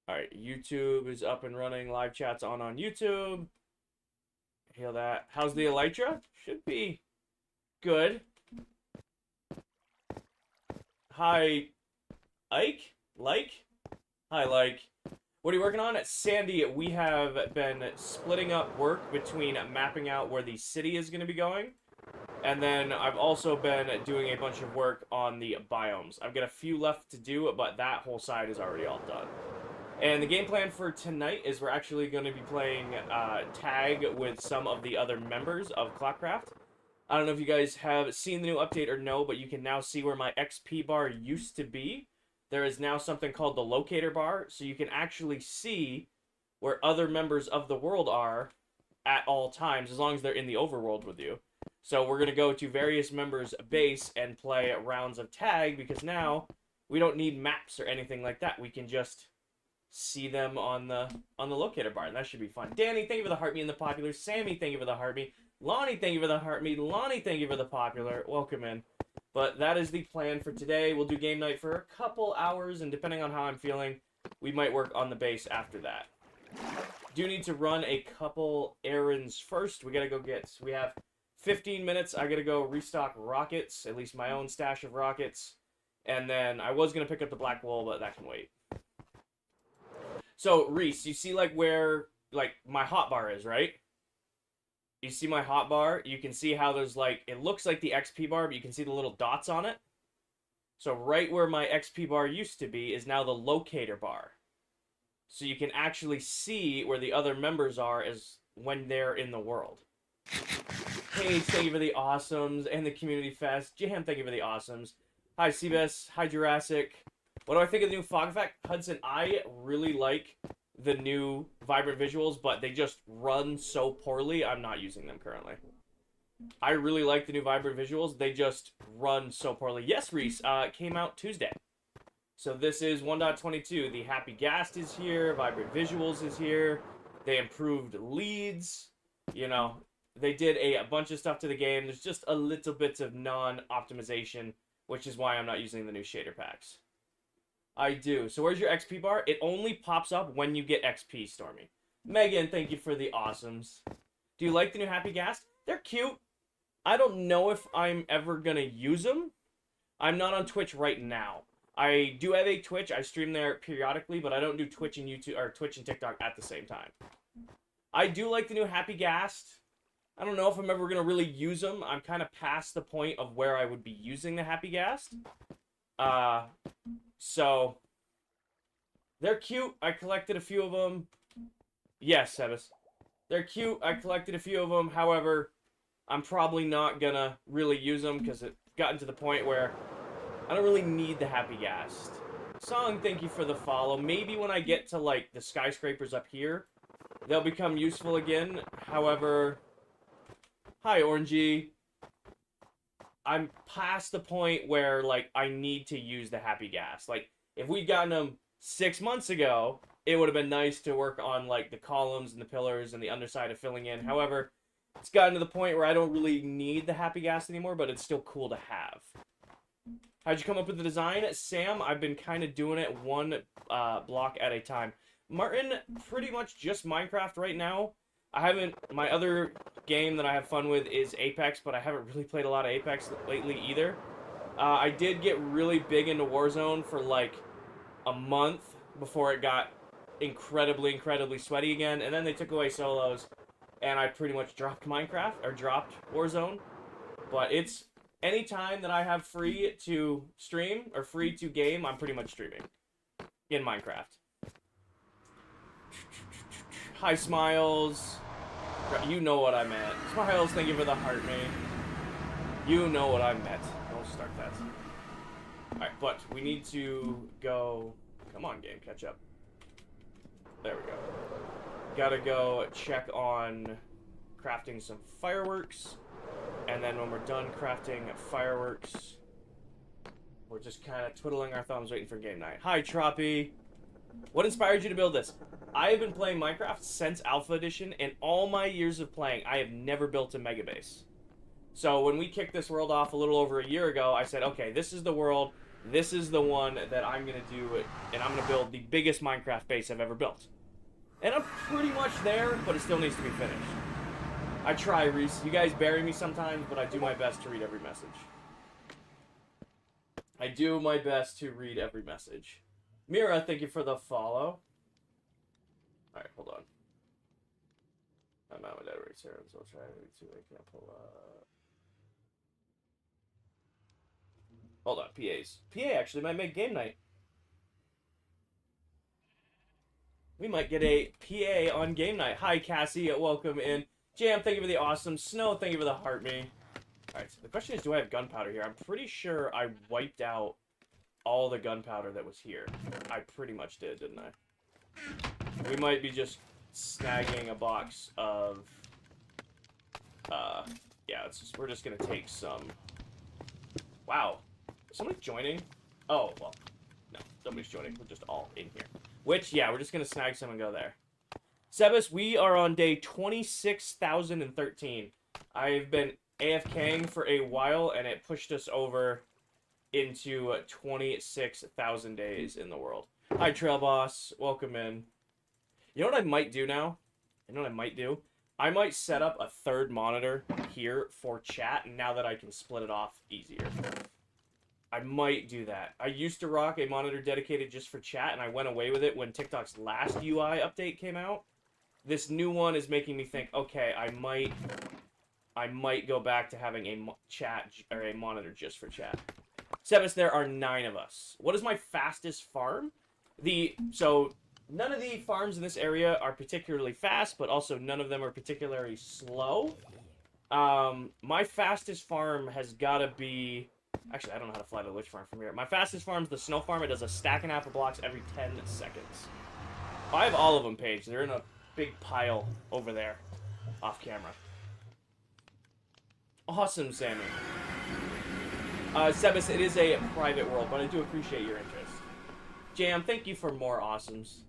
Alright, YouTube is up and running. Live chat's on YouTube. Heal that. How's the elytra? Should be good. Hi, Ike? Like? Hi, Like. What are you working on? Sandy, we have been splitting up work between mapping out where the city is going to be going. And then I've also been doing a bunch of work on the biomes. I've got a few left to do, but that whole side is already all done. And the game plan for tonight is we're actually going to be playing tag with some of the other members of ClockCraft. I don't know if you guys have seen the new update or no, but you can now see where my XP bar used to be. There is now something called the locator bar, so you can actually see where other members of the world are at all times, as long as they're in the overworld with you. So we're going to go to various members' base and play rounds of tag, because now we don't need maps or anything like that. We can just see them on the locator bar, and that should be fun. Danny, thank you for the heartbeat and the popular. Sammy, thank you for the heartbeat. Lonnie, thank you for the heartbeat. Lonnie, thank you for the popular. Welcome in. But that is the plan for today. We'll do game night for a couple hours, and depending on how I'm feeling, we might work on the base after that. Do need to run a couple errands first. We have 15 minutes. I gotta go restock rockets, at least my own stash of rockets. And then I was gonna pick up the black wool, but that can wait. So, Reese, you see, like, where, like, my hotbar is, right? You see my hotbar? You can see how there's, like, it looks like the XP bar, but you can see the little dots on it. So, right where my XP bar used to be is now the locator bar. So, you can actually see where the other members are as when they're in the world. Hey, thank you for the awesomes and the community fest. Jam, thank you for the awesomes. Hi, Seabus. Hi, Jurassic. What do I think of the new fog effect? Hudson, I really like the new vibrant visuals, but they just run so poorly, I'm not using them currently. I really like the new vibrant visuals, they just run so poorly. Yes, Reese, it came out Tuesday. So this is 1.22. The Happy Ghast is here, vibrant visuals is here, they improved leads, you know, they did a bunch of stuff to the game. There's just a little bit of non-optimization, which is why I'm not using the new shader packs. I do. So where's your XP bar? It only pops up when you get XP, Stormy. Megan, thank you for the awesomes. Do you like the new Happy Ghast? They're cute. I don't know if I'm ever going to use them. I'm not on Twitch right now. I do have a Twitch. I stream there periodically, but I don't do Twitch and YouTube or Twitch and TikTok at the same time. I do like the new Happy Ghast. I don't know if I'm ever going to really use them. I'm kind of past the point of where I would be using the Happy Ghast. So, they're cute. I collected a few of them. Yes, Sebas. They're cute. I collected a few of them. However, I'm probably not going to really use them because it's gotten to the point where I don't really need the Happy Ghast. Song, thank you for the follow. Maybe when I get to, like, the skyscrapers up here, they'll become useful again. However, hi, Orangey. I'm past the point where, like, I need to use the Happy Ghast. Like, if we'd gotten them 6 months ago, it would have been nice to work on, like, the columns and the pillars and the underside of filling in. However, it's gotten to the point where I don't really need the Happy Ghast anymore, but it's still cool to have. How'd you come up with the design? Sam, I've been kind of doing it one block at a time. Martin, pretty much just Minecraft right now. My other game that I have fun with is Apex, but I haven't really played a lot of Apex lately either. I did get really big into Warzone for like a month before it got incredibly sweaty again, and then they took away solos, and I pretty much dropped Minecraft, or dropped Warzone. But it's any time that I have free to stream, or free to game, I'm pretty much streaming in Minecraft. Hi, Smiles. You know what I meant. Smiles, thank you for the heart, mate. You know what I meant. Don't start that. Alright, but we need to go... Come on, game, catch up. There we go. Gotta go check on crafting some fireworks. And then when we're done crafting fireworks, we're just kind of twiddling our thumbs waiting for game night. Hi, Troppy. What inspired you to build this? I have been playing Minecraft since Alpha Edition, and all my years of playing, I have never built a mega base. So when we kicked this world off a little over a year ago, I said, okay, this is the world. This is the one that I'm going to do, and I'm going to build the biggest Minecraft base I've ever built. And I'm pretty much there, but it still needs to be finished. I try, Reese. You guys bury me sometimes, but I do my best to read every message. I do my best to read every message. Mira, thank you for the follow. Alright, hold on. I'm out with that right here, so I'll try to see if I can pull up. Hold on, PAs. PA actually might make game night. We might get a PA on game night. Hi, Cassie. Welcome in. Jam, thank you for the awesome. Snow, thank you for the heart me. Alright, so the question is, do I have gunpowder here? I'm pretty sure I wiped out all the gunpowder that was here. I pretty much did, didn't I? We might be just snagging a box of... yeah, we're just gonna take some... Wow. Is somebody joining? Oh, well. No, nobody's joining. We're just all in here. Which, yeah, we're just gonna snag some and go there. Sebas, we are on day 26,013. I've been AFKing for a while, and it pushed us over into 26,000 days in the world. Hi, Trail Boss. Welcome in. You know what I might do now? You know what I might do? I might set up a third monitor here for chat, now that I can split it off easier. I might do that. I used to rock a monitor dedicated just for chat, and I went away with it when TikTok's last UI update came out. This new one is making me think, okay, I might go back to having a chat or a monitor just for chat. Sebas, there are 9 of us. What is my fastest farm? So none of the farms in this area are particularly fast, but also none of them are particularly slow. My fastest farm has got to be... Actually, I don't know how to fly to the witch farm from here. My fastest farm is the snow farm. It does a stack and apple blocks every 10 seconds. I have all of them, Paige. They're in a big pile over there, off camera. Awesome, Sammy. Sebas, it is a private world, but I do appreciate your interest. Jam, thank you for more awesomes.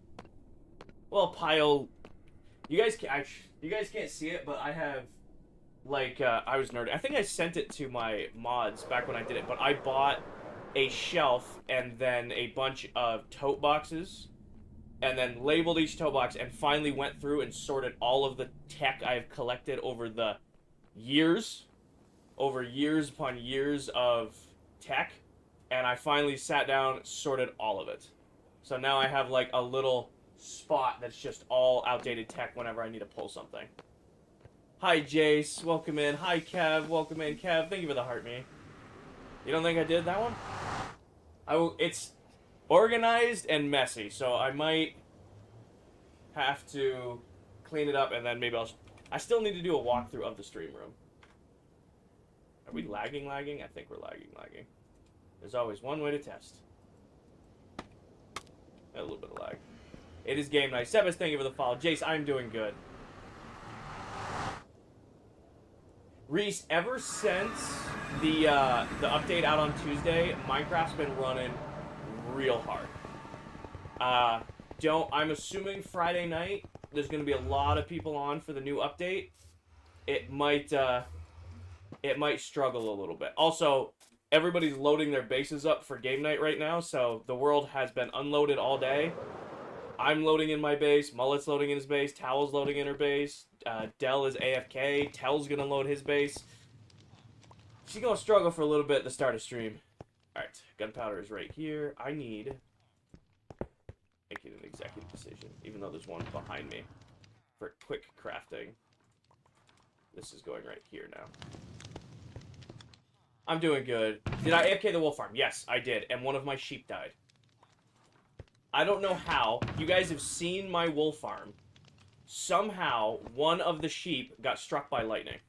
Well, pile... You guys can't see it, but I have... Like, I was nerding. I think I sent it to my mods back when I did it, but I bought a shelf and then a bunch of tote boxes, and then labeled each tote box, and finally went through and sorted all of the tech I've collected over the years, over years upon years of tech, and I finally sat down, sorted all of it. So now I have, like, a little spot that's just all outdated tech whenever I need to pull something. Hi, Jace. Welcome in. Hi, Kev. Welcome in, Kev. Thank you for the heart, me. You don't think I did that one? It's organized and messy, so I might have to clean it up, and then maybe I still need to do a walkthrough of the stream room. Are we lagging? I think we're lagging. There's always one way to test. A little bit of lag. It is game night. Sebas, thank you for the follow. Jace, I'm doing good. Reese, ever since the update out on Tuesday, Minecraft's been running real hard. I'm assuming Friday night there's going to be a lot of people on for the new update. It might struggle a little bit. Also, everybody's loading their bases up for game night right now, so the world has been unloaded all day. I'm loading in my base, Mullet's loading in his base, Towel's loading in her base, Dell is AFK, Tell's gonna load his base. She's gonna struggle for a little bit at the start of stream. Alright, gunpowder is right here. I need... making an executive decision, even though there's one behind me. For quick crafting. This is going right here now. I'm doing good. Did I AFK the wolf farm? Yes, I did, and one of my sheep died. I don't know how. You guys have seen my wool farm. Somehow, one of the sheep got struck by lightning.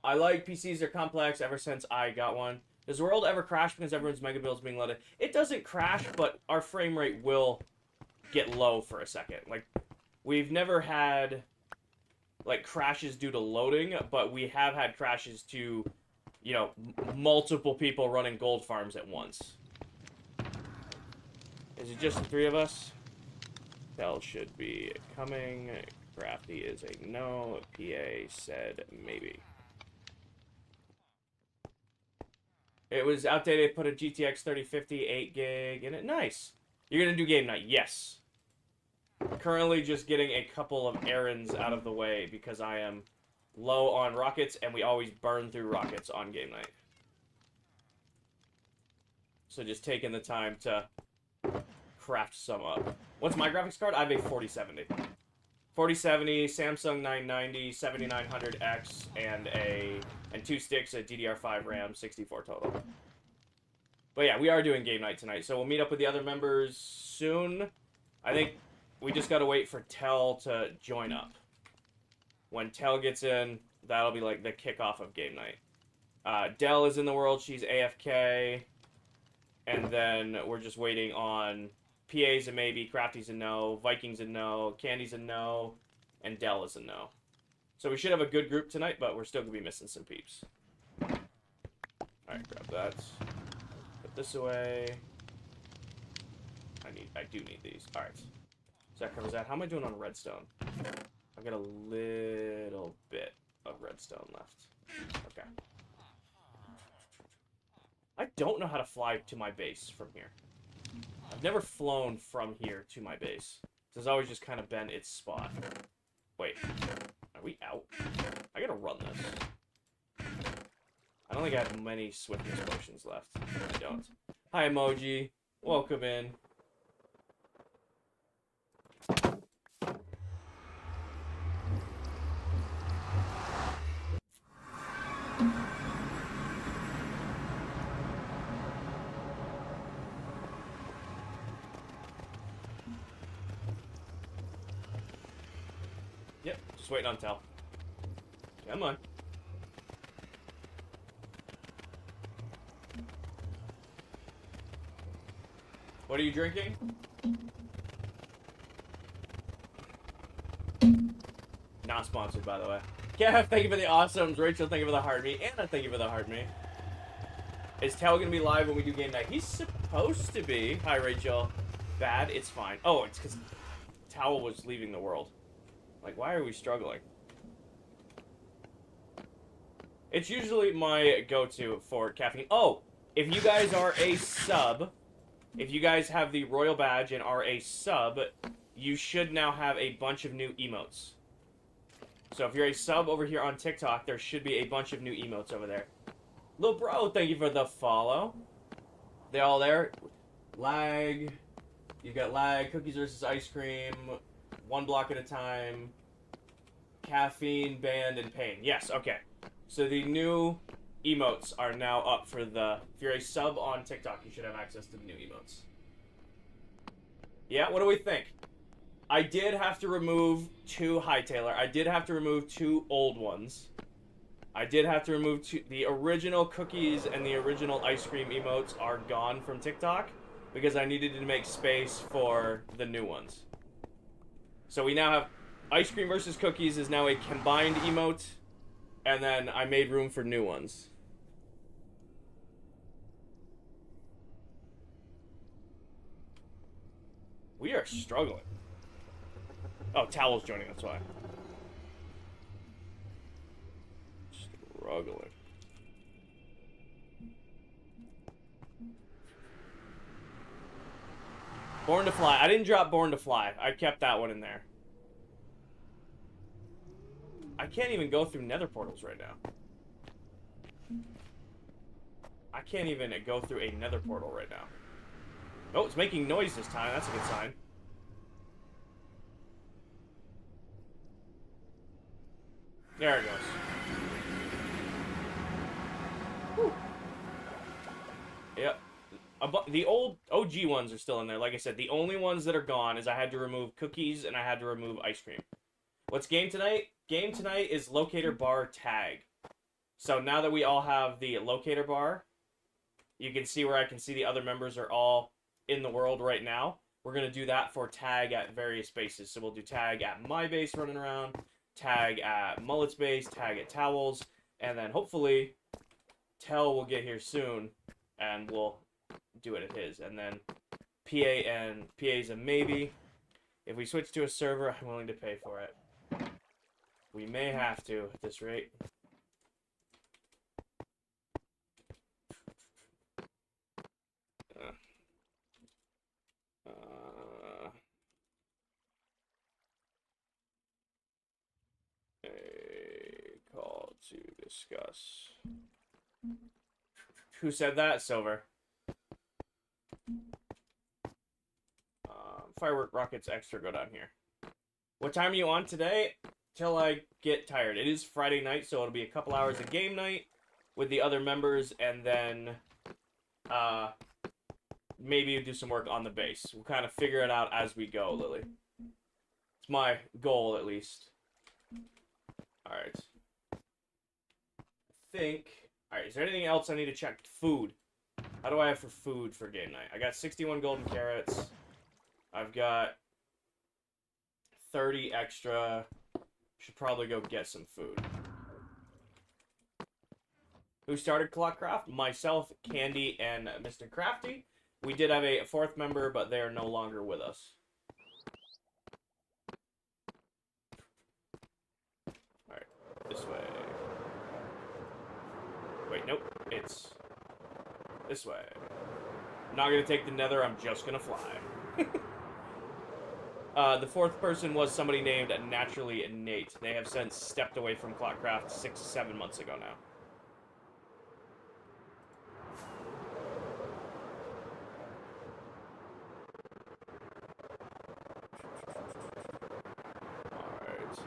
I like PCs. They're complex ever since I got one. Does the world ever crash because everyone's mega build's being loaded? It doesn't crash, but our frame rate will get low for a second. Like, we've never had, like, crashes due to loading, but we have had crashes to, you know, multiple people running gold farms at once. Is it just the 3 of us? Bell should be coming. Crafty is a no. PA said maybe. It was outdated. Put a GTX 3050 8 gig in it. Nice. You're gonna do game night? Yes. Currently just getting a couple of errands out of the way because I am low on rockets, and we always burn through rockets on game night. So just taking the time to craft some up. What's my graphics card? I have a 4070. 4070, Samsung 990, 7900X, and 2 sticks, a DDR5 RAM, 64 total. But yeah, we are doing game night tonight, so we'll meet up with the other members soon. I think we just gotta wait for Tell to join up. When Tell gets in, that'll be like the kickoff of game night. Dell is in the world, she's AFK. And then we're just waiting on PA's a maybe, Crafty's a no, Viking's a no, Candy's a no, and Dell is a no. So we should have a good group tonight, but we're still gonna be missing some peeps. Alright, grab that. Put this away. I do need these. Alright. So that covers that. How am I doing on redstone? I've got a little bit of redstone left. Okay. I don't know how to fly to my base from here. I've never flown from here to my base. This has always just kind of been its spot. Wait. Are we out? I gotta run this. I don't think I have many swiftness potions left. I don't. Hi, Emoji. Welcome in. Yep, just waiting on Tell. Come on. What are you drinking? Not sponsored, by the way. Kev, thank you for the awesomes. Rachel, thank you for the heart me. Anna, thank you for the heart me. Is Tell gonna be live when we do game night? He's supposed to be. Hi, Rachel. Bad, it's fine. Oh, it's because Towel was leaving the world. Like, why are we struggling? It's usually my go-to for caffeine. Oh, if you guys are a sub, if you guys have the Royal Badge and are a sub, you should now have a bunch of new emotes. So if you're a sub over here on TikTok, there should be a bunch of new emotes over there. Lil bro, thank you for the follow. They all there. Lag. You got lag, cookies versus ice cream, one block at a time, caffeine, band, and pain. Yes, okay. So the new emotes are now up for the... If you're a sub on TikTok, you should have access to the new emotes. Yeah, what do we think? I did have to remove 2 Hightailer. I did have to remove 2 old ones. I did have to remove 2... The original cookies and the original ice cream emotes are gone from TikTok because I needed to make space for the new ones. So we now have... Ice cream versus cookies is now a combined emote, and then I made room for new ones. We are struggling. Oh, Towel's joining, that's why. Struggling. Born to Fly. I didn't drop Born to Fly. I kept that one in there. I can't even go through nether portals right now. I can't even go through a nether portal right now. Oh, it's making noise this time. That's a good sign. There it goes. Whew. Yep. The old OG ones are still in there. Like I said, the only ones that are gone is I had to remove cookies and I had to remove ice cream. What's game tonight? Game tonight is locator bar tag. So now that we all have the locator bar, you can see where I can see the other members are all in the world right now. We're going to do that for tag at various bases. So we'll do tag at my base running around, tag at Mullet's base, tag at Towels, and then hopefully Tell will get here soon and we'll do it at his. And then PA's a maybe. If we switch to a server, I'm willing to pay for it. We may have to at this rate. to discuss. Who said that? Silver. Firework rockets extra go down here. What time are you on today? Till I get tired. It is Friday night, so it'll be a couple hours of game night with the other members, and then maybe do some work on the base. We'll kind of figure it out as we go, Lily. It's my goal, at least. Alright. Alright, is there anything else I need to check? Food. How do I have for food for game night? I got 61 golden carrots. I've got 30 extra. Should probably go get some food. Who started ClockCraft? Myself, Candy, and Mr. Crafty. We did have a fourth member, but they are no longer with us. Alright, this way. Wait, nope. It's this way. I'm not gonna take the nether, I'm just gonna fly. The fourth person was somebody named Naturally Nate. They have since stepped away from ClockCraft 6-7 months ago now. Alright.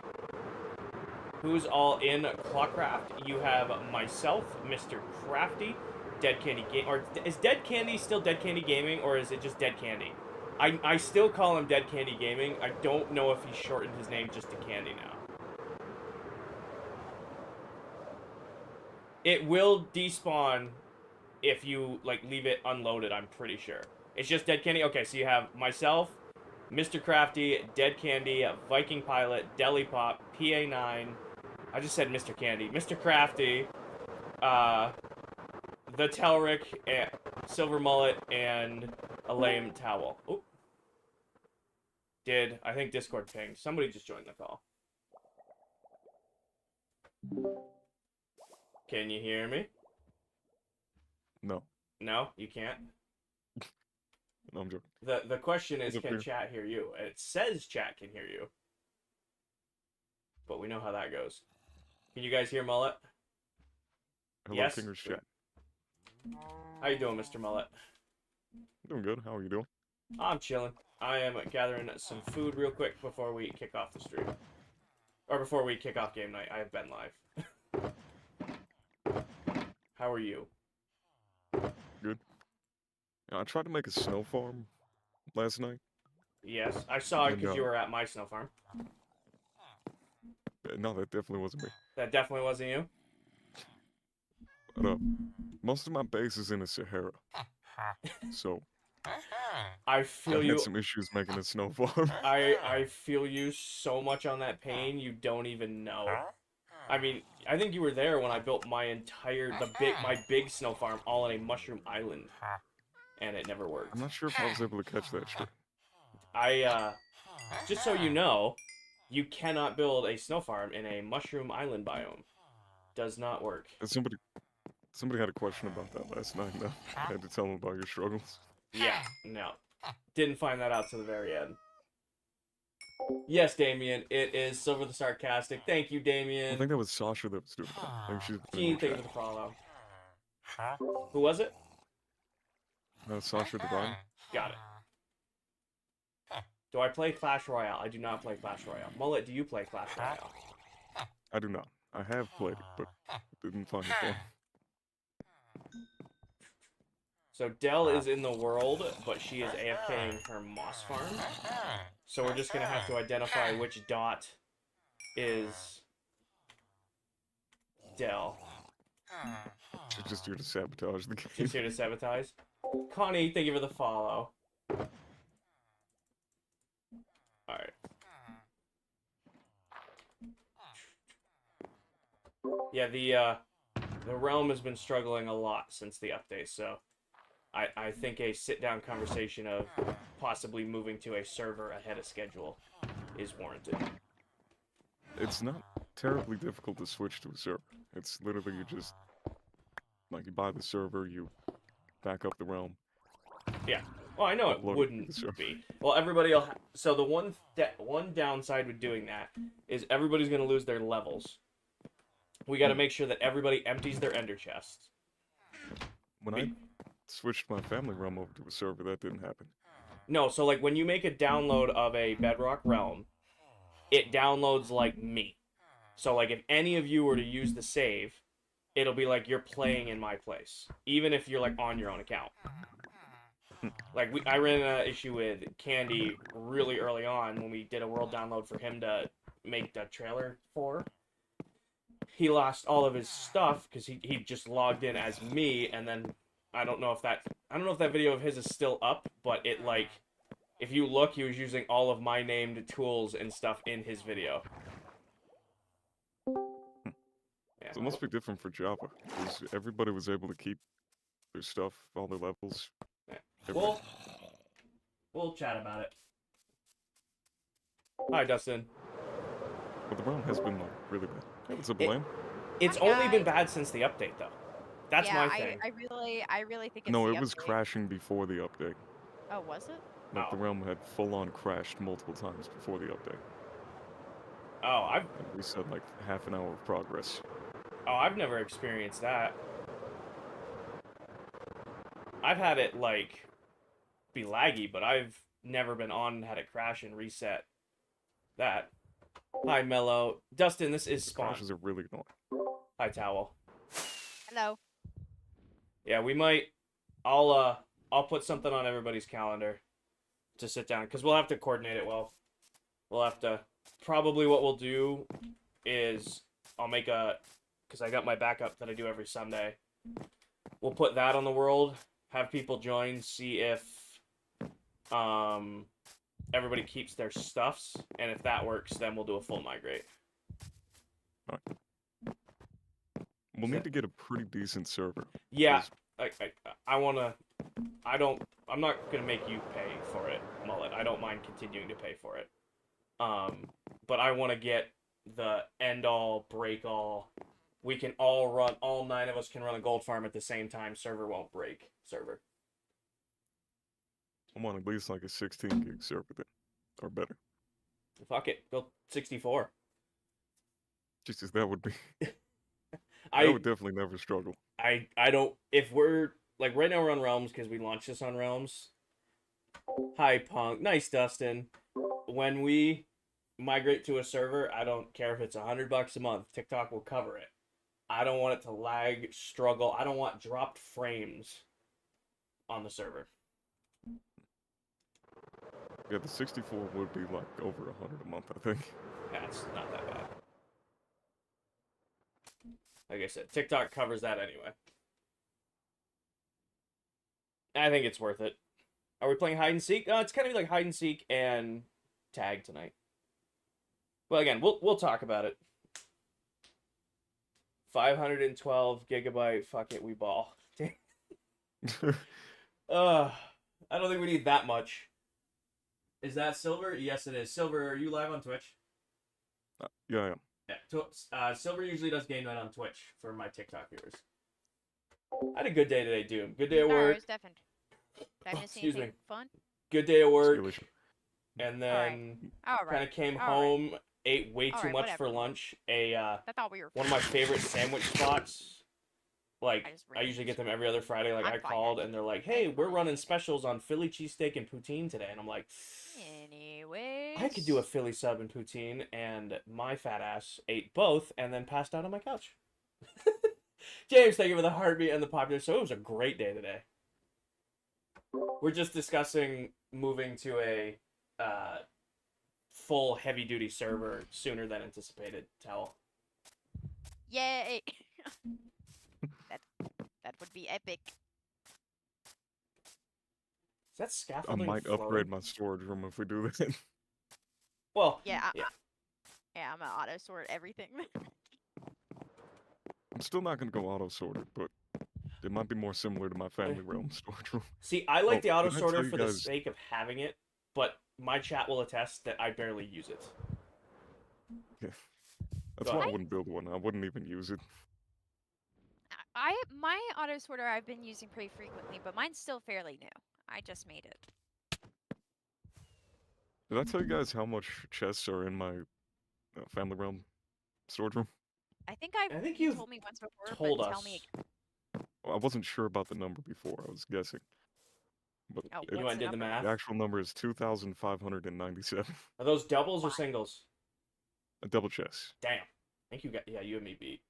Who's all in ClockCraft? You have myself, Mr. Crafty, Dead Candy Game, or is Dead Candy still Dead Candy Gaming, or is it just Dead Candy? I still call him Dead Candy Gaming. I don't know if he shortened his name just to Candy now. It will despawn if you, like, leave it unloaded, I'm pretty sure. It's just Dead Candy? Okay, so you have myself, Mr. Crafty, Dead Candy, Viking Pilot, Deli Pop, PA9. I just said Mr. Candy. Mr. Crafty, the Telric, Silver Mullet, and a lame towel. Oh. I think Discord pinged. Somebody just joined the call. Can you hear me? No. No, you can't? No, I'm joking. The question is, can chat hear you? It says chat can hear you. But we know how that goes. Can you guys hear Mullet? Hello, yes? Kinger's chat. How you doing, Mr. Mullet? Doing good. How are you doing? I'm chilling. I am gathering some food real quick before we kick off the stream. Or before we kick off game night. I have been live. How are you? Good. I tried to make a snow farm last night. Yes, I saw it because you were at my snow farm. No, that definitely wasn't me. That definitely wasn't you? But, most of my base is in the Sahara. So... I feel had some issues making a snow farm. I feel you so much on that pain, you don't even know. I mean, I think you were there when I built my big snow farm all on a mushroom island. And it never worked. I'm not sure if I was able to catch that straight. Just so you know, you cannot build a snow farm in a mushroom island biome. Does not work. Somebody had a question about that last night, though. I had to tell them about your struggles. Yeah, no. Didn't find that out to the very end. Yes, Damien, it is Silver the Sarcastic. Thank you, Damien. I think that was Sasha that was doing that. I think she's Gene, thank you for the follow. Who was it? Sasha Divine. Got it. Do I play Clash Royale? I do not play Clash Royale. Mullet, do you play Clash Royale? I do not. I have played it, but didn't find it fun. So Dell is in the world, but she is AFKing her moss farm. So we're just going to have to identify which dot is Dell. She's just here to sabotage the game. Just here to sabotage. Connie, thank you for the follow. Alright. Yeah, the realm has been struggling a lot since the update, so I think a sit-down conversation of possibly moving to a server ahead of schedule is warranted. It's not terribly difficult to switch to a server. It's literally you just, like, you buy the server, you back up the realm. Yeah. Well, I know it wouldn't be. Well, everybody will so the one downside with doing that is everybody's going to lose their levels. We got to make sure that everybody empties their ender chests. When I switched my family realm over to a server, that didn't happen. No, so like when you make a download of a Bedrock realm, it downloads like me. So like if any of you were to use the save, it'll be like you're playing in my place, even if you're like on your own account. Like I ran an issue with Candy really early on when we did a world download for him to make the trailer for. He lost all of his stuff because he just logged in as me, and then I don't know if that video of his is still up, but it like if you look, he was using all of my named tools and stuff in his video. Yeah. So it must be different for Java, because everybody was able to keep their stuff, all their levels. Yeah. Everything. We'll chat about it. Hi, Dustin. But the realm has been like really bad. Hey, what's up, Blaine? It's Hi, only been guys. bad since the update, though. That's yeah, my thing. I really think it's No, the it was update. crashing before the update. Oh, was it? Like the Oh. realm had full-on crashed multiple times before the update. Oh, And we said like half an hour of progress. I've never experienced that. I've had it like be laggy, but I've never been on and had it crash and reset. That. Hi, Mello. Dustin, this is The Spawn. crashes are really annoying. Hi, Towel. Hello. Yeah, we might. I'll put something on everybody's calendar to sit down because we'll have to coordinate it well. We'll have to. Probably what we'll do is I'll make a because I got my backup that I do every Sunday. We'll put that on the world. Have people join. See if everybody keeps their stuffs, and if that works, then we'll do a full migrate. We'll need to get a pretty decent server. Yeah, 'cause I wanna. I'm not gonna make you pay for it, Mullet. I don't mind continuing to pay for it. But I want to get the end all, break all. We can all run. All 9 of us can run a gold farm at the same time. Server won't break. Server. I want at least like a 16 gig server then, or better. Fuck it. Go 64. Jesus, that would be. I That would definitely never struggle. I don't. If we're like right now we're on Realms because we launched this on Realms. Hi Punk, nice Dustin. When we migrate to a server, I don't care if it's $100 a month. TikTok will cover it. I don't want it to lag, struggle. I don't want dropped frames on the server. Yeah, the 64 would be like over 100 a month, I think. That's not that bad. Like I said, TikTok covers that anyway. I think it's worth it. Are we playing hide and seek? It's kind of like hide and seek and tag tonight. Well, again, we'll talk about it. 512 gigabyte. Fuck it, we ball. I don't think we need that much. Is that Silver? Yes, it is. Silver, are you live on Twitch? Yeah, I am. Yeah. Silver usually does game night on Twitch for my TikTok viewers. I had a good day today, Doom. Good day at Sorry, I work. was deafened. Did I miss Excuse anything me. fun? Good day at work. Skillish. And then All kind right. of came All right. home, ate way too Alright, much whatever. for lunch. I thought we were. One of my favorite sandwich spots. Like, just I usually get them every other Friday. Like, I'm I fine, called and they're like, hey, we're fine. running specials on Philly cheesesteak and poutine today. And I'm like, Anyways. I could do a Philly sub and poutine. And my fat ass ate both and then passed out on my couch. James, thank you for the heartbeat and the popular. So it was a great day today. We're just discussing moving to a full heavy-duty server sooner than anticipated, Towel. Yay! that would be epic. Is that I scaffolding might floating? upgrade my storage room if we do that. Well, Yeah. yeah. I'm gonna auto sort everything. I'm still not gonna go auto sorted, but it might be more similar to my family realm storage room. See, I like Oh, the auto did I sorter tell you for the guys- sake of having it, but my chat will attest that I barely use it. Yeah. That's Go why I ahead. wouldn't build one. I wouldn't even use it. My auto sorter I've been using pretty frequently, but mine's still fairly new. I just made it. Did I tell you guys how much chests are in my family realm storage room? I think I think you you've told me once before, told but tell me us. again. I wasn't sure about the number before. I was guessing, but Oh, You it, what's went and the did the number? math. the actual number is 2,597. Are those doubles or Wow. singles? A double chess. Damn. I think you got. Yeah, you and me beat.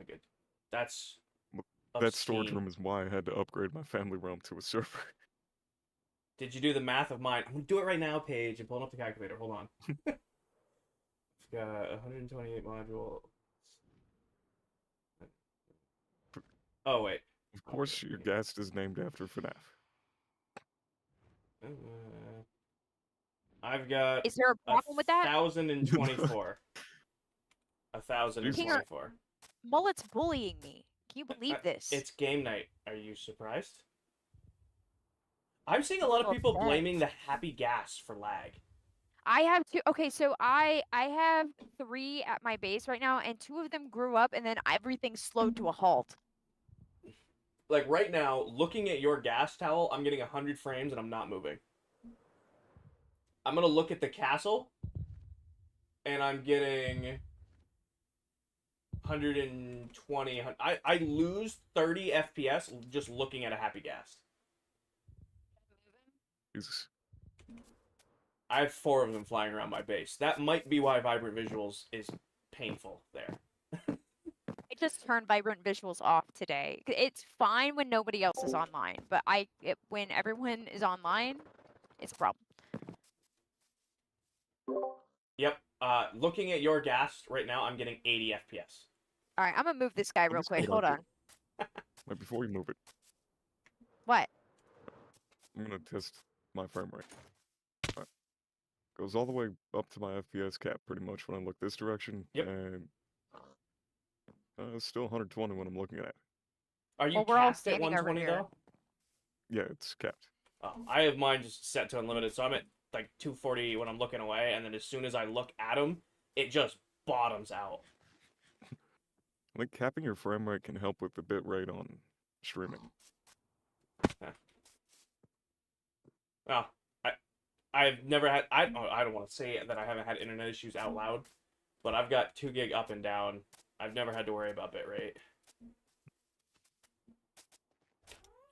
Good. That's But that storage obscene. room is why I had to upgrade my family realm to a server. Did you do the math of mine? I'm gonna do it right now, Paige, and pulling up the calculator. Hold on. Got 128 modules. Oh wait. Of course, your guest is named after FNAF. Uh, I've got Is there a problem with that? 1,024. Jesus. King or 1,024. Mullet's bullying me. Can you believe this? It's game night. Are you surprised? I'm seeing a lot of Well, people bet. blaming the happy gas for lag. I have two. Okay, so I have 3 at my base right now, and 2 of them grew up, and then everything slowed to a halt. Like right now, looking at your gas towel, I'm getting 100 frames and I'm not moving. I'm gonna look at the castle, and I'm getting 120. I lose 30 FPS just looking at a happy gas. Jesus. I have 4 of them flying around my base. That might be why Vibrant Visuals is painful there. I just turned Vibrant Visuals off today. It's fine when nobody else is online, but when everyone is online, it's a problem. Yep. Looking at your gas right now, I'm getting 80 FPS. All right, I'm gonna move this guy real Let's quick. go Hold back on. Wait, before we move it, What? I'm gonna test my frame rate. Alright. Goes all the way up to my FPS cap pretty much when I look this direction, Yep. and it's still 120 when I'm looking at it. Are you Well, we're all capped at standing over 120 here. though? Yeah, it's capped. Oh, I have mine just set to unlimited, so I'm at like 240 when I'm looking away, and then as soon as I look at them, it just bottoms out. I think capping your frame rate can help with the bit rate on streaming. Well, I've never had. I don't want to say that I haven't had internet issues out loud, but I've got 2 gig up and down. I've never had to worry about bitrate.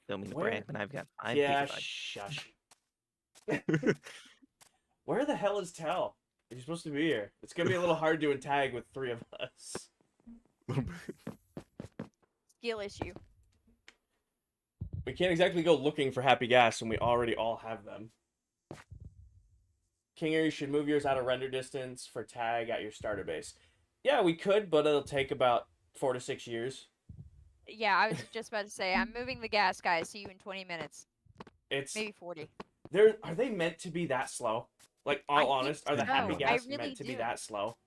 Don't mean to Where- brag, but I've got 5 Yeah, gigabytes. shush. Where the hell is Tell? You're supposed to be here. It's gonna be a little hard doing tag with 3 of us. Skill issue. We can't exactly go looking for happy gas when we already all have them. Kinger, you should move yours out of render distance for tag at your starter base. Yeah, we could, but it'll take about 4 to 6 years. Yeah, I was just about to say, I'm moving the gas, guys. See you in 20 minutes. It's Maybe 40. are they meant to be that slow? Like, I all think honest, are the so. happy I gas really meant to be do. that slow?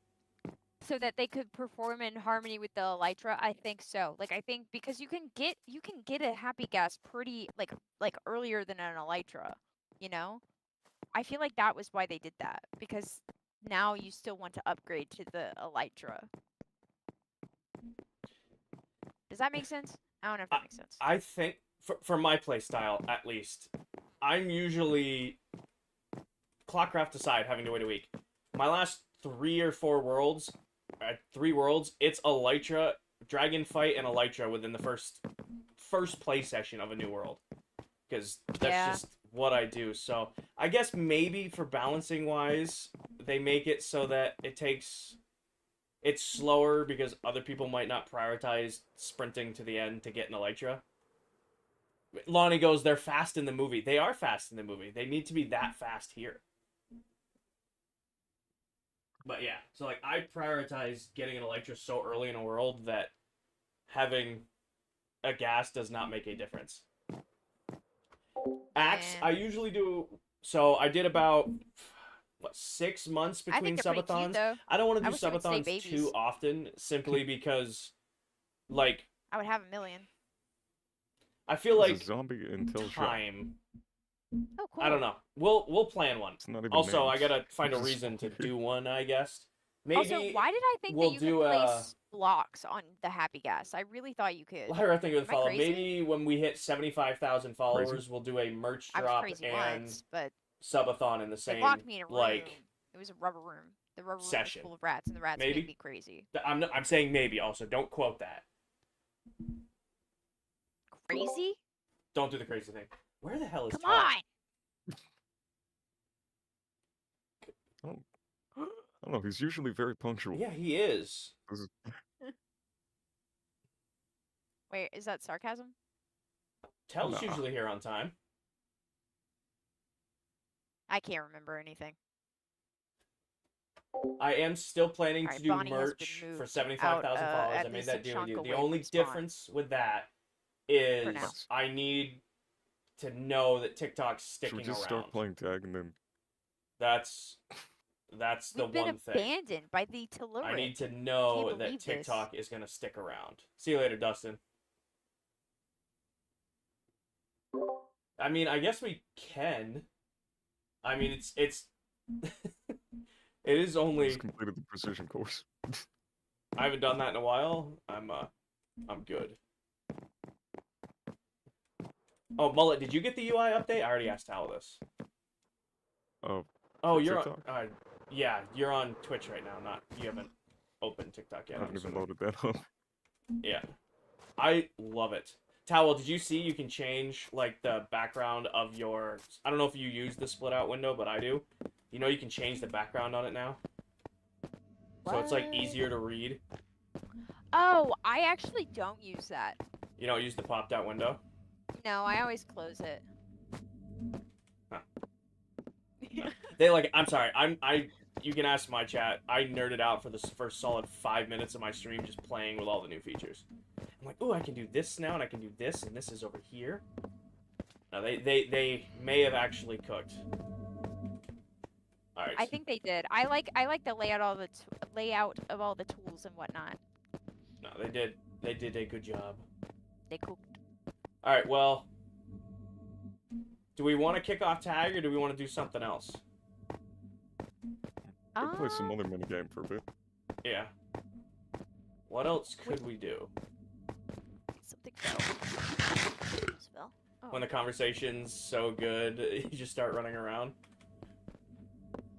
So that they could perform in harmony with the elytra, I think so. Like I think because you can get a happy gas pretty like earlier than an elytra, you know? I feel like that was why they did that because now you still want to upgrade to the elytra. Does that make sense? I don't know if that makes sense. I think, for my playstyle, at least, I'm usually, ClockCraft aside, having to wait a week. My last 3 or 4 worlds, 3 worlds, it's Elytra, Dragon Fight, and Elytra within the first play session of a new world. Because that's just what I do. So, I guess maybe for balancing wise, they make it so that it's slower because other people might not prioritize sprinting to the end to get an Elytra. Lonnie goes, they're fast in the movie. They are fast in the movie. They need to be that fast here. But yeah, so like I prioritize getting an Elytra so early in a world that having a gas does not make a difference. Axe, I usually do. So I did about 6 months I between think they're pretty cute subathons. though. I don't want to I do wish they would stay subathons babies. too often, simply because, like, I would have 1 million. I feel There's like a zombie intel shop. time. Oh, cool. I don't know. We'll plan one. It's not even Also, I named. gotta find a It's just reason to weird. do one. I guess maybe. Also, why did I think we'll that you do could place blocks on the happy gas? I really thought you could. Lyra, I think it would Am I follow. crazy? Maybe when we hit 75,000 followers, we'll do a merch I was drop crazy and once, but subathon in the they same locked me in a room. like. It was a rubber room. The rubber room is session. full of rats, and the rats Maybe. make me crazy. I'm saying maybe. Also, don't quote that. Crazy? Don't do the crazy thing. Where the hell is Come Tal? on! I don't know. He's usually very punctual. Yeah, he is. This is- Wait, is that sarcasm? Tal's Nah. usually here on time. I can't remember anything. I am still planning Alright, to do Bonnie has been merch for moved 75,000 out, followers. at I made least that a deal with you. chunk The away only from spawn. difference with that is now. I need to know that TikTok's Should sticking we just around. start playing tag and then That's the We've been one thing. abandoned by the Telluric. I need to know Can't that believe this. TikTok is gonna stick around. See you later, Dustin. I mean, I guess we can. I mean, it's it is only. just completed the precision course? I haven't done that in a while. I'm good. Oh, Mullet, did you get the UI update? I already asked Tal this. Oh, Oh, for you're TikTok? on. Yeah, you're on Twitch right now. Not you haven't opened TikTok yet. I haven't I'm even assuming. loaded that up. Yeah, I love it. Towel, did you see you can change like the background of your? I don't know if you use the split out window, but I do. You know you can change the background on it now, so it's like What? easier to read. Oh, I actually don't use that. You don't use the popped out window. No, I always close it. Huh. They like. I'm sorry. You can ask my chat. I nerded out for the first solid 5 minutes of my stream just playing with all the new features. I'm like, oh, I can do this now, and I can do this, and this is over here. No, they may have actually cooked. All right. I think they did. I like the layout of all the tools and whatnot. No, they did. They did a good job. They cooked. All right. Well, do we want to kick off tag or do we want to do something else? We could play some other minigame for a bit. Yeah. What else could we do? Something fell. Just fell. Oh. When the conversation's so good, you just start running around.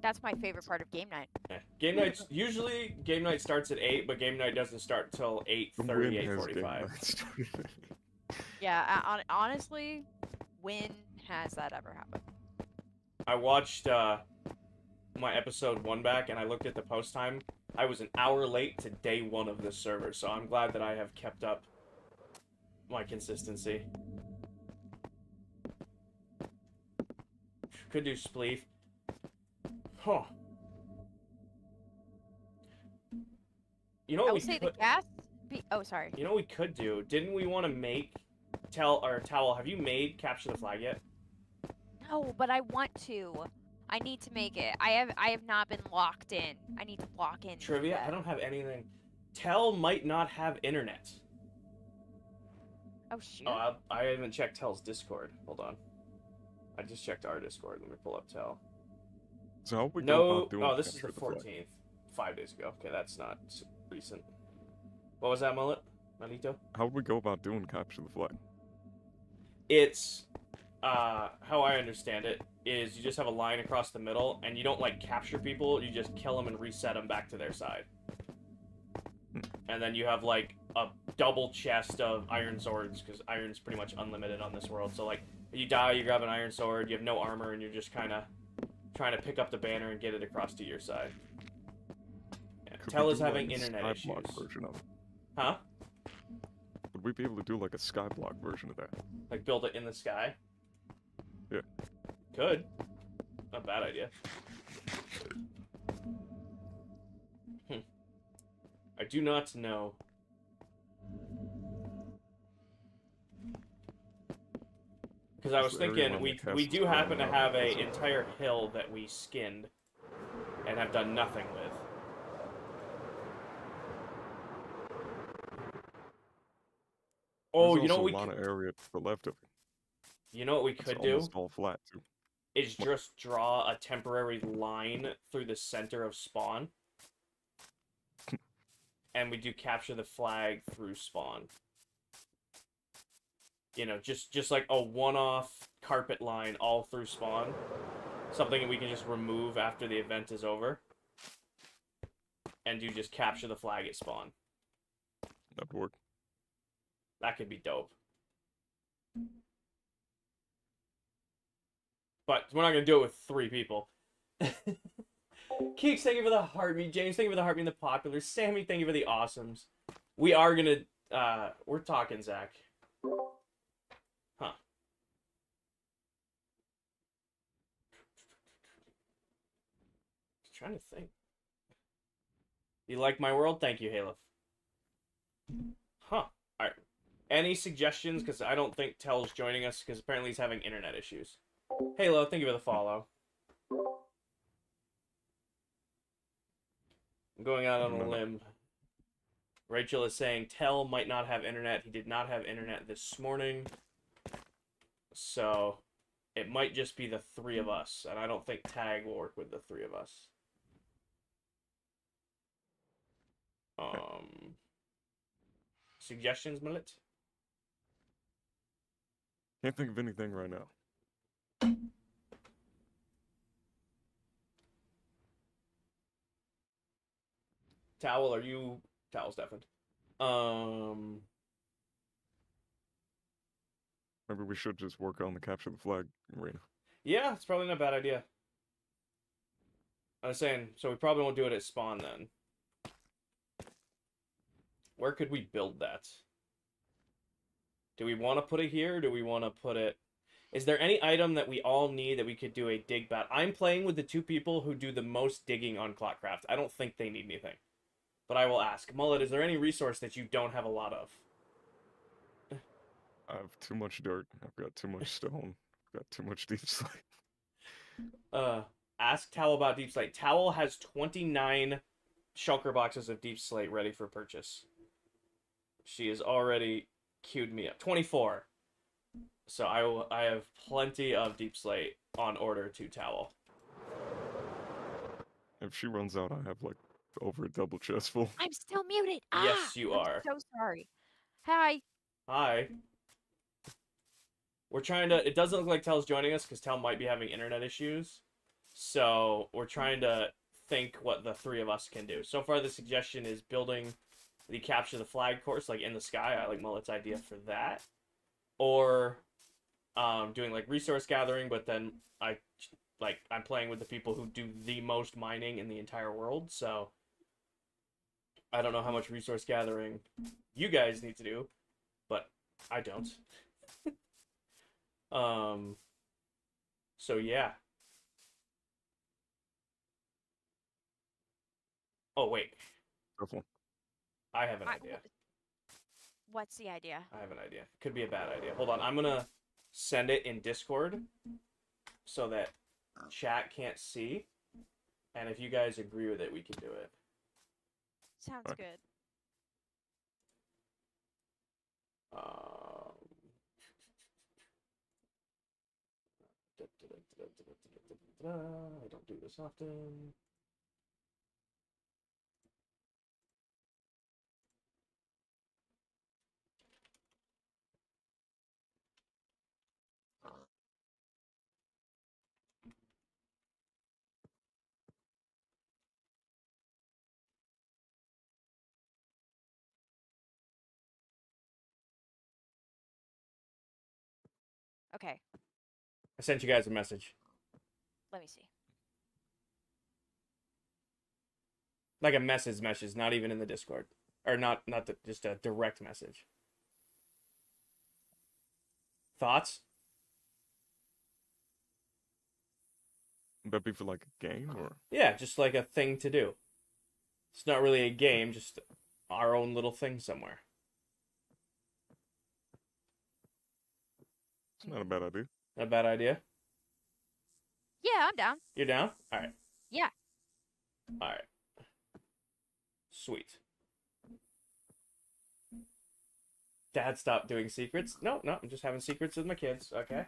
That's my favorite part of game night. Yeah. Game nights usually game night starts at 8, but game night doesn't start till 8:30, 8:45. Yeah, honestly, when has that ever happened? I watched my episode 1 back and I looked at the post time. I was an hour late to day 1 of this server, so I'm glad that I have kept up my consistency. Could do Spleef. Huh. You know I what would we say could, the gas. Oh, sorry. you know what we could do? Didn't we want to make Towel, have you made Capture the Flag yet? No, but I want to. I need to make it. I have not been locked in. I need to lock in. Trivia? I don't have anything. Tell might not have internet. Oh shoot. Oh, I haven't checked Tell's Discord. Hold on. I just checked our Discord. Let me pull up Tell. So how we go No. about doing Oh, this is Capture the the Flag? 14th. 5 days ago. Okay, that's not recent. What was that, Mullet? Malito? How would we go about doing Capture the Flag? It's, how I understand it, is you just have a line across the middle, and you don't, like, capture people, you just kill them and reset them back to their side. And then you have, like, a double chest of iron swords, because iron's pretty much unlimited on this world. So, like, you die, you grab an iron sword, you have no armor, and you're just kind of trying to pick up the banner and get it across to your side. Yeah. Could we Tell is do, like, having a internet Skyblock issues. version of it? Huh? Would we be able to do like a Skyblock version of that? Like, build it in the sky? Yeah. Could. Not a bad idea. I do not know. Because I was Is the area thinking, around we the castle do happen to around have the a castle? entire hill that we skinned and have done nothing with. Oh, There's you know also what we a lot could, of area to the left of it. you know what we It's could do? almost all flat too. Is just draw a temporary line through the center of spawn. And we do capture the flag through spawn. You know, just like a one-off carpet line all through spawn. Something that we can just remove after the event is over. and do just capture the flag at spawn. That'd work. That could be dope. But we're not going to do it with 3 people. Keeks, thank you for the heartbeat. James, thank you for the heartbeat and the popular. Sammy, thank you for the awesomes. We are going to... we're talking, Zach. Huh. Just trying to think. You like my world? Thank you, Halef. Huh. Alright. Any suggestions? Because I don't think Tell's joining us, because apparently he's having internet issues. Halo, thank you for the follow. I'm going out on a limb. Rachel is saying Tell might not have internet. He did not have internet this morning. So, it might just be the 3 of us. And I don't think Tag will work with the 3 of us. Suggestions, Millet? Can't think of anything right now. Towel, are you... Towel's deafened. Maybe we should just work on the capture the flag arena. Yeah, it's probably not a bad idea. I was saying, so we probably won't do it at spawn then. Where could we build that? Do we want to put it here? Or do we want to put it... Is there any item that we all need that we could do a dig bat? I'm playing with the 2 people who do the most digging on ClockCraft. I don't think they need anything. But I will ask. Mullet, is there any resource that you don't have a lot of? I have too much dirt. I've got too much stone. I've got too much deep slate. Ask Towel about deep slate. Towel has 29 shulker boxes of deep slate ready for purchase. She has already queued me up. 24. So I have plenty of deep slate on order to Towel. If she runs out, I have like over a double chest full. I'm still muted. Yes, you I'm are. so sorry. Hi. Hi. We're trying to... It doesn't look like Tel's joining us because Tel might be having internet issues. So we're trying to think what the 3 of us can do. So far, the suggestion is building the capture the flag course, like in the sky. I like Mullet's idea for that. Or doing like resource gathering, but then I'm playing with the people who do the most mining in the entire world. So I don't know how much resource gathering you guys need to do, but I don't. So yeah. Oh wait, Careful. I have an idea. What's the idea? I have an idea. Could be a bad idea. Hold on, I'm gonna send it in Discord so that chat can't see. And if you guys agree with it, we can do it. Sounds Right. good. I don't do this often. Okay, I sent you guys a message. let me see. Like a message, not even in the Discord. Or just a direct message. Thoughts? Would that be for like a game or? Yeah, just like a thing to do. It's not really a game, just our own little thing somewhere. It's not a bad idea. Not a bad idea? Yeah, I'm down. You're down? Alright. Yeah. Alright. Sweet. Dad, stop doing secrets. No, I'm just having secrets with my kids. Okay.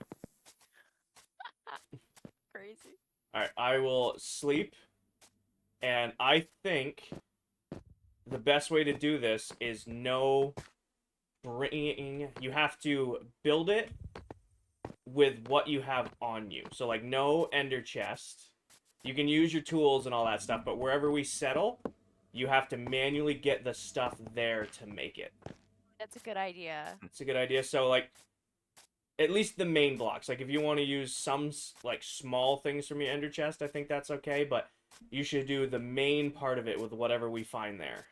Crazy. Alright, I will sleep. And I think the best way to do this is you have to build it with what you have on you. So like no ender chest. You can use your tools and all that stuff, but wherever we settle, you have to manually get the stuff there to make it. That's a good idea. It's a good idea. So, like, at least the main blocks. Like, if you want to use some, like, small things from your ender chest, I think that's okay, but you should do the main part of it with whatever we find there.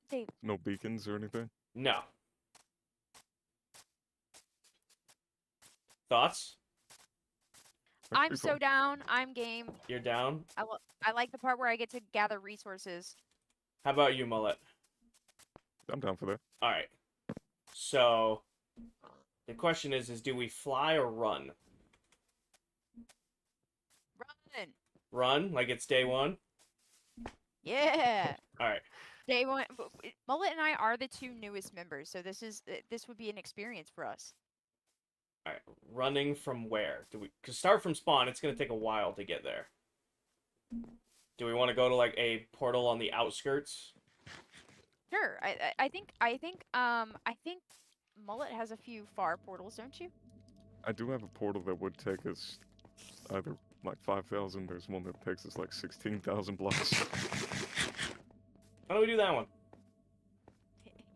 Dave, No beacons or anything? No. Thoughts? I'm Pretty so fun. down. I'm game. You're down? I like the part where I get to gather resources. How about you, Mullet? I'm down for that. Alright. So, the question is do we fly or run? Run. Run, like it's day one? Yeah. Alright. Day one. Mullet and I are the two newest members, so this would be an experience for us. Alright. Running from where? Cause start from spawn, it's gonna take a while to get there. Do we want to go to, like, a portal on the outskirts? Sure. I think Mullet has a few far portals, don't you? I do have a portal that would take us either like 5,000. There's one that takes us like 16,000 blocks. Why don't we do that one?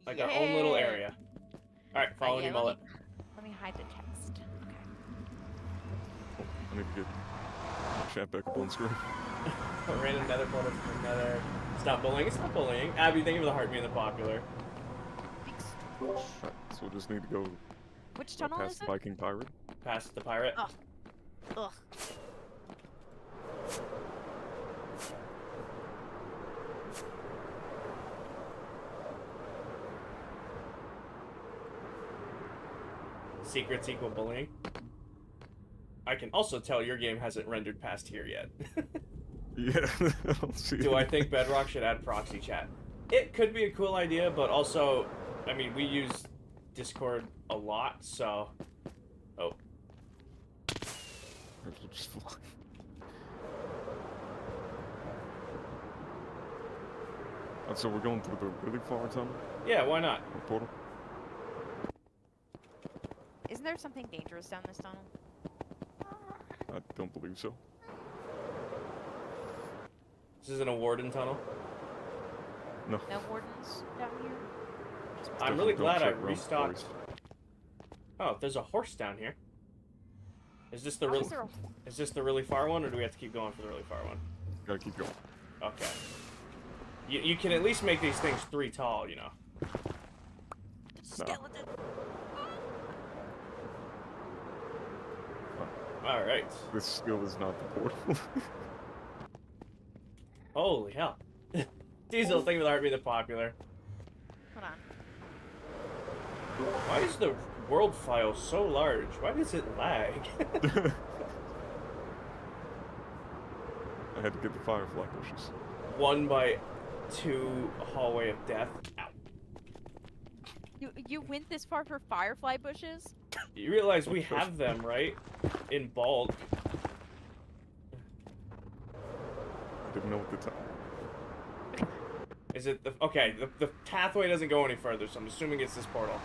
Like our own little Yeah. area. Alright, follow yeah, me, Mullet. Let me hide the text. Okay. I need to get chat back up on screen. Random nether portal from nether. Stop bullying. It's not bullying. Abby, thank you for the heart being the popular. Alright, so we just need to go Which tunnel past is the it? Viking pirate. Past the pirate. Oh. Ugh. Secrets equal bullying. I can also tell your game hasn't rendered past here yet. Yeah, I'll see. Do I think Bedrock should add proxy chat? It could be a cool idea, but also, I mean, we use Discord a lot, so... Oh. It'll just fly. So we're going through the really far tunnel Yeah, why not? or portal? Isn't there something dangerous down this tunnel? I don't believe so. This isn't a warden tunnel. No. No wardens down here? I'm Definitely really don't glad I check round restocked. boys. Oh, there's a horse down here. Is this the How real? is there a- Is this the really far one, or do we have to keep going for the really far one? Gotta keep going. Okay. You can at least make these things 3 tall, you know. Skeleton. All right. This still is not the portal. Holy hell. Diesel, thank you for the heart being the popular. Hold on. Why is the world file so large? Why does it lag? I had to get the firefly bushes. 1x2 hallway of death. Ow. You went this far for firefly bushes? You realize we have them, right? In bulk. I didn't know at the time. Is it the... Okay, the pathway doesn't go any further, so I'm assuming it's this portal.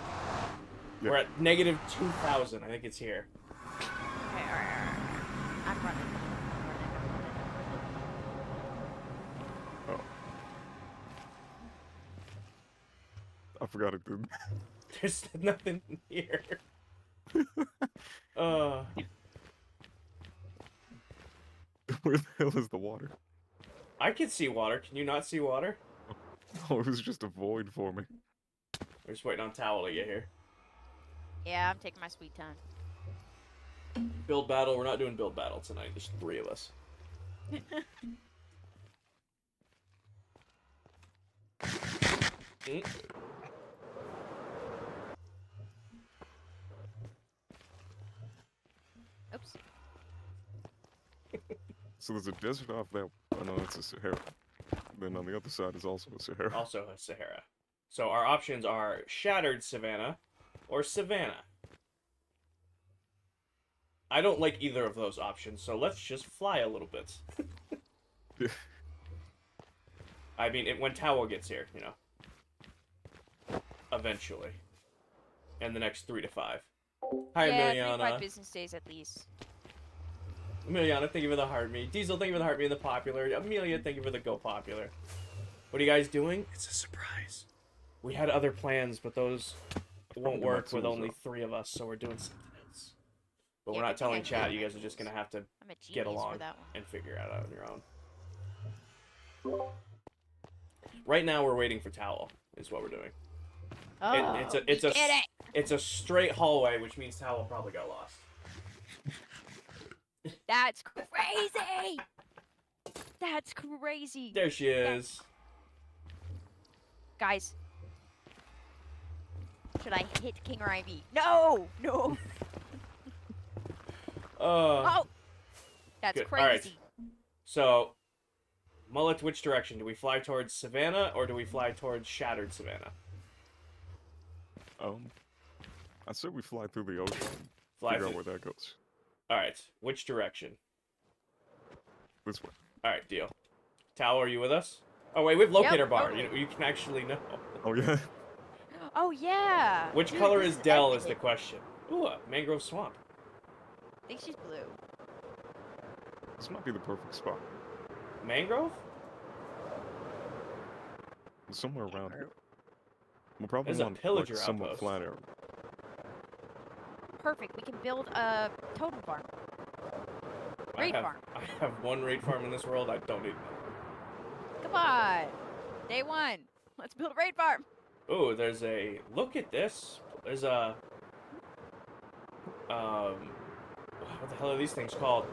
Yeah. We're at negative 2,000. I think it's here. Okay, alright. I'm running. Oh. I forgot it did. There's nothing here. Where the hell is the water? I can see water. Can you not see water? Oh, it was just a void for me. We're just waiting on Towel to get here. Yeah, I'm taking my sweet time. Build battle. We're not doing build battle tonight. There's 3 of us. Mm. Oops. So there's a desert off that. Oh no, that's a Sahara. Then on the other side is also a Sahara. Also a Sahara. So our options are Shattered Savannah or Savannah. I don't like either of those options, so let's just fly a little bit. I mean, when Towel gets here, you know. Eventually. In the next 3 to 5. Hi, yeah, 3 to Emiliana. 5 business days at least. Emiliana, thank you for the heart me. Diesel, thank you for the heart me and the popular. Amelia, thank you for the go popular. What are you guys doing? It's a surprise. We had other plans, but those won't get my work with tools only out. 3 of us, so we're doing something else. But Yeah, we're not good thing I telling did chat. You my guys are just tools. gonna have to I'm a get genius along for that one. and figure it out on your own. Right now, we're waiting for Towel. Is what we're doing. Oh, It's we a did it! it's a straight hallway, which means Towel probably got lost. That's crazy! That's crazy! There she is. Guys. Should I hit King or Ivy? No! No! Oh! That's Good. crazy. All right. So, Mullet, which direction? Do we fly towards Savannah or do we fly towards Shattered Savannah? I said we fly through the ocean. Fly Figure out through. where that goes. All right. Which direction? This way. All right. Deal. Tao, are you with us? Oh wait, we have locator bar. totally. You can actually know. Oh yeah. Oh, yeah! Which Dude, color this is Dell is the epic. question. Ooh, a mangrove swamp. I think she's blue. This might be the perfect spot. Mangrove? Somewhere around here. We'll probably There's a want pillager like somewhat outpost. flat area. Perfect. We can build a totem farm. Raid farm. I have 1 raid farm in this world. I don't even Come on. Day 1. Let's build a raid farm. know. Ooh, there's a. Look at this. There's a. What the hell are these things called?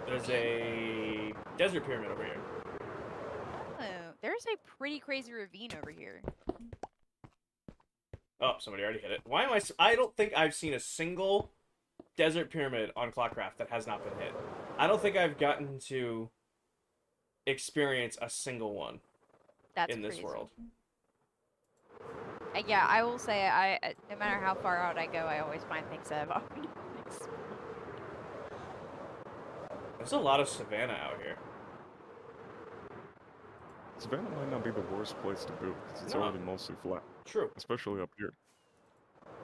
There's a desert pyramid over here. Oh, there's a pretty crazy ravine over here. Oh, somebody already hit it. Why am I don't think I've seen a single desert pyramid on ClockCraft that has not been hit. I don't think I've gotten to experience a single one That's in this crazy. world. Yeah, I will say, no matter how far out I go, I always find things that have already been explored. There's a lot of savannah out here. Savannah might not be the worst place to build, because it's No. already mostly flat. True. Especially up here.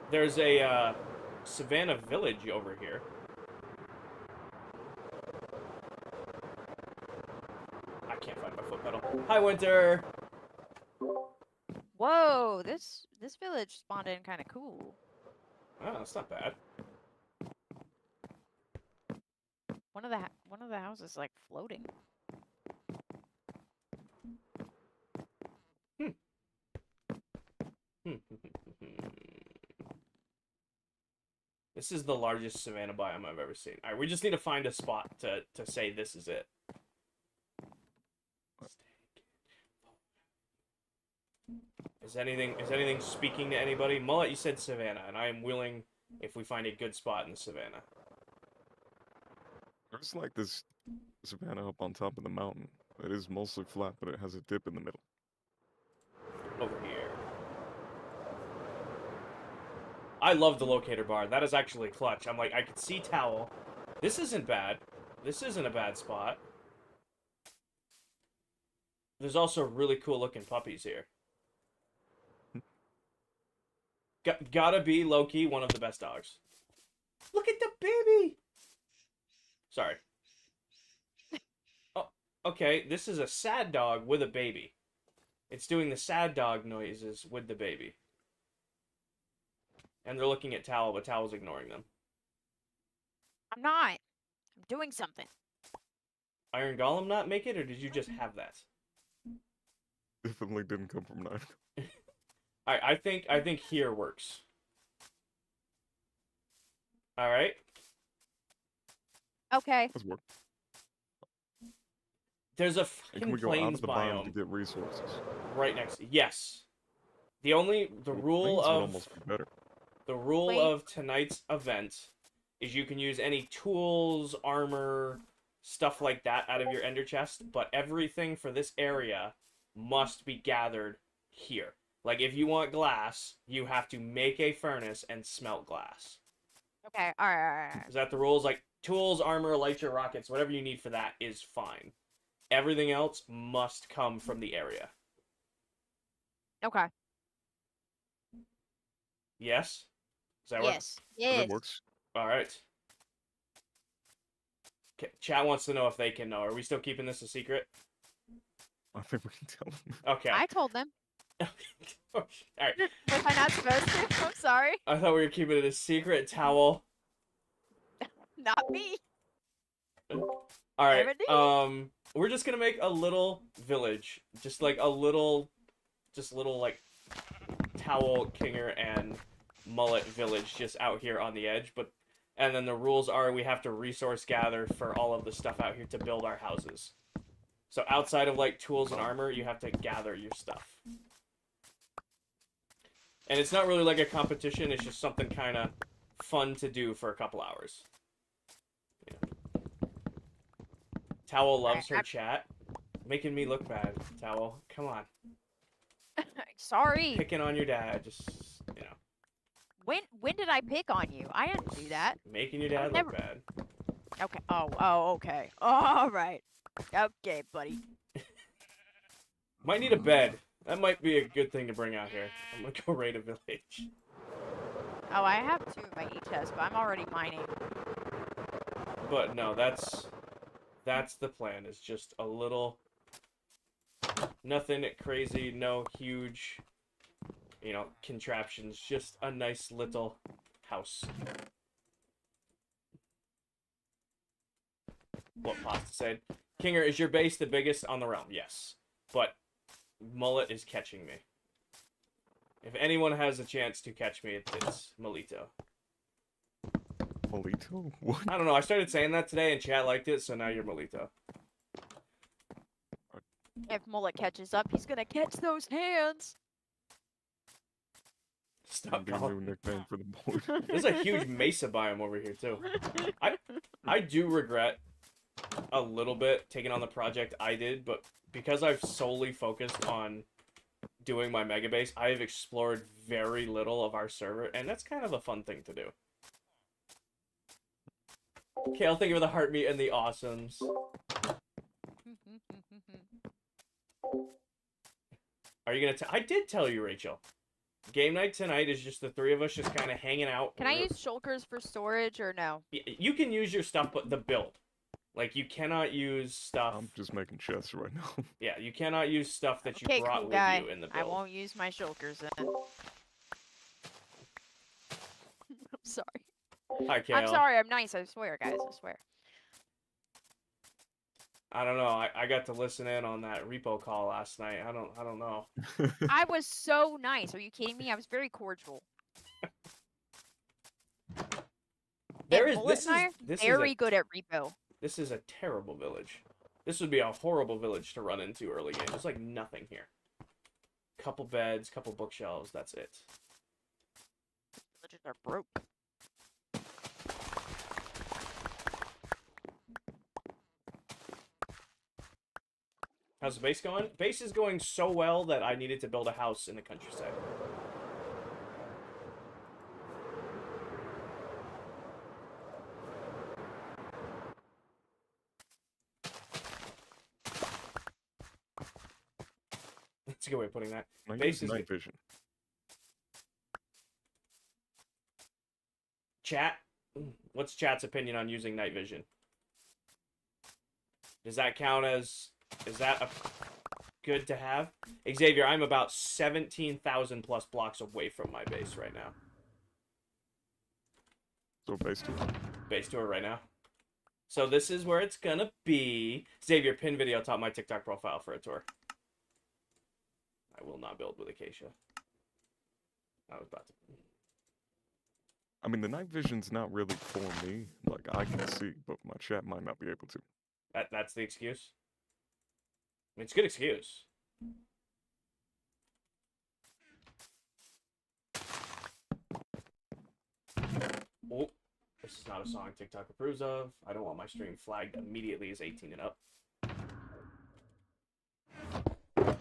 There's a savannah village over here. I can't find my foot pedal. Hi, Winter. Whoa, this village spawned in kind of cool. Oh, that's not bad. One of the houses like floating. This is the largest savannah biome I've ever seen. All right, we just need to find a spot to say this is it. Is anything speaking to anybody? Mullet, you said savannah, and I am willing if we find a good spot in the savannah. There's like this savannah up on top of the mountain. It is mostly flat, but it has a dip in the middle. Over here. I love the locator bar. That is actually clutch. I'm like, I could see towel. This isn't bad. This isn't a bad spot. There's also really cool looking puppies here. Gotta be low-key one of the best dogs. Look at the baby! Sorry. Oh, okay. This is a sad dog with a baby. It's doing the sad dog noises with the baby. And they're looking at Towel, but Towel's ignoring them. I'm not. I'm doing something. Iron Golem not make it, or did you just have that? Definitely didn't come from 9. I think here works. All right. Okay. Let's work. There's a And can fucking we go out plains of the biome to biome get resources? right next. Yes. The Well, rule plains would of almost be better. the rule Wait. of tonight's event is you can use any tools, armor, stuff like that out of your ender chest, but everything for this area must be gathered here. Like if you want glass, you have to make a furnace and smelt glass. Okay. All right. Is that the rules? Like tools, armor, elytra, rockets, whatever you need for that is fine. Everything else must come from the area. Okay. Yes? Does that work? Yes. That Yes. works. All right. Okay, chat wants to know if they can know. Are we still keeping this a secret? I think we can tell them. Okay. I told them. All right. Was I not supposed to? I'm sorry. I thought we were keeping it a secret. Towel. Not me. All right. Ebony? We're just gonna make a little village, just like a little, like towel kinger and mullet village, just out here on the edge. And then the rules are we have to resource gather for all of the stuff out here to build our houses. So outside of like tools and armor, you have to gather your stuff. And it's not really like a competition. It's just something kind of fun to do for a couple hours. Yeah. Towel loves her chat. Making me look bad, Towel. Come on. Sorry. Picking on your dad, just, you know. When did I pick on you? I didn't do that. Making your dad look bad. Okay. Oh, okay. All right. Okay, buddy. Might need a bed. That might be a good thing to bring out here. I'm gonna go raid a village. Oh, I have 2 of my chest, but I'm already mining. But no, that's the plan. Is just a little, nothing crazy, no huge, you know, contraptions. Just a nice little house. What Pasta said. Kinger, is your base the biggest on the realm? Yes, but Mullet is catching me. If anyone has a chance to catch me, it's Molito. Molito? What? I don't know. I started saying that today, and chat liked it, so now you're Molito. If Mullet catches up, he's gonna catch those hands. Stop Be a new calling. nickname for the board. There's a huge mesa biome over here too. I do regret a little bit taking on the project I did, but because I've solely focused on doing my mega base, I have explored very little of our server, and that's kind of a fun thing to do. Kale, thank you for the heart meat and the awesomes. Are you gonna I did tell you, Rachel. Game night tonight is just the 3 of us just kind of hanging out. Can I use shulkers for storage or no? You can use your stuff, but the build. Like, you cannot use stuff... I'm just making chests right now. Yeah, you cannot use stuff that you Okay, brought cool with guy. you in the build. I won't use my shulkers then. I'm sorry. Hi, Kale. I'm sorry, I'm nice, I swear, guys, I swear. I don't know. I got to listen in on that repo call last night. I don't know. I was so nice. Are you kidding me? I was very cordial. This very good at repo. This is a terrible village. This would be a horrible village to run into early game. There's like nothing here. Couple beds, couple bookshelves, that's it. Villages are broke. How's the base going? Base is going so well that I needed to build a house in the countryside. That's a good way of putting that. I Base use is night vision. Chat? What's chat's opinion on using night vision? Does that count as... Is that a good to have? Xavier, I'm about 17,000 plus blocks away from my base right now. So base tour. Base tour right now. So this is where it's gonna be. Xavier, pin video top my TikTok profile for a tour. I will not build with Acacia. I was about to. I mean, the night vision's not really for me. Like, I can see, but my chat might not be able to. That's the excuse? I mean, it's a good excuse. Oh, this is not a song TikTok approves of. I don't want my stream flagged immediately as 18 and up. They're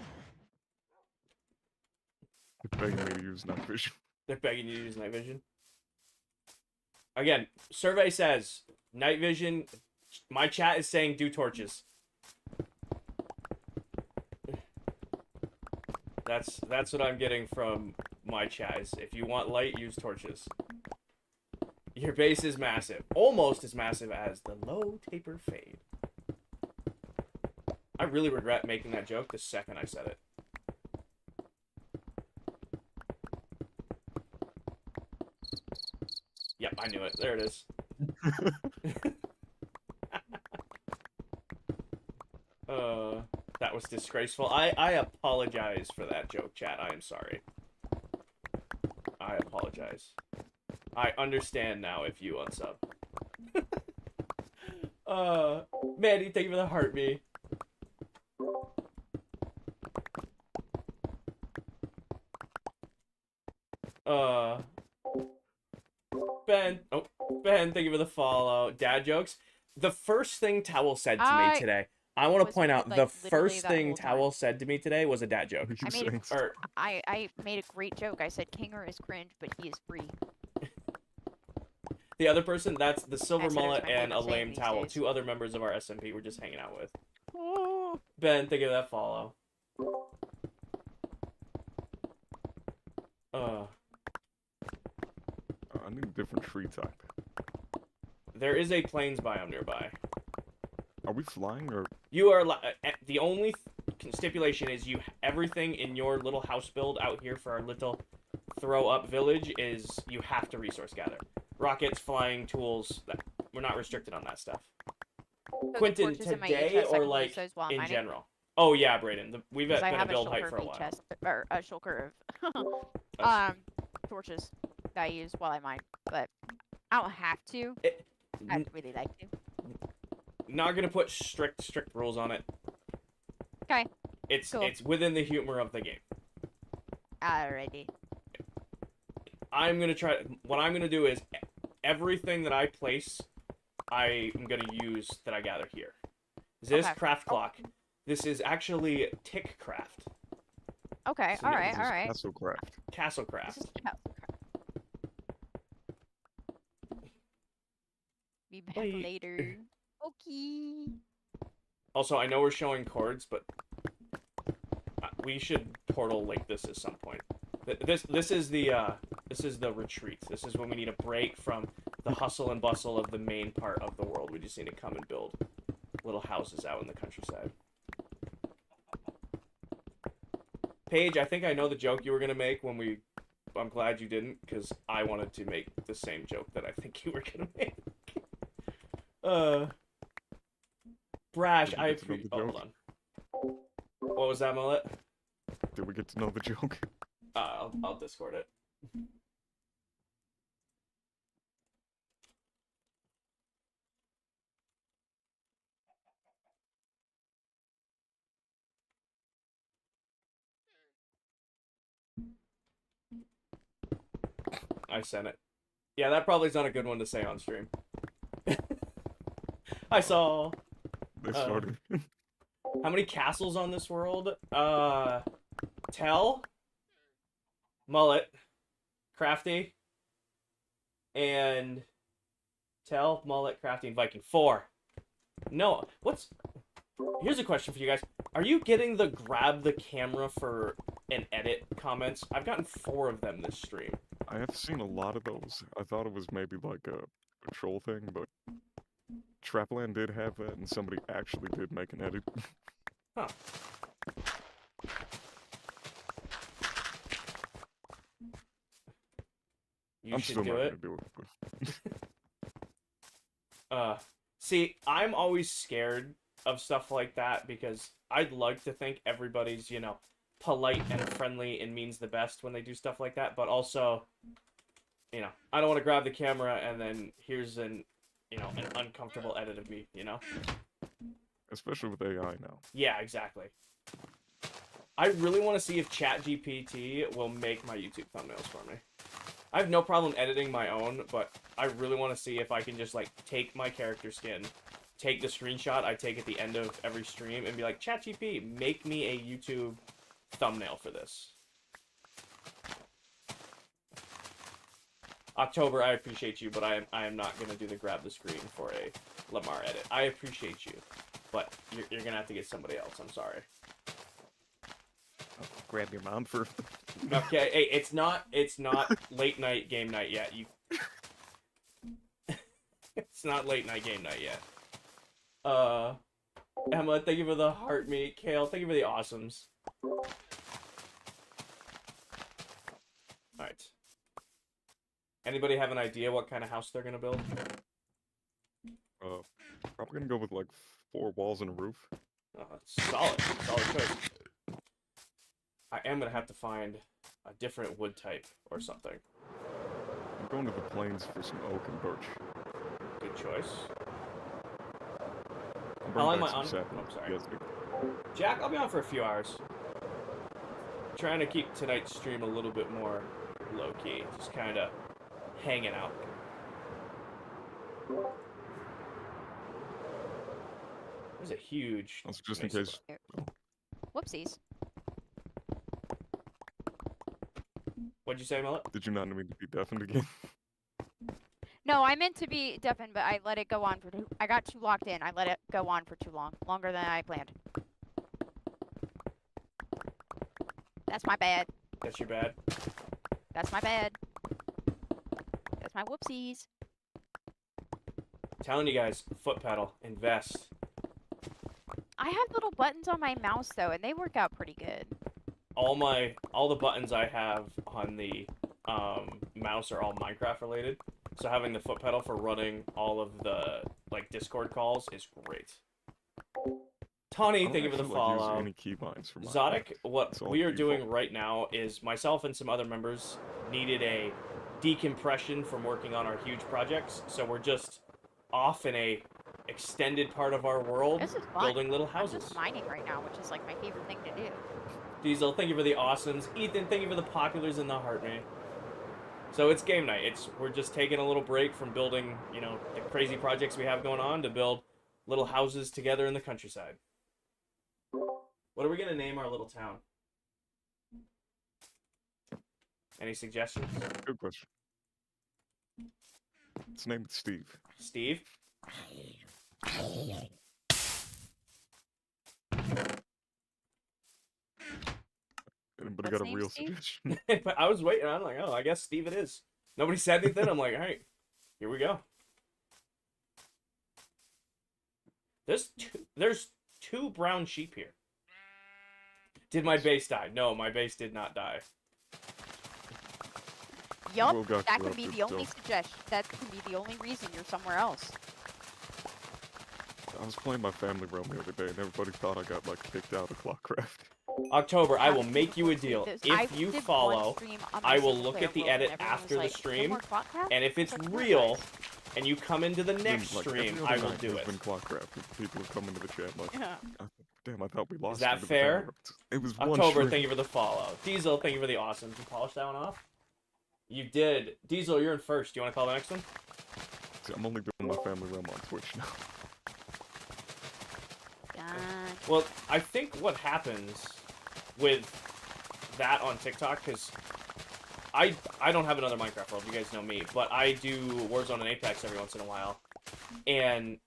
begging me to use night vision. They're begging you to use night vision. Again, survey says night vision. My chat is saying do torches. That's what I'm getting from my chat. Is if you want light, use torches. Your base is massive, almost as massive as the low taper fade. I really regret making that joke the second I said it. Yep, I knew it. There it is. That was disgraceful. I apologize for that joke, chat. I am sorry. I apologize. I understand now if you unsub. Mandy, thank you for the heart me. Ben, thank you for the follow. Dad jokes. The first thing Towel said to me today, I want to was, point out, like, the literally first that thing whole Towel time. said to me today was a dad joke. What are you I made saying? Or, I made a great joke. I said Kinger is cringe, but he is free. the other person, that's the Silver I said it was Mullet my and a favorite saying lame these Towel. days. 2 other members of our SMP we're just hanging out with. Ben, thank you for that follow. I need a different tree type. There is a plains biome nearby. Are we flying or? You are the only stipulation is everything in your little house build out here for our little throw up village is you have to resource gather. Rockets, flying, tools. We're not restricted on that stuff. So Quentin, today or like in general? Oh yeah, Brayden. We've been I a have build a height for a while. chest or a shulker of torches that I use while I mine, but I don't have to. I'd really like to. Not gonna put strict rules on it. Okay. It's Cool. it's within the humor of the game. Alrighty. I'm gonna try. What I'm gonna do is everything that I place, I am gonna use that I gather here. This Okay. craft clock. This is actually tick craft. Okay. So All yeah, right. This All is right. Castle craft. Castle This craft. is be back Wait. later. Okay. Also, I know we're showing chords, but we should portal link this at some point. This is the retreat. This is when we need a break from the hustle and bustle of the main part of the world. We just need to come and build little houses out in the countryside. Paige, I think I know the joke you were gonna make when we. I'm glad you didn't, because I wanted to make the same joke that I think you were gonna make. Brash, Did we I get to know appreciate. the Oh, hold joke? on. What was that, Mullet? Did we get to know the joke? I'll Discord it. I sent it. Yeah, that probably is not a good one to say on stream. I saw. They started. How many castles on this world? Tell, Mullet, Crafty, and Tell, Mullet, Crafty, and Viking. 4. No, here's a question for you guys. Are you getting the grab the camera for an edit comments? I've gotten 4 of them this stream. I have seen a lot of those. I thought it was maybe like a troll thing, but Trapland did have that, and somebody actually did make an edit. Huh. You I'm should still do not it. gonna do it. See, I'm always scared of stuff like that because I'd like to think everybody's, polite and friendly and means the best when they do stuff like that, but also, I don't want to grab the camera and then here's an uncomfortable edit of me, Especially with AI now. Yeah, exactly. I really want to see if ChatGPT will make my YouTube thumbnails for me. I have no problem editing my own, but I really want to see if I can just, take my character skin, take the screenshot I take at the end of every stream, and be like, ChatGPT, make me a YouTube thumbnail for this. October, I appreciate you, but I am not going to do the grab the screen for a Lamar edit. I appreciate you, but you're going to have to get somebody else. I'm sorry. Grab your mom for. Okay, hey, it's not late night game night yet. It's not late night game night yet. Emma, thank you for the heart meat. Kale, thank you for the awesomes. Alright. Anybody have an idea what kind of house they're gonna build? Probably gonna go with like 4 walls and a roof. Solid choice. I am gonna have to find a different wood type or something. I'm going to the plains for some oak and birch. Good choice. I'm How long bringing am I back some on? saplings. Oh, sorry. Yes, Jack, I'll be on for a few hours. Trying to keep tonight's stream a little bit more low-key. Just kind of hanging out. There's a huge... also just in mesa case. Whoopsies. What'd you say, Mullet? Did you not need to be deafened again? No, I meant to be deafened, but I let it go on for I got too locked in. I let it go on for too long. Longer than I planned. That's my bad. That's your bad. That's my bad. That's my whoopsies. Telling you guys, foot pedal, invest. I have little buttons on my mouse though, and they work out pretty good. All the buttons I have on the mouse are all Minecraft related. So having the foot pedal for running all of the like Discord calls is great. Tawny, thank you for the follow. Any keybinds for my Zodic, what It's all we are default. doing right now is myself and some other members needed a decompression from working on our huge projects, so we're just off in a extended part of our world This is fun. building little I'm houses. just mining right now, which is like my favorite thing to do. Diesel, thank you for the awesomes. Ethan, thank you for the populars and the heart, man. So it's game night. We're just taking a little break from building, the crazy projects we have going on to build little houses together in the countryside. What are we gonna name our little town? Any suggestions? Good question. Let's name it Steve. Steve? Anybody Let's got a name real Steve? suggestion? But I was waiting. I'm like, oh, I guess Steve it is. Nobody said anything. I'm like, all right, here we go. There's two brown sheep here. Did my base die? No, my base did not die. Yup, Will got that could be corrupted, the only so- suggestion. That could be the only reason you're somewhere else. I was playing my family realm the other day, and everybody thought I got like kicked out of ClockCraft. October, I How will did make you a people deal. see this? I If you did one follow, stream on my I will single look at player the world, edit and everyone after was the like, stream, "No more ClockCraft?" and if it's It's like, "What, real, guys?" and you come into the next Like, stream, every I other will night do there's it. been ClockCraft, and people have come into the chat like, Yeah. damn, I thought we lost. that you to the fair? family realm." It was one October, stream. thank you for the follow. Diesel, thank you for the awesome. Did you polish that one off? You did. Diesel, you're in first. Do you want to call the next one? See, I'm only doing my family realm on Twitch now. Gotcha. Well, I think what happens with that on TikTok, because I don't have another Minecraft world, you guys know me, but I do Warzone and Apex every once in a while, and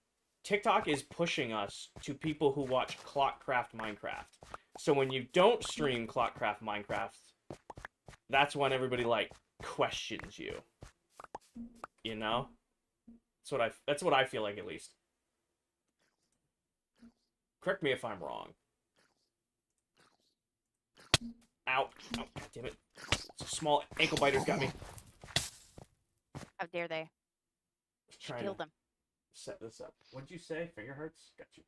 TikTok is pushing us to people who watch ClockCraft Minecraft. So when you don't stream ClockCraft Minecraft, that's when everybody, like, questions you. You know? That's what I feel like, at least. Correct me if I'm wrong. Ow. Oh, God damn it. Small ankle biters got me. How dare they? Trying Kill to them. set this up. What'd you say? Finger hurts? Got you.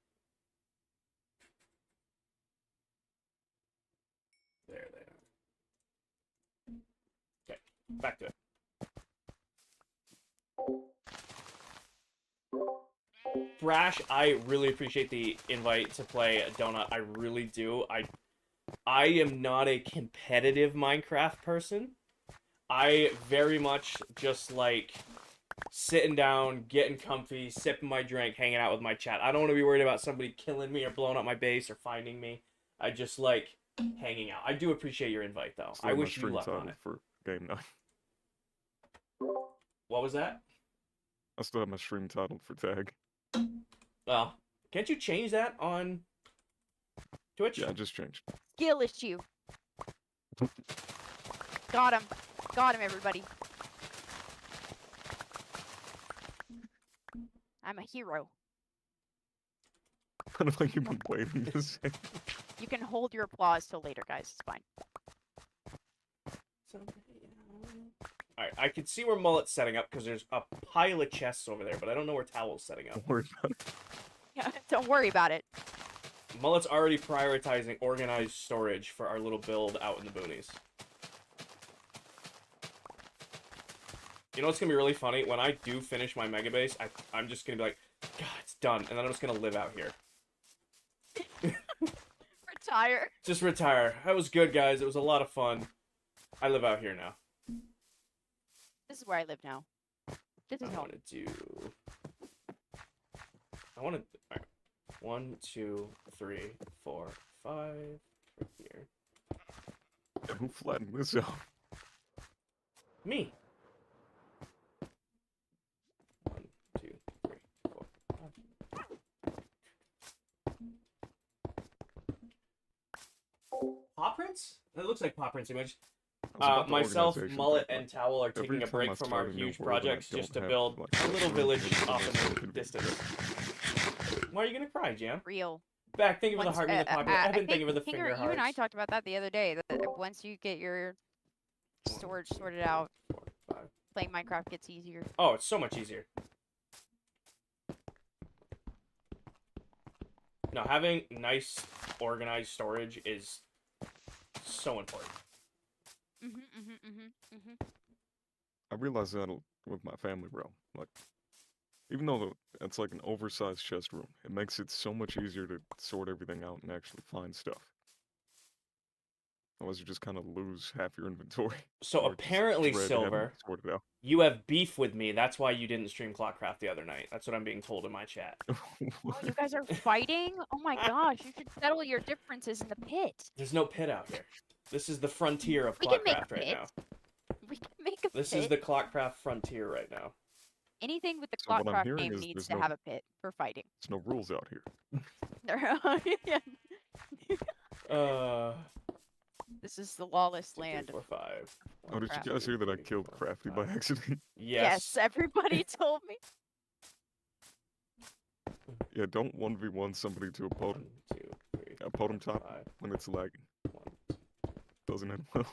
There they are. Okay, back to it. Brash, I really appreciate the invite to play Donut. I really do. I am not a competitive Minecraft person. I very much just like sitting down, getting comfy, sipping my drink, hanging out with my chat. I don't want to be worried about somebody killing me or blowing up my base or finding me. I just like hanging out. I do appreciate your invite, though. Still I my wish you stream luck title on it. for game night. What was that? I still have my stream title for tag. Well, can't you change that on Twitch? Yeah, I just changed. Skill issue. Got him. Got him, everybody. I'm a hero. kind of like you've been waiting to say. You can hold your applause till later, guys. It's fine. Alright, I can see where Mullet's setting up because there's a pile of chests over there, but I don't know where Towel's setting up. Don't worry about it. Yeah, don't worry about it. Mullet's already prioritizing organized storage for our little build out in the boonies. You know what's gonna be really funny? When I do finish my mega base, I'm just gonna be like, God, it's done, and then I'm just gonna live out here. Retire. Just retire. That was good, guys. It was a lot of fun. I live out here now. This is where I live now. This is I home. want to do. I want to. Right. 1, 2, 3, 4, 5. Right here. Yeah, who flattened this out? Me. 1, 2, 3, 4, 5. Paw prints? That looks like paw prints image. Myself, Mullet, and Towel are taking a break from our huge projects just to build a little village off in the distance. Why are you gonna cry, Jam? Real. Back, thank you for the heart, the popular. I Evan, thank you for the think finger you and I hearts. talked about that the other day. That once you get your storage sorted out, 4, 5. playing Minecraft gets easier. Oh, it's so much easier. No, having nice, organized storage is so important. I realized that with my family realm. Like, even though it's like an oversized chest room, it makes it so much easier to sort everything out and actually find stuff. Otherwise, you just kind of lose half your inventory. So or just apparently, dread having to Silver, sort it out. you have beef with me. That's why you didn't stream ClockCraft the other night. That's what I'm being told in my chat. Oh, you guys are fighting? Oh my gosh, you should settle your differences in the pit. There's no pit out here. This is the frontier of We can make a ClockCraft right pit. now. We can make a This pit. is the ClockCraft frontier right now. Anything with the So what I'm ClockCraft hearing name is needs there's to no- have a pit for fighting. There's no rules out here. Yeah. This is the lawless 2, 3, land 4, of 5. Oh, did you guys hear that I killed Crafty by accident? Yes. everybody told me. Yeah, don't 1v1 somebody to a 1, totem. 2, 3, A totem 4, top 5. when it's lagging. 1, Doesn't end well.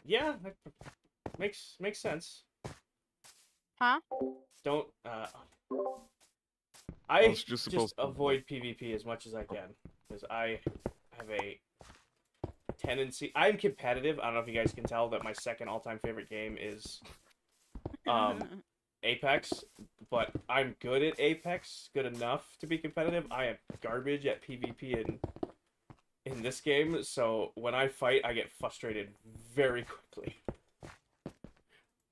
Yeah, that makes sense. Huh? Don't I I was just supposed to, avoid PvP as much as I can because I have a tendency. I'm competitive. I don't know if you guys can tell that my second all-time favorite game is Apex, but I'm good at Apex, good enough to be competitive. I am garbage at PvP in this game, so when I fight, I get frustrated very quickly.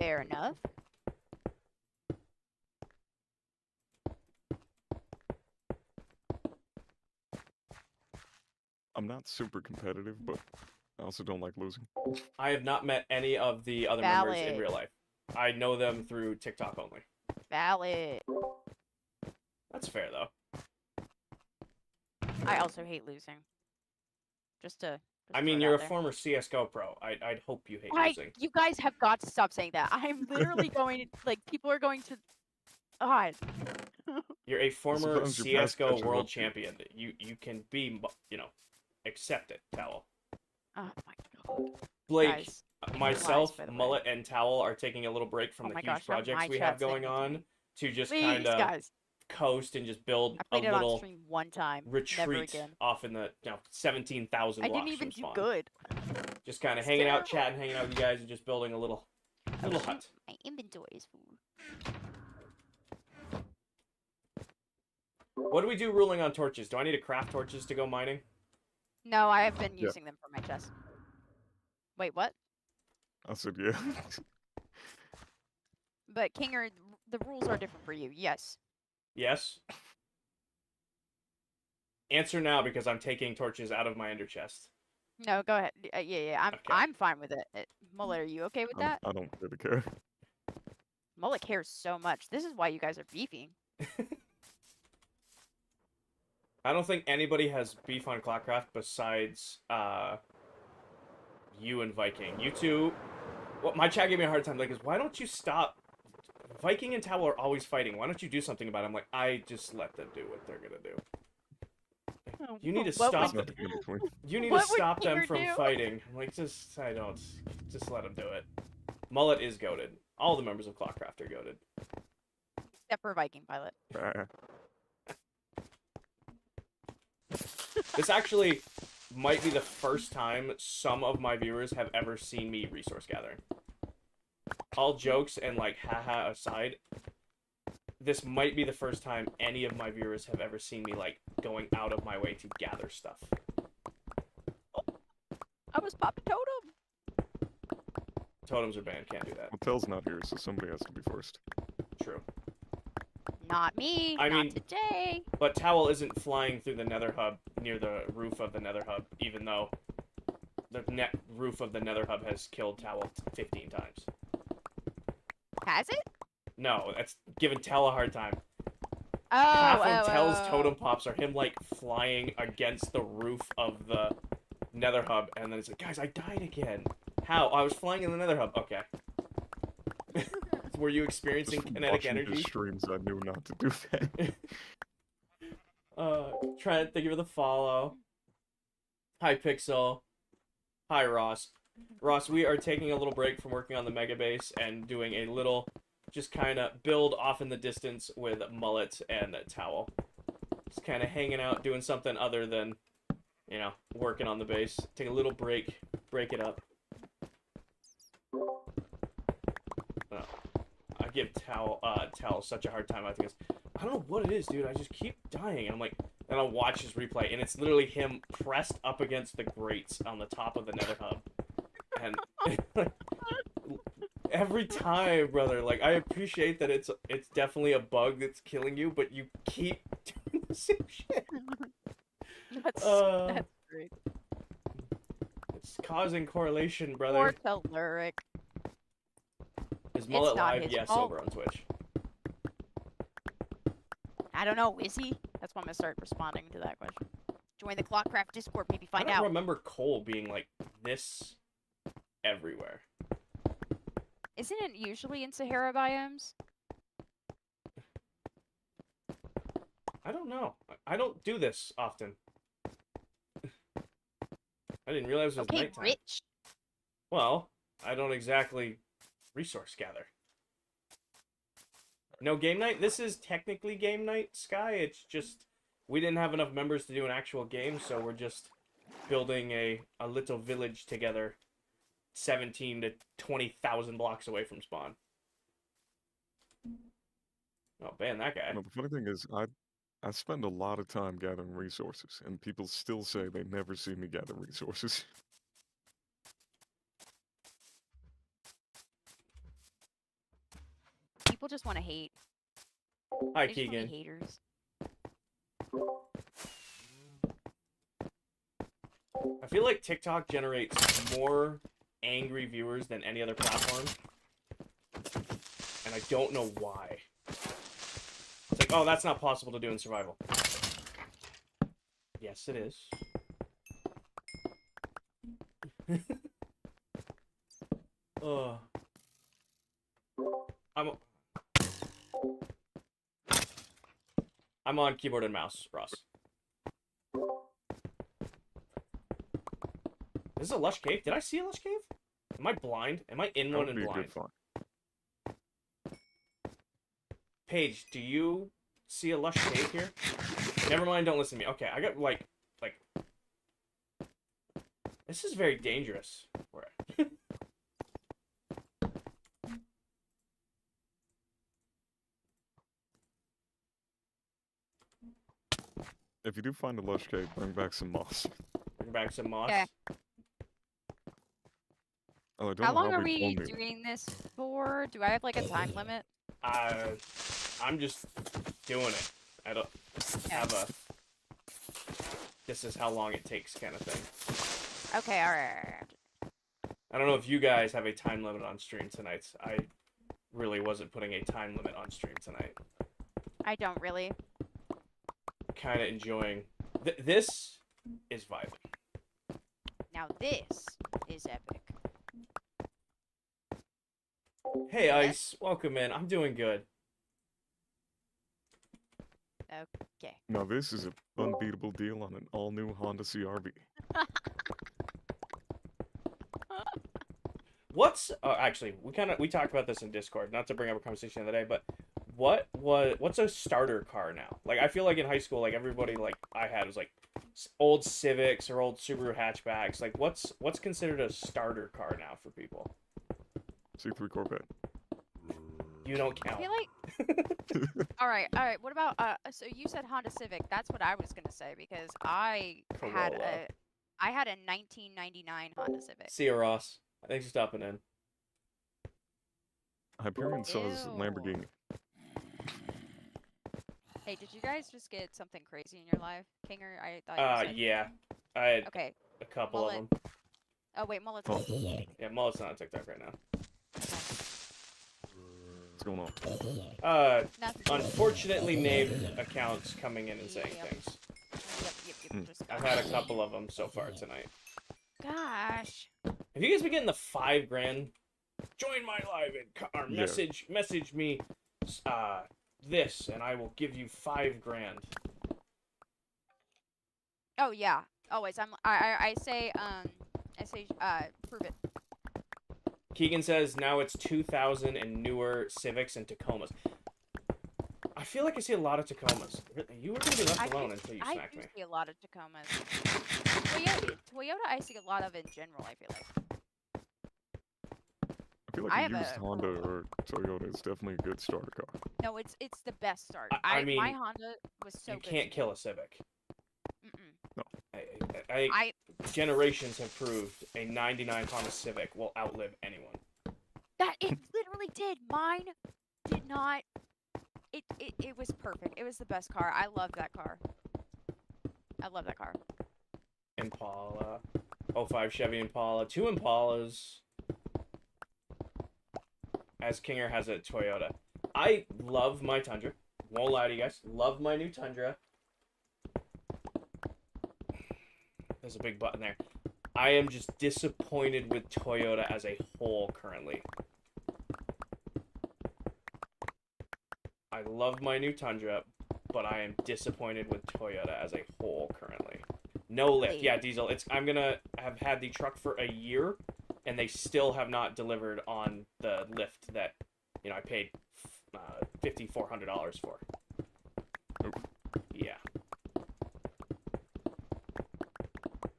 Fair enough. I'm not super competitive, but I also don't like losing. I have not met any of the other members in Valid. real life. I know them through TikTok only. Valid. That's fair, though. I also hate losing. Just to. I mean, you're a former CSGO pro. I'd hope you hate losing. You guys have got to stop saying that. I'm literally going to, like, people are going to. God. You're a former Sometimes your past CSGO catches world up to you. champion. You can be, accept it, Towel. Oh my god. Blake, Guys, myself, by the way. Mullet, and Towel are taking a little break from Oh the my huge gosh, have projects my we chat have going saying it to on me. to just Please, kind of guys. coast and just build I a played it on little stream one time. Never retreat again. off in the 17,000 I blocks didn't even from do spawn. good. Just kind of It's hanging out, terrible. chatting, hanging out with you guys, and just building a little hut. My inventory is full. What do we do ruling on torches? Do I need to craft torches to go mining? No, I have been Yeah. using them for my chest. Wait, what? I said, yeah. But Kinger, the rules are different for you. Yes. Yes. Answer now because I'm taking torches out of my ender chest. No, go ahead. Yeah. Okay. I'm fine with it. Mullet, are you okay with that? I don't really care. Mullet cares so much. This is why you guys are beefing. I don't think anybody has beef on ClockCraft besides you and Viking. You two. What my chat gave me a hard time. Like, is why don't you stop Viking and Towel are always fighting. Why don't you do something about it? I'm like, I just let them do what they're gonna do. You need to What stop There's would- them. nothing in between. You need to What would stop them Peter from do? fighting. I'm like, just let them do it. Mullet is goated. All the members of ClockCraft are goated. Except for Viking Pilot. Ah, This actually might be the first time some of my viewers have ever seen me resource gathering. All jokes and like haha aside, this might be the first time any of my viewers have ever seen me like going out of my way to gather stuff. I was popping totem. Totems are banned, can't do that. well, Tell's not here, so somebody has to be first. True. Not me. I not mean- today. But Towel isn't flying through the nether hub near the roof of the nether hub, even though the roof of the nether hub has killed Towel 15 times. Has it? No, that's giving Tell a hard time. Oh, Half oh, of Tell's oh. totem pops are him like flying against the roof of the nether hub, and then it's like, guys, I died again. How? I was flying in the nether hub. Okay. Were you experiencing Just from kinetic watching energy? his streams, I knew not to do that. Trent, thank you for the follow. Hi, Pixel. Hi, Ross. Ross, we are taking a little break from working on the mega base and doing a little, just kind of build off in the distance with Mullet and Towel. Just kind of hanging out, doing something other than, you know, working on the base. Take a little break, break it up. I give Towel such a hard time. I think it's, I don't know what it is, dude. I just keep dying. And I'm like, and I'll watch his replay, and it's literally him pressed up against the grates on the top of the nether hub. And every time, brother, like, I appreciate that it's definitely a bug that's killing you, but you keep doing the same shit. That's Uh, great. It's causing correlation, brother. Poor Telluric. Is Mullet not live? his Yes, fault. over on Twitch. I don't know. Is he? That's why I'm gonna start responding to that question. Join the ClockCraft Discord. Maybe I find don't out. remember Cole being like this everywhere. Isn't it usually in Sahara biomes? I don't know. I don't do this often. I didn't realize it was Okay, nighttime. Rich. Well, I don't exactly resource gather. No game night? This is technically game night, Sky. It's just we didn't have enough members to do an actual game, so we're just building a little village together 17 to 20,000 blocks away from spawn. Oh, ban that guy. No, the funny thing is, I spend a lot of time gathering resources, and people still say they never see me gather resources. People just want to hate. Hi, They just wanna be Keegan. haters. I feel like TikTok generates more angry viewers than any other platform. And I don't know why. It's like, oh, that's not possible to do in survival. Yes, it is. Ugh. I'm on keyboard and mouse, Ross. This is a lush cave. Did I see a lush cave? Am I blind? Am I in That one would and be a blind? good find. Paige, do you see a lush cave here? Never mind, don't listen to me. Okay, I got like this is very dangerous. Where? If you do find a lush cave, bring back some moss. Bring back some moss. Okay. Oh, I don't How know long are we we filmed it. doing this for? Do I have like a time limit? I'm just doing it. I don't have a this is how long it takes kind of thing. Okay, alright. I don't know if you guys have a time limit on stream tonight. I really wasn't putting a time limit on stream tonight. I don't really. Kind of enjoying. This is vibing. Now this is epic. Hey, Ice. Welcome in. I'm doing good. Okay. Now this is an unbeatable deal on an all-new Honda CR-V. What's actually we talked about this in Discord, not to bring up a conversation the other day, but what's a starter car now? Like I feel like in high school, like everybody like I had was like old Civics or old Subaru hatchbacks. Like what's considered a starter car now for people? C3 Corvette. You don't I count. feel like. All right. What about So you said Honda Civic. That's what I was gonna say because I had Corolla. a 1999 Honda Civic. See you, Ross. Thanks for stopping in. Hyperion says Ew. Lamborghini. Hey, did you guys just get something crazy in your life, Kinger? I thought you said. Yeah. I had Okay. a couple Mullet. of them. Oh wait, Mullet's. Oh. Yeah, Mullet's not on TikTok right now. What's going on? Nothing. Unfortunately named accounts coming in and saying Yep. things. Yep. Just I've had a couple of them so far tonight. Gosh. Have you guys been getting the $5,000? Join my live or Yeah. message me this and I will give you $5,000. Oh yeah. Always. I say prove it. Keegan says now it's 2,000 and newer Civics and Tacomas. I feel like I see a lot of Tacomas. You were gonna be left alone until you I smacked do me. see a lot of Tacomas. Toyota I see a lot of in general, I feel like. I feel like I a have used a Honda Corolla. or Toyota is definitely a good starter car. No, it's the best start. I mean, my Honda was so You good. can't kill a Civic. Mm-mm. I generations have proved a 99 Honda Civic will outlive anyone. That it literally did. Mine did not. It was perfect. It was the best car. I love that car. I love that car. Impala, 05 Chevy Impala, 2 Impalas. As Kinger has a Toyota. I love my Tundra. Won't lie to you guys. Love my new Tundra. There's a big button there. I am just disappointed with Toyota as a whole currently. I love my new Tundra, but I am disappointed with Toyota as a whole currently. No lift. Yeah, diesel. I'm gonna have had the truck for a year, and they still have not delivered on the lift that, I paid $5,400 for. Nope. Yeah.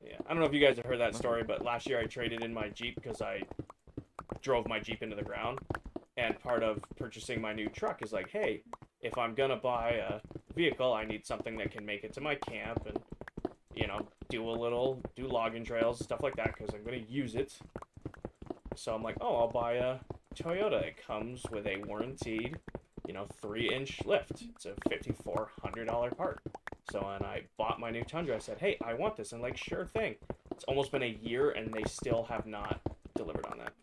Yeah. I don't know if you guys have heard that story, but last year I traded in my Jeep because I drove my Jeep into the ground. And part of purchasing my new truck is like, hey, if I'm gonna buy a vehicle, I need something that can make it to my camp and, do login trails and stuff like that because I'm gonna use it. So I'm like, oh, I'll buy a Toyota. It comes with a warranted, 3-inch lift. It's a $5,400 part. So when I bought my new Tundra, I said, hey, I want this. And like, sure thing. It's almost been a year and they still have not delivered on that.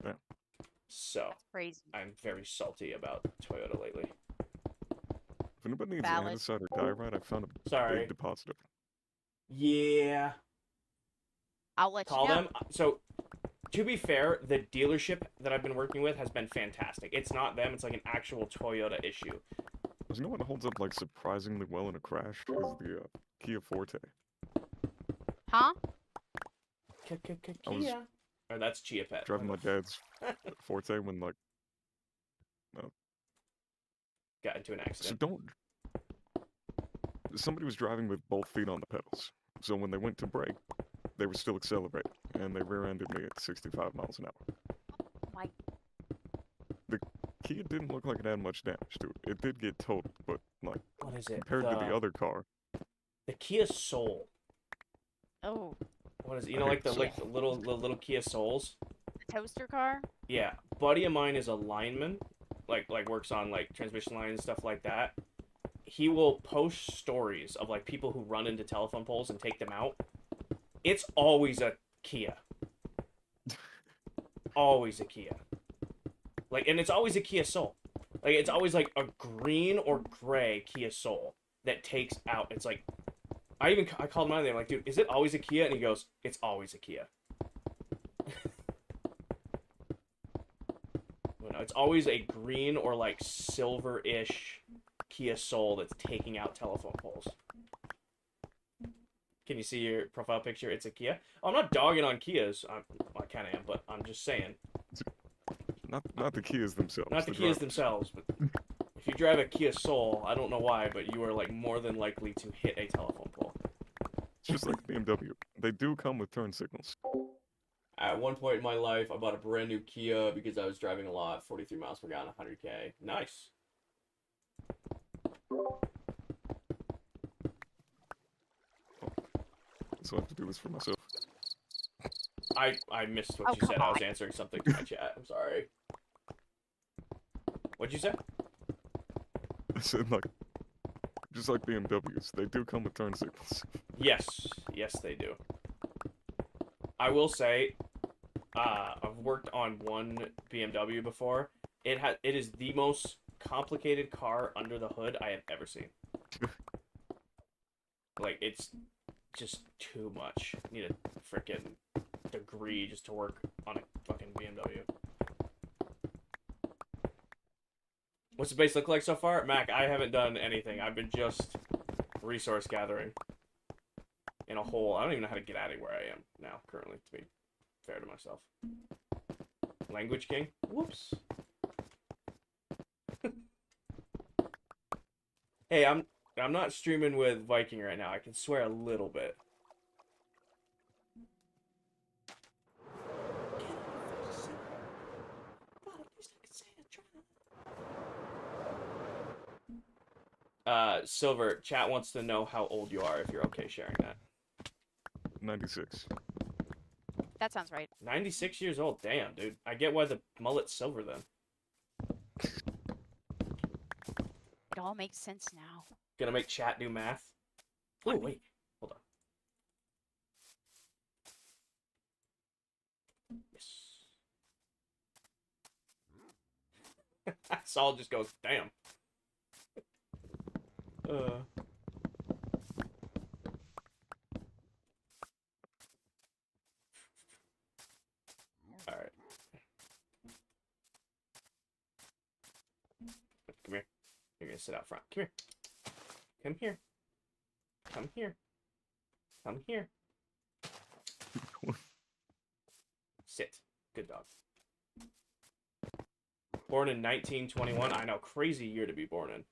Yeah. So That's crazy. I'm very salty about Toyota lately. If anybody needs Valid. andesite or diorite, I found a Sorry. big deposit of it. Yeah. I'll let Call you know. them. So, to be fair, the dealership that I've been working with has been fantastic. It's not them. It's like an actual Toyota issue. You know what holds up like surprisingly well in a crash is the Kia Forte. Huh? I was Kia. Or that's Chia Pet. driving my dad's Forte when Got into an so accident. don't. Somebody was driving with both feet on the pedals, so when they went to brake, they were still accelerating, and they rear-ended me at 65 miles an hour. My. The Kia didn't look like it had much damage to it. It did get totaled, but like What is it? compared to the other car, The Kia Soul. Oh. What is it? I hate The Soul. the little Kia Souls? The toaster car? Yeah. Buddy of mine is a lineman. Like works on like transmission lines and stuff like that. He will post stories of like people who run into telephone poles and take them out. It's always a Kia. Always a Kia. And it's always a Kia Soul. Like it's always like a green or gray Kia Soul that takes out. It's like I called him out there. I'm like, dude, is it always a Kia? And he goes, it's always a Kia. it's always a green or like silver-ish Kia Soul that's taking out telephone poles. Can you see your profile picture? It's a Kia. Oh, I'm not dogging on Kias. I kind of am, but I'm just saying. Not the Kias themselves. Not the Kias drivers. themselves, but if you drive a Kia Soul, I don't know why, but you are like more than likely to hit a telephone pole. It's just like BMW. They do come with turn signals. At one point in my life, I bought a brand new Kia because I was driving a lot, 43 miles per gallon, 100K. Nice. So I have to do this for myself. I missed what Oh, you said. come I was on. answering something to my chat. I'm sorry. What'd you say? I said like, just like BMWs, they do come with turn signals. Yes. Yes, they do. I will say, I've worked on one BMW before. It is the most complicated car under the hood I have ever seen. Like, it's just too much. You need a freaking degree just to work on a fucking BMW. What's the base look like so far? Mac, I haven't done anything. I've been just resource gathering in a hole. I don't even know how to get out of where I am now, currently, to be fair to myself. Language King? Whoops. Hey, I'm not streaming with Viking right now. I can swear a little bit. Silver, chat wants to know how old you are, if you're okay sharing that. 96. That sounds right. 96 years old. Damn, dude. I get why the mullet's silver then. It all makes sense now. Gonna make chat do math. Oh, wait. Hold on. Yes. Saul just goes, damn. Alright. Come here. You're gonna sit out front. Come here. Come here. Come here. Come here. Sit. Good dog. Born in 1921. I know, crazy year to be born in.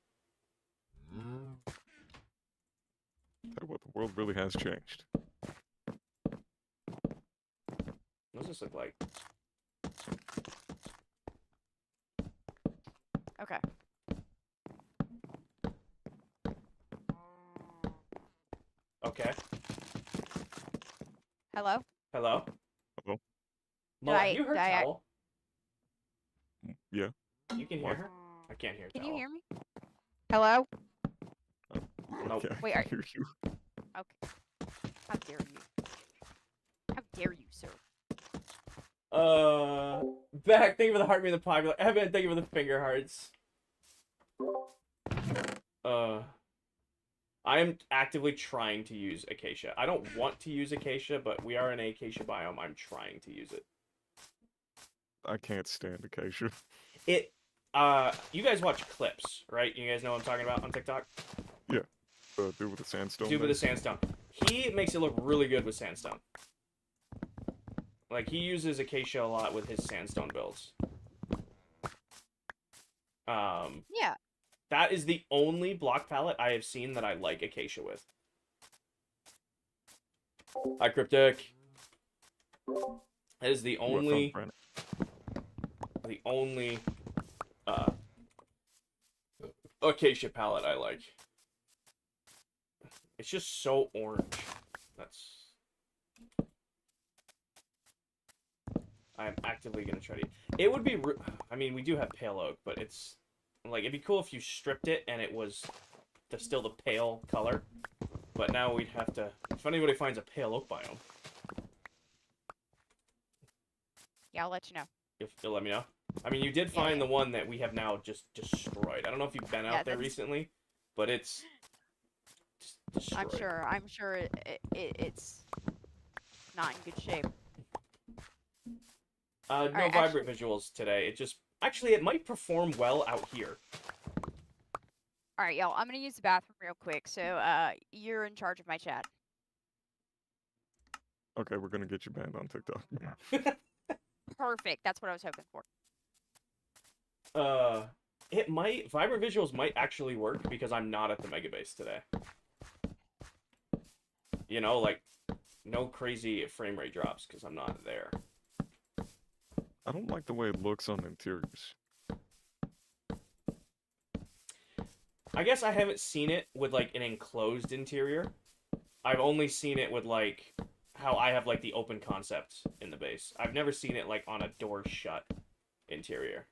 Tell you what, the world really has changed. What does this look like? Okay. Okay. Hello? Hello? Hello? Mullet, I- have you heard did I- Towel? Yeah. You can hear What? her? I can't hear Can Towel. you hear me? Hello? Nope. Yeah, I Wait, can are- hear you. Okay. How dare you? How dare you, sir? Back, thank you for the heart being the popular. Evan, thank you for the finger hearts. I am actively trying to use Acacia. I don't want to use Acacia, but we are in a Acacia biome. I'm trying to use it. I can't stand Acacia. You guys watch clips, right? You guys know what I'm talking about on TikTok? Dude with the sandstone. Dude with the base. sandstone. He makes it look really good with sandstone. Like, he uses Acacia a lot with his sandstone builds. Yeah. That is the only block palette I have seen that I like Acacia with. Hi, Cryptic. That is the Ooh, I found only, granite. Acacia palette I like. It's just so orange. That's... I'm actively gonna try to... It would be... I mean, we do have pale oak, but it's... Like, it'd be cool if you stripped it and it was still the pale color. But now we'd have to... If anybody finds a pale oak biome, Yeah, I'll let you know. you'll let me know. I mean, you did find the one that we have now just destroyed. I don't know if you've been Yeah, out there that's- recently, but it's just destroyed. I'm sure it's not in good shape. No Alright, vibrant visuals today. Actually, it might perform well out here. All right, y'all. I'm gonna use the bathroom real quick. So, you're in charge of my chat. Okay, we're gonna get you banned on TikTok. Perfect. That's what I was hoping for. It might Vibrant Visuals might actually work because I'm not at the Mega Base today. You know, like no crazy frame rate drops because I'm not there. I don't like the way it looks on interiors. I guess I haven't seen it with like an enclosed interior. I've only seen it with like how I have like the open concept in the base. I've never seen it like on a door shut interior.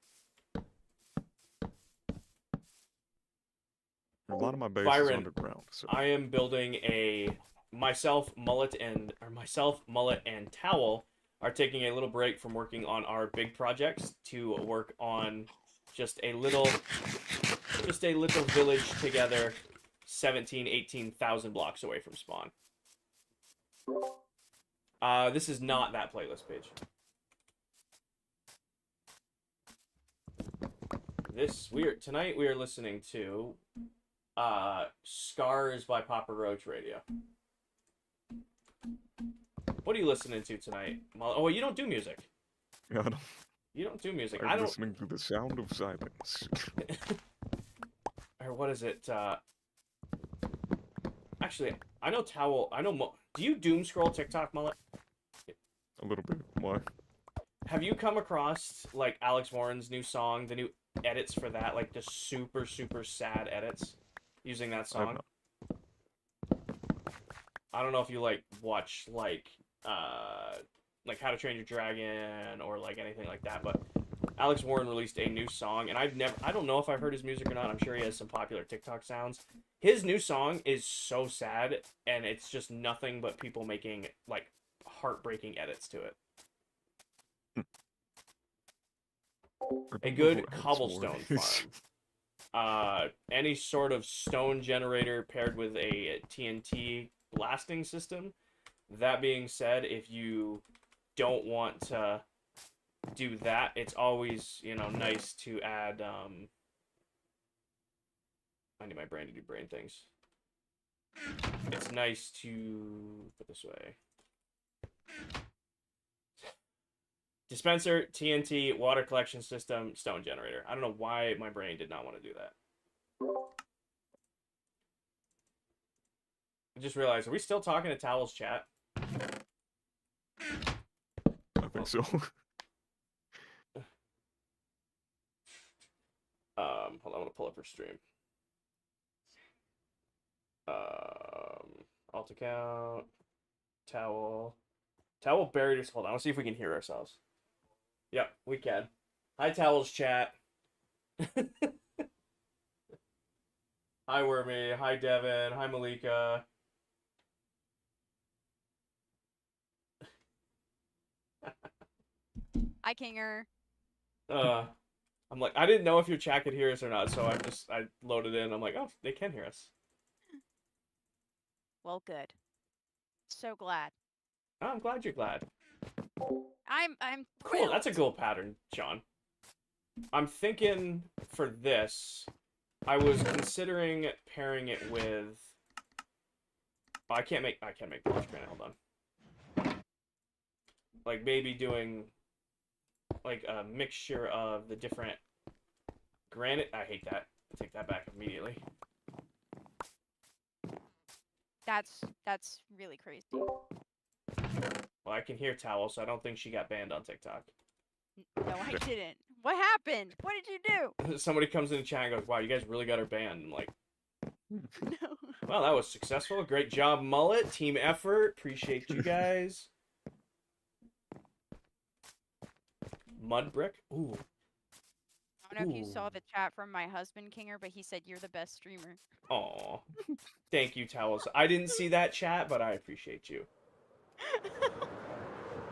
A lot of my base is Byron, underground, so I am building a myself, Mullet, and Towel are taking a little break from working on our big projects to work on just a little village together 18,000 blocks away from spawn. This is not that playlist page. Tonight we are listening to Scars by Papa Roach Radio. What are you listening to tonight? Oh, you don't do music. yeah, You don't do music. I'm I don't. listening to the sound of silence. Or what is it? Actually, I know Towel. Do you doom scroll TikTok, Mullet? A little bit. Why? Have you come across like Alex Warren's new song, the new edits for that, like the super sad edits using that song? I don't know if you like watch like How to Train Your Dragon or like anything like that, but Alex Warren released a new song, and I don't know if I've heard his music or not. I'm sure he has some popular TikTok sounds. His new song is so sad, and it's just nothing but people making like heartbreaking edits to it. A good cobblestone farm. Any sort of stone generator paired with a TNT blasting system. That being said, if you don't want to do that, it's always, nice to add, I need my brain to do brain things. It's nice to, put this way. Dispenser, TNT, water collection system, stone generator. I don't know why my brain did not want to do that. I just realized, are we still talking to Towel's chat? I think so. Hold on, I'm gonna pull up her stream. Alt account, Towel buried us. Hold on, let's see if we can hear ourselves. Yep, we can. Hi, Towel's chat. Hi, Wormy. Hi, Devin. Hi, Malika. Hi, Kinger. I'm like, I didn't know if your chat could hear us or not, so I loaded in. I'm like, oh, they can hear us. Well, good. So glad. Oh, I'm glad you're glad. I'm Cool, thrilled. that's a cool pattern, John. I'm thinking for this, I was considering pairing it with. Oh, I can't make the launch granite. Hold on. Like maybe doing like a mixture of the different granite. I hate that. I take that back immediately. That's really crazy. Well, I can hear Towel, so I don't think she got banned on TikTok. No, I didn't. What happened? What did you do? Somebody comes in the chat and goes, wow, you guys really got her banned. I'm like, No. well, that was successful. Great job, Mullet. Team effort. Appreciate you guys. Mud brick. Ooh. I don't know if you saw the chat from my husband, Kinger, but he said you're the best streamer. Aw. Thank you, Towels. I didn't see that chat, but I appreciate you.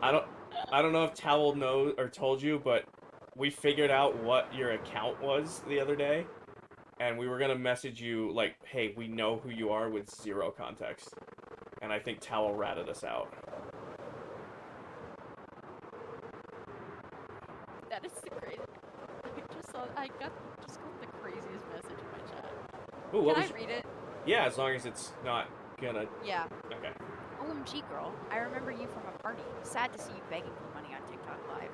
I don't know if Towel knows or told you, but we figured out what your account was the other day, and we were gonna message you like, hey, we know who you are with zero context. And I think Towel ratted us out. That is so crazy. I just got the craziest message in my chat. Ooh, what Can was? I read it? Yeah, as long as it's not gonna. Yeah. Okay. OMG, girl. I remember you from a party. Sad to see you begging for money on TikTok Live.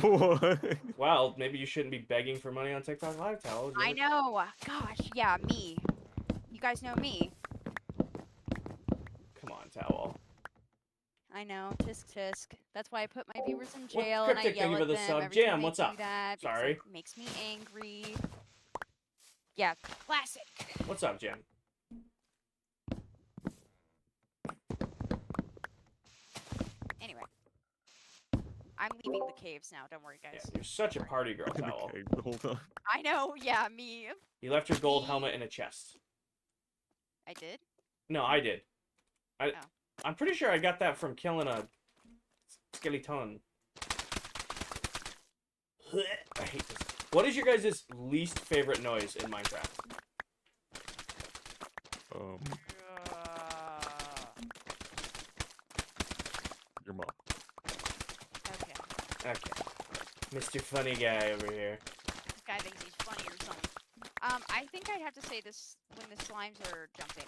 What? Well, maybe you shouldn't be begging for money on TikTok Live, Tal. I know. Gosh, yeah, me. You guys know me. Come on, Towel. I know. Tisk tisk. That's why I put my viewers in What's jail and I cryptic? Thank yell you for at the them sub. every Jam, time what's they do up? that because Sorry. it makes me angry. Yeah, classic. What's up, Jam? Anyway. I'm leaving the caves now. Don't worry, Yeah, guys. you're such a party girl, In the Towel. cave the whole time. I know. Yeah, me. You left your gold helmet in a chest. I did? No, I did. Oh. I'm pretty sure I got that from killing a skeleton. I hate this. What is your guys' least favorite noise in Minecraft? Your mom. Okay. Okay. Mr. Funny Guy over here. This guy thinks he's funny or something. I think I'd have to say this when the slimes are jumping.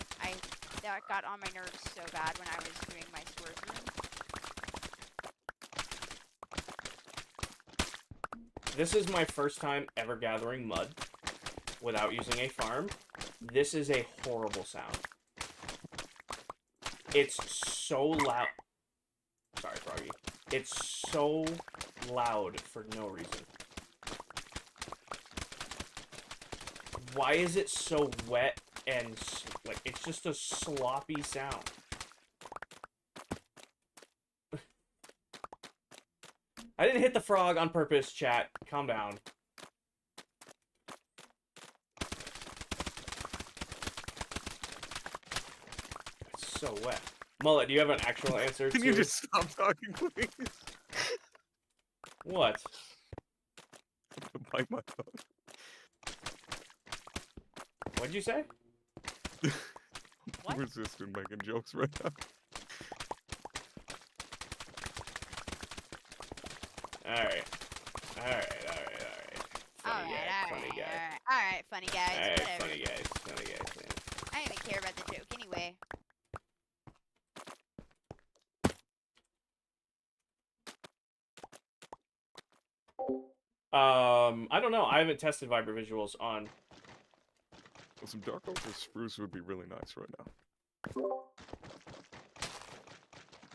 That got on my nerves so bad when I was doing my storage room. This is my first time ever gathering mud without using a farm. This is a horrible sound. It's so loud. Sorry, Froggy. It's so loud for no reason. Why is it so wet and, like, it's just a sloppy sound? I didn't hit the frog on purpose, chat. Calm down. It's so wet. Mullet, do you have an actual answer Can to... you just stop talking, please? What? Bite my tongue. What'd you say? What? I'm resisting making jokes right now. Alright. Alright. Funny guy. Alright, funny guys. Alright, Whatever. funny guys, man. I don't even care about the joke anyway. I don't know. I haven't tested Viber visuals on... Well, some dark oak or spruce would be really nice right now.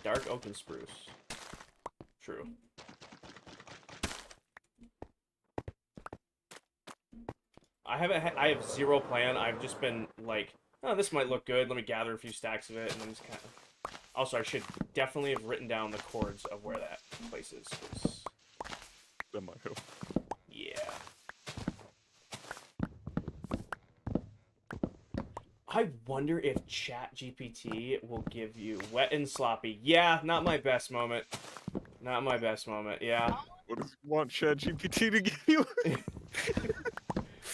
Dark oak and spruce. True. I have zero plan. I've just been like, oh, this might look good. Let me gather a few stacks of it, and then just kind of... Also, I should definitely have written down the chords of where that place is, 'cause... That might help. Yeah. I wonder if ChatGPT will give you wet and sloppy. Yeah, not my best moment. Not my best moment, yeah. What does you want ChatGPT to give you?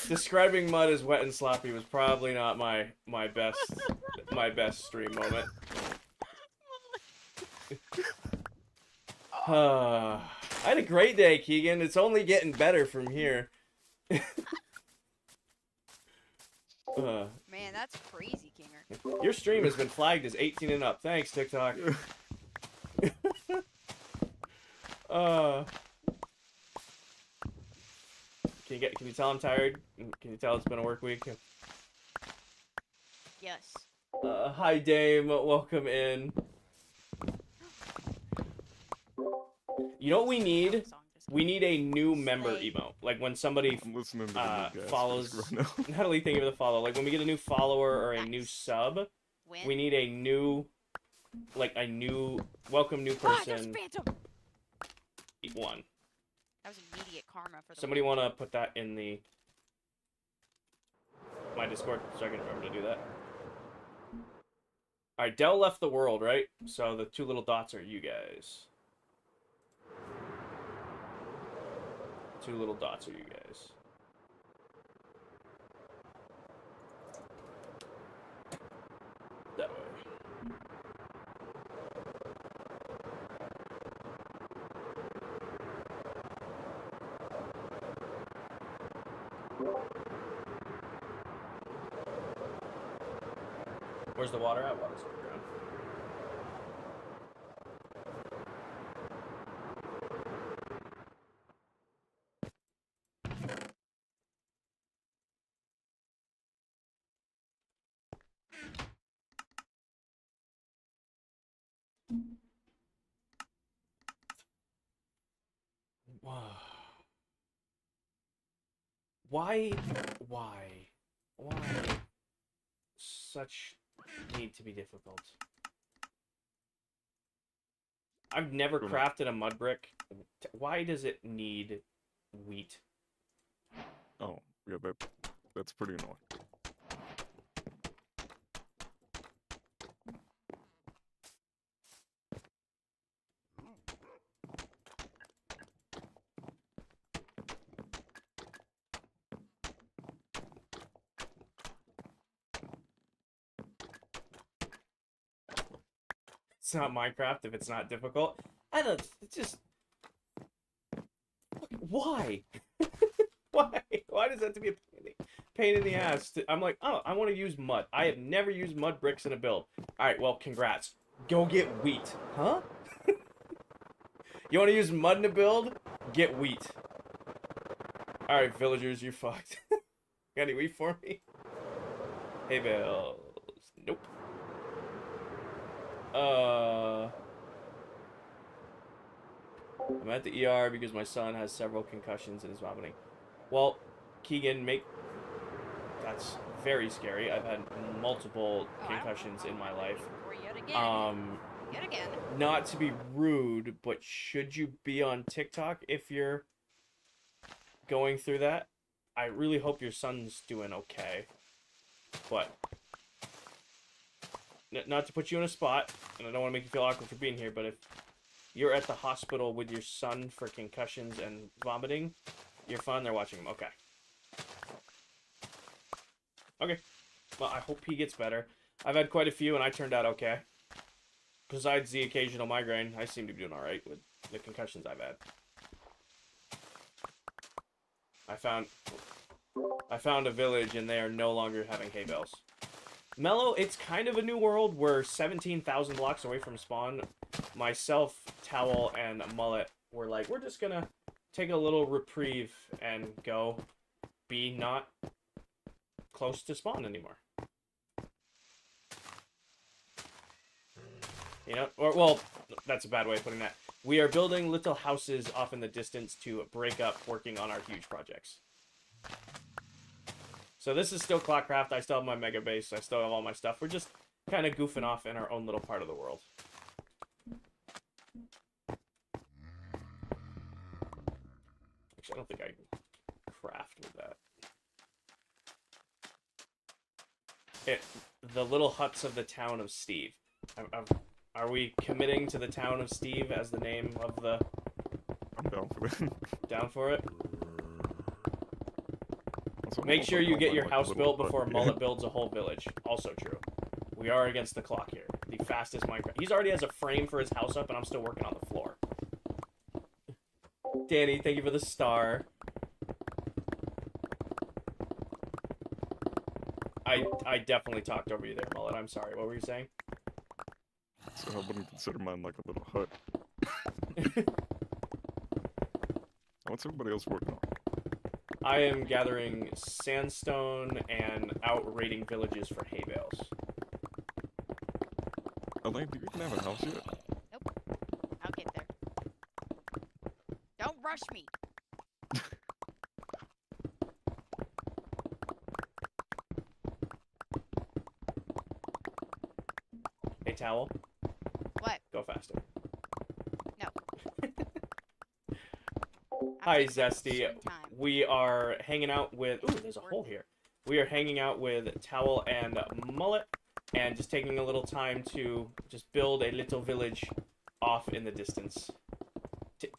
Describing mud as wet and sloppy was probably not my best stream moment. I had a great day, Keegan. It's only getting better from here. Man, that's crazy, Kinger. Your stream has been flagged as 18 and up. Thanks, TikTok. Can you tell I'm tired? Can you tell it's been a work week? Yes. Hi Dame, welcome in. You know what we need? We need a new member emote. Like when somebody I'm listening to the new gas follows. mask right now. Natalie, thank you for the follow. Like when we get a new follower or a new Nice. sub, When? we need a new, like a new welcome new Ah, there's person. Phantom! One. That was immediate karma for the Somebody win. want to put that in my Discord so I can remember to do that. All right, Dell left the world, right? So the two little dots are you guys. Two little dots are you guys. That way. Where's the water at? Water's underground. Why? Why such need to be difficult? I've never crafted a mud brick. Why does it need wheat? Oh, yeah, that's pretty annoying. It's not Minecraft if it's not difficult. I don't. It's just. Why? Why? Why does that have to be a pain in the ass? I'm like, oh, I want to use mud. I have never used mud bricks in a build. All right, well, congrats. Go get wheat, huh? You want to use mud in a build? Get wheat. All right, villagers, you're fucked. Got any wheat for me? Hey, bells. Nope. I'm at the ER because my son has several concussions and is vomiting. Well, Keegan, that's very scary. I've had multiple concussions in my life. Yet again. Yet again. Not to be rude, but should you be on TikTok if you're going through that? I really hope your son's doing okay. But not to put you in a spot, and I don't want to make you feel awkward for being here, but if you're at the hospital with your son for concussions and vomiting, you're fine, they're watching him. Okay. Okay. Well, I hope he gets better. I've had quite a few, and I turned out okay. Besides the occasional migraine, I seem to be doing alright with the concussions I've had. I found a village, and they are no longer having hay bales. Mellow, it's kind of a new world. We're 17,000 blocks away from spawn. Myself, Towel, and Mullet were like, we're just gonna take a little reprieve and go be not close to spawn anymore. You know, or, well, that's a bad way of putting that. We are building little houses off in the distance to break up working on our huge projects. So this is still ClockCraft. I still have my mega base. I still have all my stuff. We're just kind of goofing off in our own little part of the world. Actually, I don't think I can craft with that. The little huts of the town of Steve. Are we committing to the town of Steve as the name of the... I'm down for it. Down for it? Also, Make sure you get your like, house built before yeah. Mullet builds a whole village. Also true. We are against the clock here. The fastest Minecraft. He's already has a frame for his house up, and I'm still working on the floor. Danny, thank you for the star. I definitely talked over you there, Mullet. I'm sorry. What were you saying? So I wouldn't consider mine like a little hut. What's everybody else working on? I am gathering sandstone and out raiding villages for hay bales. Elaine, do you even have a house yet? Nope. I'll get there. Don't rush me. Hey, Towel. What? Go faster. No. Hi, Zesty. We are hanging out with... Ooh, there's a hole here. We are hanging out with Towel and Mullet, and just taking a little time to just build a little village off in the distance.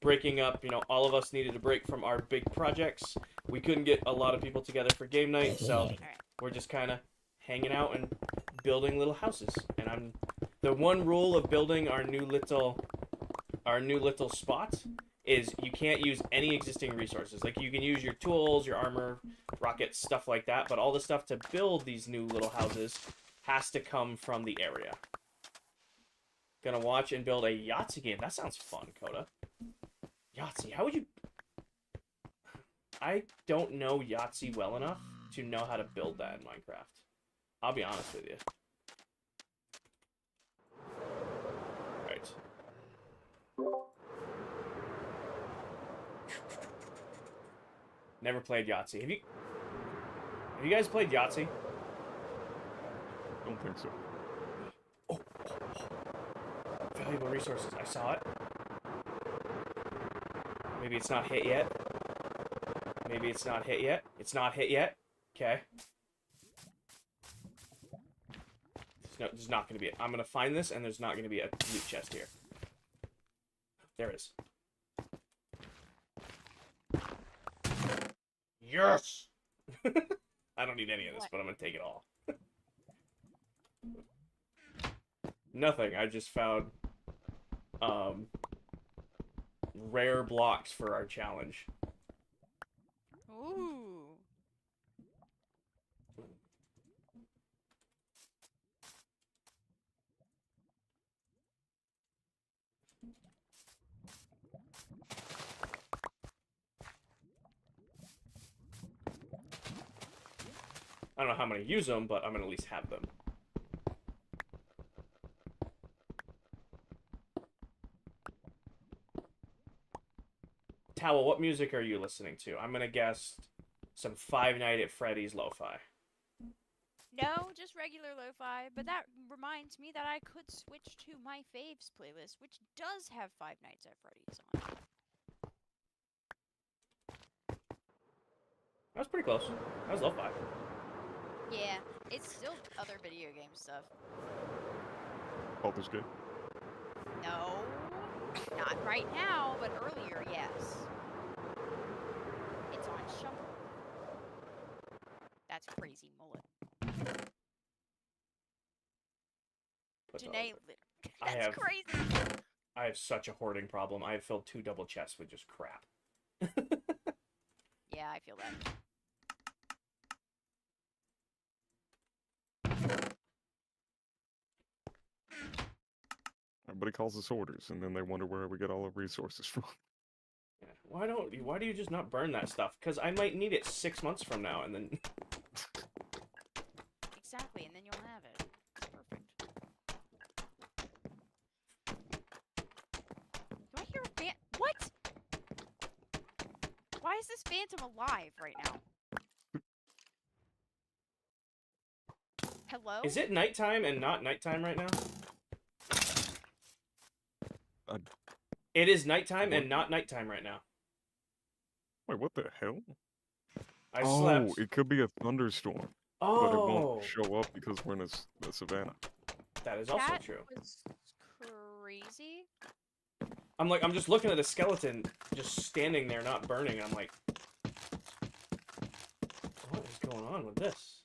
Breaking up, you know, all of us needed a break from our big projects. We couldn't get a lot of people together for game night, so we're just kind of hanging out and building little houses. And the one rule of building our new little spot is you can't use any existing resources. Like, you can use your tools, your armor, rockets, stuff like that, but all the stuff to build these new little houses has to come from the area. Gonna watch and build a Yahtzee game. That sounds fun, Coda. Yahtzee, how would you... I don't know Yahtzee well enough to know how to build that in Minecraft. I'll be honest with you. Right. Never played Yahtzee. Have you guys played Yahtzee? Don't think so. Oh, valuable resources. I saw it. Maybe it's not hit yet. Maybe it's not hit yet. It's not hit yet. Okay. There's not going to be it. I'm going to find this, and there's not going to be a loot chest here. There is. Yes! I don't need any of this, but I'm going to take it all. Nothing. I just found rare blocks for our challenge. Ooh. I don't know how I'm going to use them, but I'm going to at least have them. Towel, what music are you listening to? I'm going to guess some Five Nights at Freddy's lo-fi. No, just regular lo-fi, but that reminds me that I could switch to my faves playlist, which does have Five Nights at Freddy's on it. That was pretty close. That was lo-fi. Yeah, it's still other video game stuff. Baldur's Gate. No, not right now, but earlier, yes. It's on shuffle. That's crazy mullet. What's all Janae, of it? that's crazy. I have such a hoarding problem. I have filled 2 double chests with just crap. Yeah, I feel that. Everybody calls us hoarders, and then they wonder where we get all our resources from. Yeah. Why do you just not burn that stuff? Because I might need it 6 months from now, and then... Exactly, and then you'll have it. It's perfect. Do I hear a What? Why is this phantom alive right now? Hello? Is it nighttime and not nighttime right now? It is nighttime and not nighttime right now. Wait, what the hell? I Oh, slept. it could be a thunderstorm, but it Oh, won't show up because we're in the savannah. that is also That true. was crazy. I'm just looking at a skeleton just standing there not burning. And I'm like, what is going on with this?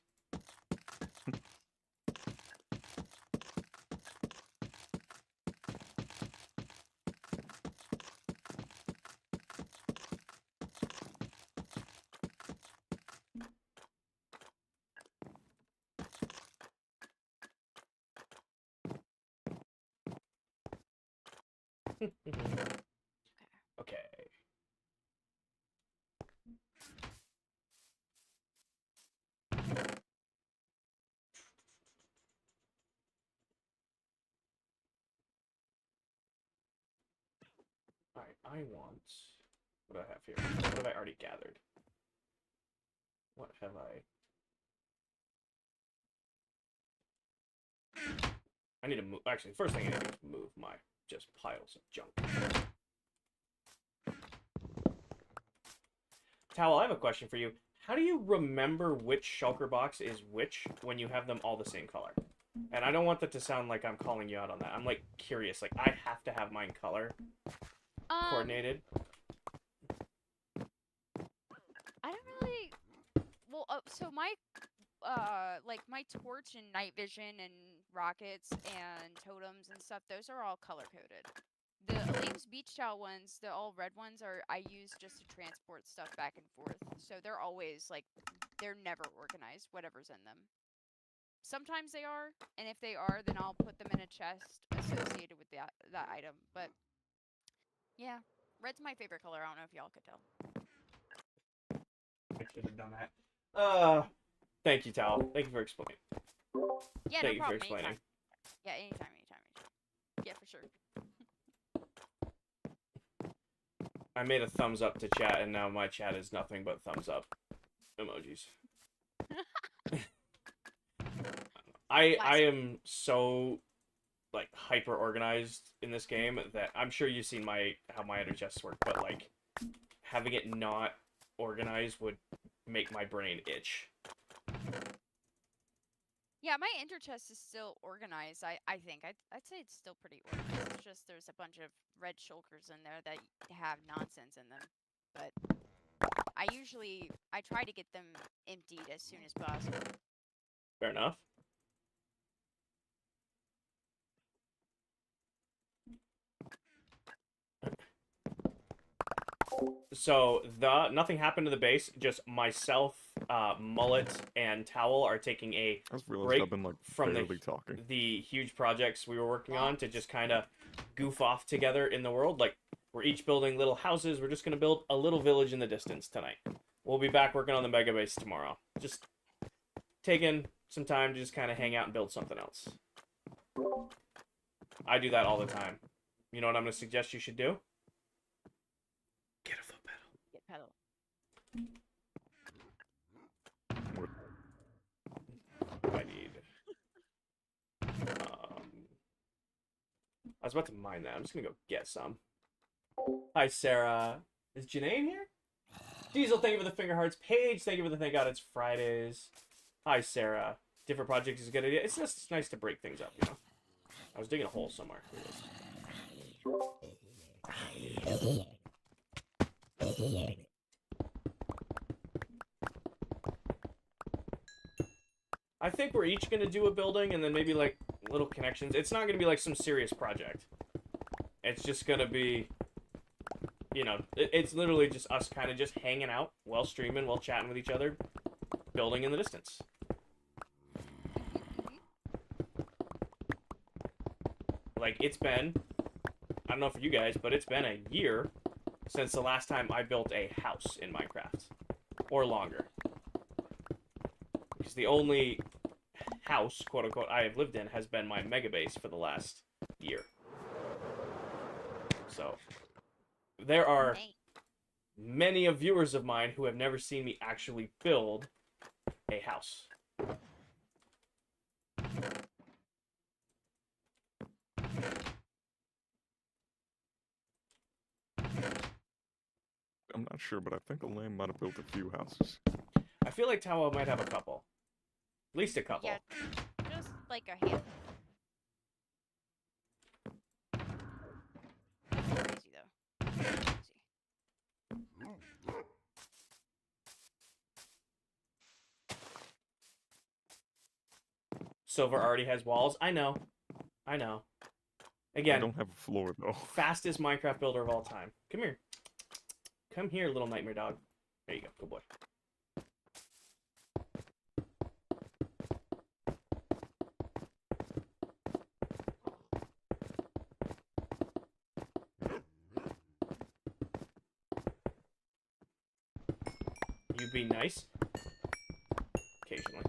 Okay. Alright, I want... What do I have here? What have I already gathered? What have I need to move... Actually, the first thing I need to do is move my just piles of junk. Towel, I have a question for you. How do you remember which shulker box is which when you have them all the same color? And I don't want that to sound like I'm calling you out on that. I'm, like, curious. Like, I have to have mine color coordinated. I don't really. Well, so my, like my torch and night vision and rockets and totems and stuff, those are all color coded. The elite those beach towel ones, the all red ones, I use just to transport stuff back and forth. So they're always like, they're never organized, whatever's in them. Sometimes they are, and if they are, then I'll put them in a chest associated with that item. But yeah, red's my favorite color. I don't know if y'all could tell. I should have done that. Thank you, Tal. Thank you for explaining. Yeah, Thank you no for problem. explaining. Anytime. Yeah, anytime. Yeah, for sure. I made a thumbs up to chat, and now my chat is nothing but thumbs up emojis. I am so like hyper organized in this game that I'm sure you've seen how my ender chests work, but like having it not organized would make my brain itch. Yeah, my enter chest is still organized. I think I'd say it's still pretty organized. It's just there's a bunch of red shulkers in there that have nonsense in them. But I try to get them emptied as soon as possible. Fair enough. So nothing happened to the base. Just myself, Mullet, and Towel are taking a I just realized break I've been like from barely talking. the huge projects we were working on to just kind of goof off together in the world. Like we're each building little houses. We're just gonna build a little village in the distance tonight. We'll be back working on the mega base tomorrow. Just taking some time to just kind of hang out and build something else. I do that all the time. You know what I'm gonna suggest you should do? Get a foot pedal. Get pedal. I need. I was about to mine that. I'm just gonna go get some. Hi, Sarah. Is Janae here? Diesel, thank you for the finger hearts. Paige, thank you for the thank God it's Fridays. Hi, Sarah. Different projects is a good idea. It's just nice to break things up, you know? I was digging a hole somewhere. Here it is. I think we're each gonna do a building and then maybe like little connections. It's not gonna be like some serious project. It's just gonna be, you know, it's literally just us kind of just hanging out while streaming, while chatting with each other, building in the distance. Like it's been, I don't know for you guys, but it's been a year since the last time I built a house in Minecraft, or longer. Because the only house, quote unquote, I have lived in has been my mega base for the last year. So there are many of viewers of mine who have never seen me actually build a house. I'm not sure, but I think Elaine might have built a few houses. I feel like Tawa might have a couple. At least a couple. Yeah, just like a handful. Crazy though. Crazy. Silver already has walls. I know. I know. I Again, don't have a floor though. fastest Minecraft builder of all time. Come here. Come here, little nightmare dog. There you go. Good boy. You be nice. Occasionally.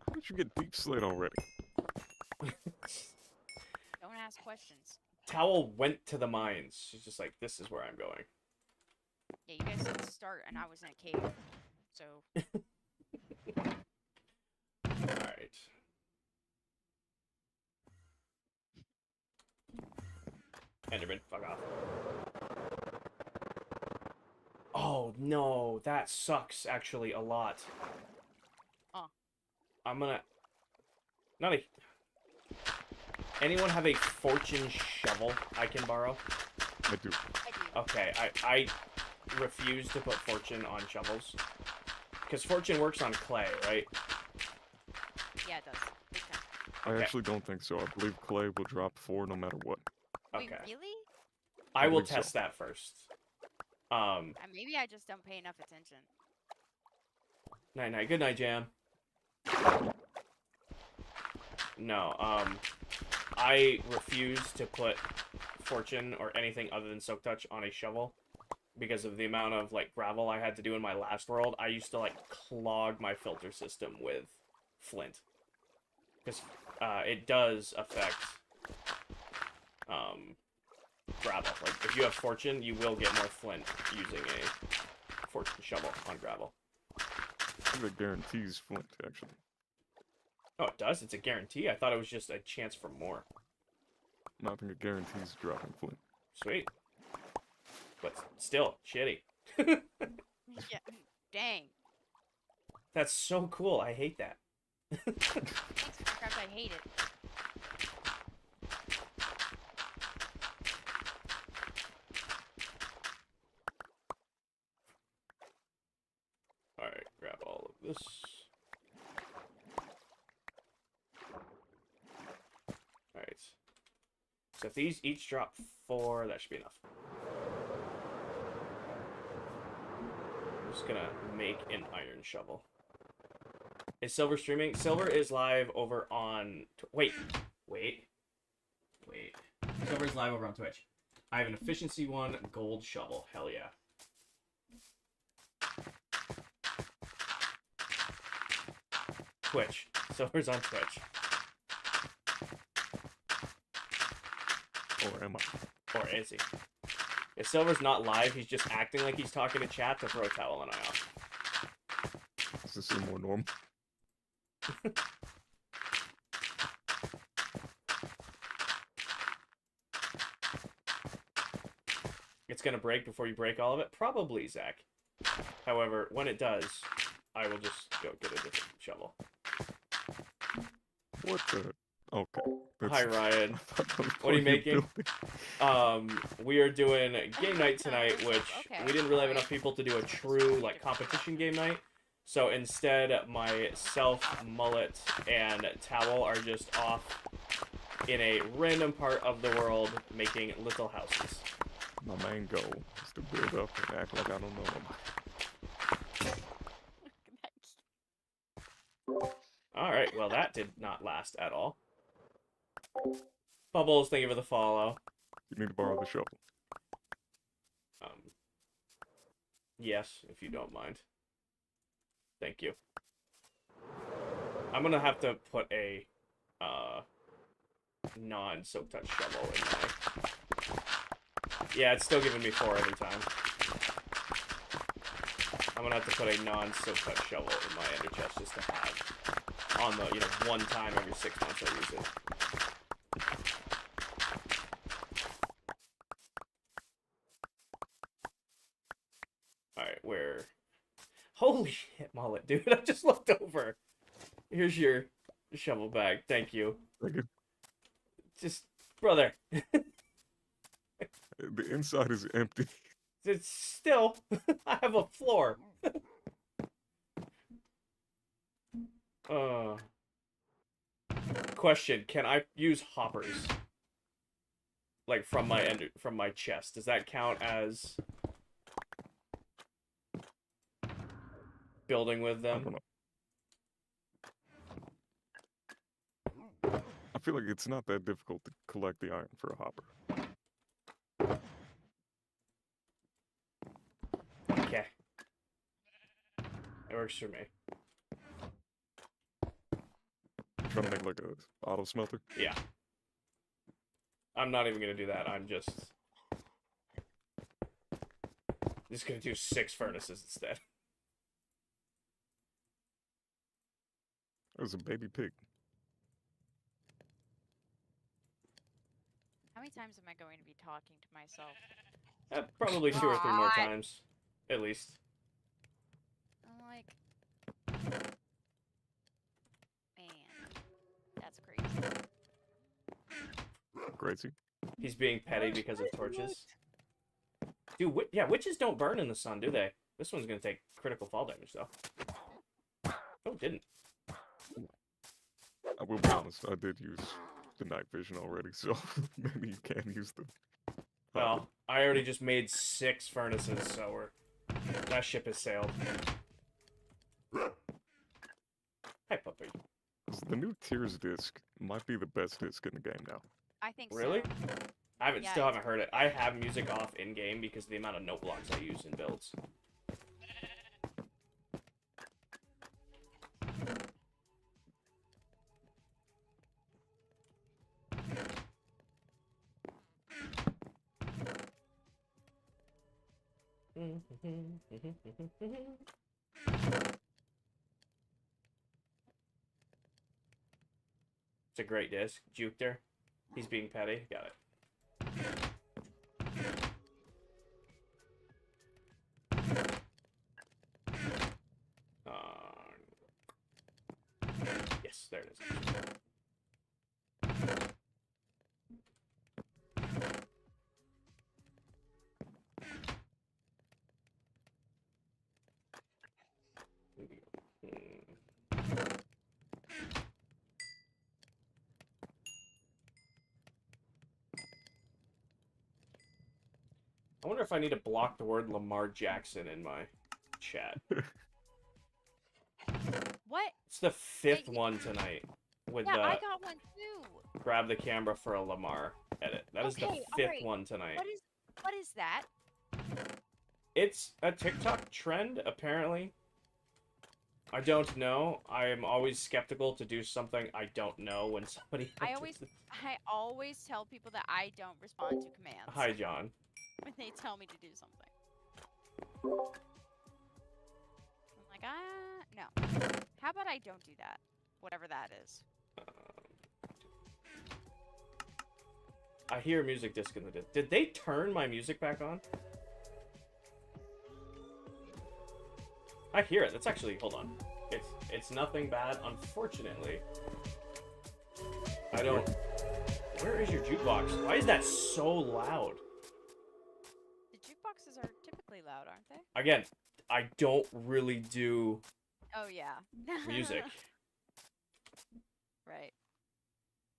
How did you get deep slate already? Don't ask questions. Towel went to the mines. She's just like, this is where I'm going. Yeah, you guys didn't start, and I was in a cave. So. Alright. Enderman, fuck off. Oh, no. That sucks, actually, a lot. I'm gonna... Not a... Anyone have a fortune shovel I can borrow? I do. I do. Okay, I refuse to put fortune on shovels. Because fortune works on clay, right? Yeah, it does. Big time. I Okay. actually don't think so. I believe clay will drop 4 no matter what. Wait, Okay. really? I will believe so. test that first. Maybe I just don't pay enough attention. Night night. Good night, Jam. No, I refuse to put fortune or anything other than soak touch on a shovel because of the amount of like gravel I had to do in my last world. I used to like clog my filter system with flint because it does affect gravel. Like if you have fortune, you will get more flint using a fortune shovel on gravel. I think that guarantees flint, actually. Oh, it does? It's a guarantee? I thought it was just a chance for more. No, I think it guarantees dropping flint. Sweet. But still, shitty. Yeah. Dang. That's so cool. I hate that. Thanks, ClockCraft. I hate it. Alright, grab all of this. Alright. So if these each drop 4, that should be enough. I'm just gonna make an iron shovel. Is Silver streaming? Silver is live over on... Wait. Silver is live over on Twitch. I have an efficiency 1 gold shovel. Hell yeah. Twitch. Silver's on Twitch. Or am I? Or is he? If Silver's not live, he's just acting like he's talking to chat to throw Towel and I off. Does this seem more normal? It's gonna break before you break all of it? Probably, Zach. However, when it does, I will just go get a different shovel. What the? Okay. Hi, Ryan. I thought that was What are part you of your making? building. We are doing game night tonight, which Okay. we didn't really have enough people to do a true, like, competition game night. So instead, myself, Mullet, and Towel are just off in a random part of the world making little houses. My main goal is to build up and act like I don't know nobody. Alright, well that did not last at all. Bubbles, thank you for the follow. You need to borrow the shovel. Yes, if you don't mind. Thank you. I'm gonna have to put a non-soak touch shovel in my... Yeah, it's still giving me 4 every time. I'm gonna have to put a non-soak touch shovel in my ender chest just to have on the, you know, one time every 6 months I use it. Alright, where... Holy shit, Mullet, dude, I just looked over. Here's your shovel bag, thank you. Thank you. Just, brother, The inside is empty. it's still, I have a floor. Question, can I use hoppers? Like from my chest. Does that count as building with I them? don't know. I feel like it's not that difficult to collect the iron for a hopper. Okay. It works for me. Trying to make like a auto smelter. Yeah. I'm not even gonna do that. I'm just gonna do 6 furnaces instead. There's a baby pig. How many times am I going to be talking to myself? Probably 2 or 3 more God. times, at least. I'm like, man, that's crazy. Crazy. He's being petty because of torches. Dude, yeah, witches don't burn in the sun, do they? This one's gonna take critical fall damage though. Oh, it didn't. I will be honest, I did use the night vision already, so maybe you can use the. Well, I already just made 6 furnaces, so that ship has sailed. Hi, puppy. The new Tears disc might be the best disc in the game now. I think Really? so. I Yeah, still it's haven't heard it. I have music off in game because of the amount of note blocks I use in builds. It's a great disc. Jupiter. He's being petty. Got it. Yes, there it is. I wonder if I need to block the word Lamar Jackson in my chat. What? It's the 5th Wait, one tonight with Yeah, the I got one too. grab the camera for a Lamar edit. That is the Okay, 5th alright. one tonight. What is that? It's a TikTok trend, apparently. I don't know. I am always skeptical to do something I don't know when somebody. I always tell people that I don't respond to commands. Hi, John. When they tell me to do something. I'm like, no. How about I don't do that? Whatever that is. I hear music disc in the disc. Did they turn my music back on? I hear it. That's actually, hold on. It's nothing bad, unfortunately. I don't. Where is your jukebox? Why is that so loud? The jukeboxes are typically loud, aren't they? Again, I don't really do Oh yeah. music. Right.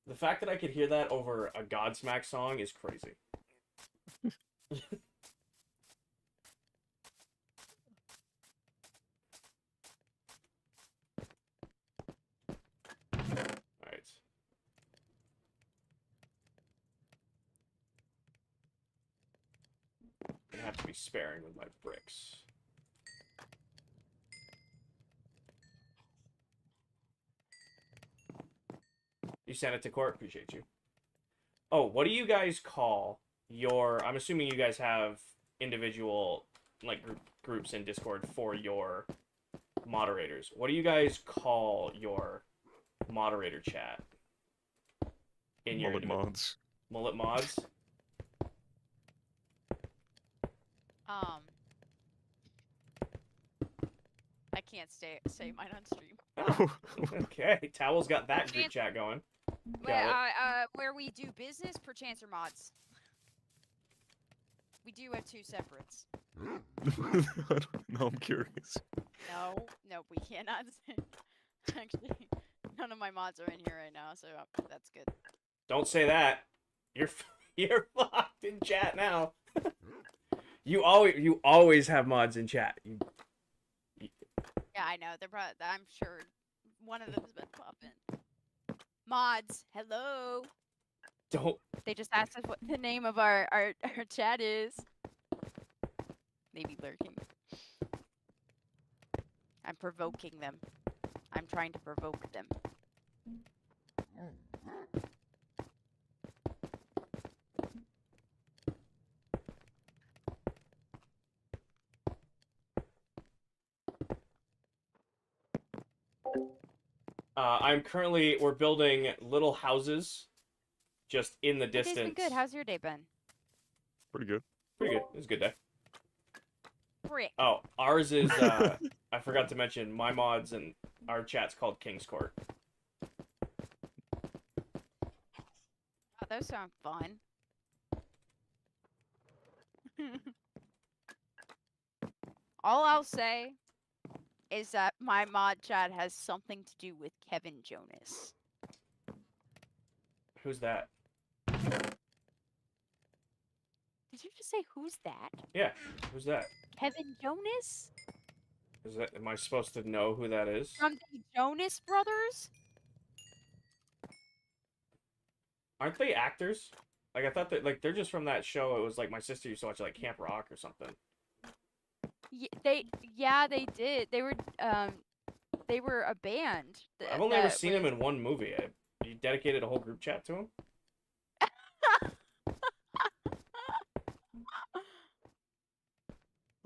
The fact that I could hear that over a Godsmack song is crazy. Alright. I have to be sparing with my bricks. You sent it to court? Appreciate you. Oh, what do you guys call your... I'm assuming you guys have individual like groups in Discord for your moderators. What do you guys call your moderator chat? In your Mullet mods. Mullet mods? I can't say mine on stream. Oh, okay. Towel's got that group chat going. Where we do business, perchance or mods. We do have 2 separates. No, I'm curious. No, we cannot say. Actually, none of my mods are in here right now, so that's good. Don't say that. You're fucked in chat now. You always have mods in chat. Yeah, I know. They're probably. I'm sure one of them's been popping. Mods, hello. Don't. They just asked us what the name of our chat is. Maybe lurking. I'm provoking them. I'm trying to provoke them. We're building little houses just in the My day's distance. been good. How's your day been? Pretty good. Pretty good. It was a good day. Frick. Oh, ours is, I forgot to mention, my mods and our chat's called King's Court. Oh, those sound fun. All I'll say is that my mod chat has something to do with Kevin Jonas. Who's that? Did you just say who's that? Yeah, who's that? Kevin Jonas? Is that? Am I supposed to know who that is? From the Jonas Brothers? Aren't they actors? Like I thought that like they're just from that show. It was like my sister used to watch like Camp Rock or something. Yeah, they did. They were a band. I've only ever seen him in one movie. You dedicated a whole group chat to him?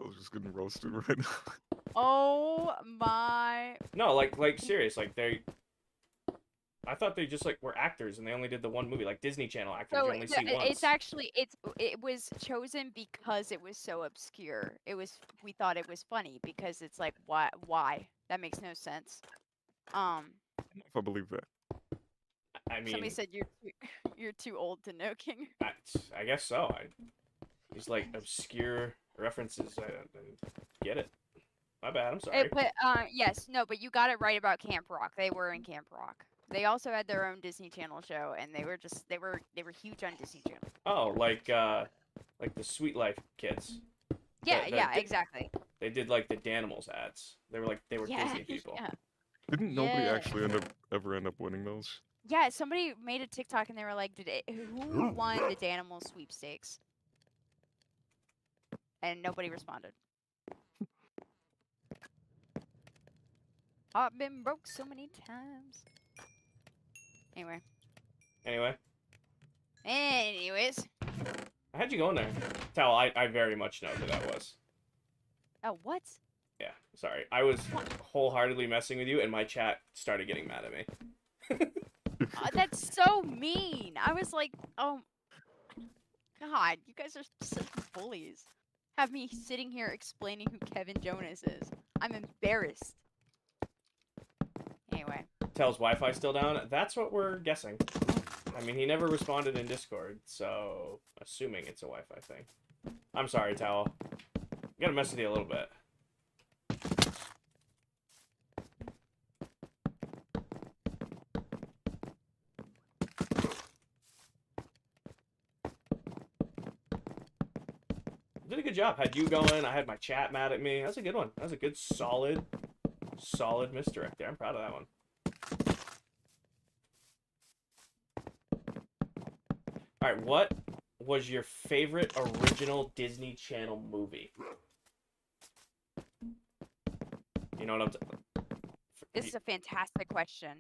I was just getting roasted right now. Oh my. No, like serious. Like I thought they just like were actors and they only did the one movie. Like Disney Channel actors, So you only see once. it's actually it was chosen because it was so obscure. We thought it was funny because it's like why? That makes no sense. I don't know if I believe that. I mean, Somebody said you're too old to know King. I guess so. These like obscure references. I get it. My bad. I'm sorry. But yes, no, but you got it right about Camp Rock. They were in Camp Rock. They also had their own Disney Channel show, and they were huge on Disney Channel. Oh, like the Sweet Life kids. Yeah, the- yeah, the- exactly. They did like the Danimals ads. They were Yeah, Disney people. yeah. Didn't nobody Yeah. actually ever end up winning those? Yeah, somebody made a TikTok and they were like, who won the Danimal sweepstakes? And nobody responded. I've been broke so many times. Anyway. Anyways. How'd you go in there? Tal, I very much know who that was. Oh, what? Yeah, sorry. I was wholeheartedly messing with you, and my chat started getting mad at me. That's so mean. I was like, oh, God, you guys are such bullies. Have me sitting here explaining who Kevin Jonas is. I'm embarrassed. Anyway. Tal's Wi-Fi still down? That's what we're guessing. I mean, he never responded in Discord, so assuming it's a Wi-Fi thing. I'm sorry, Tal. I gotta mess with you a little bit. Did a good job. Had you going. I had my chat mad at me. That was a good one. That was a good, solid misdirect there. I'm proud of that one. All right, what was your favorite original Disney Channel movie? You know what This is a fantastic question.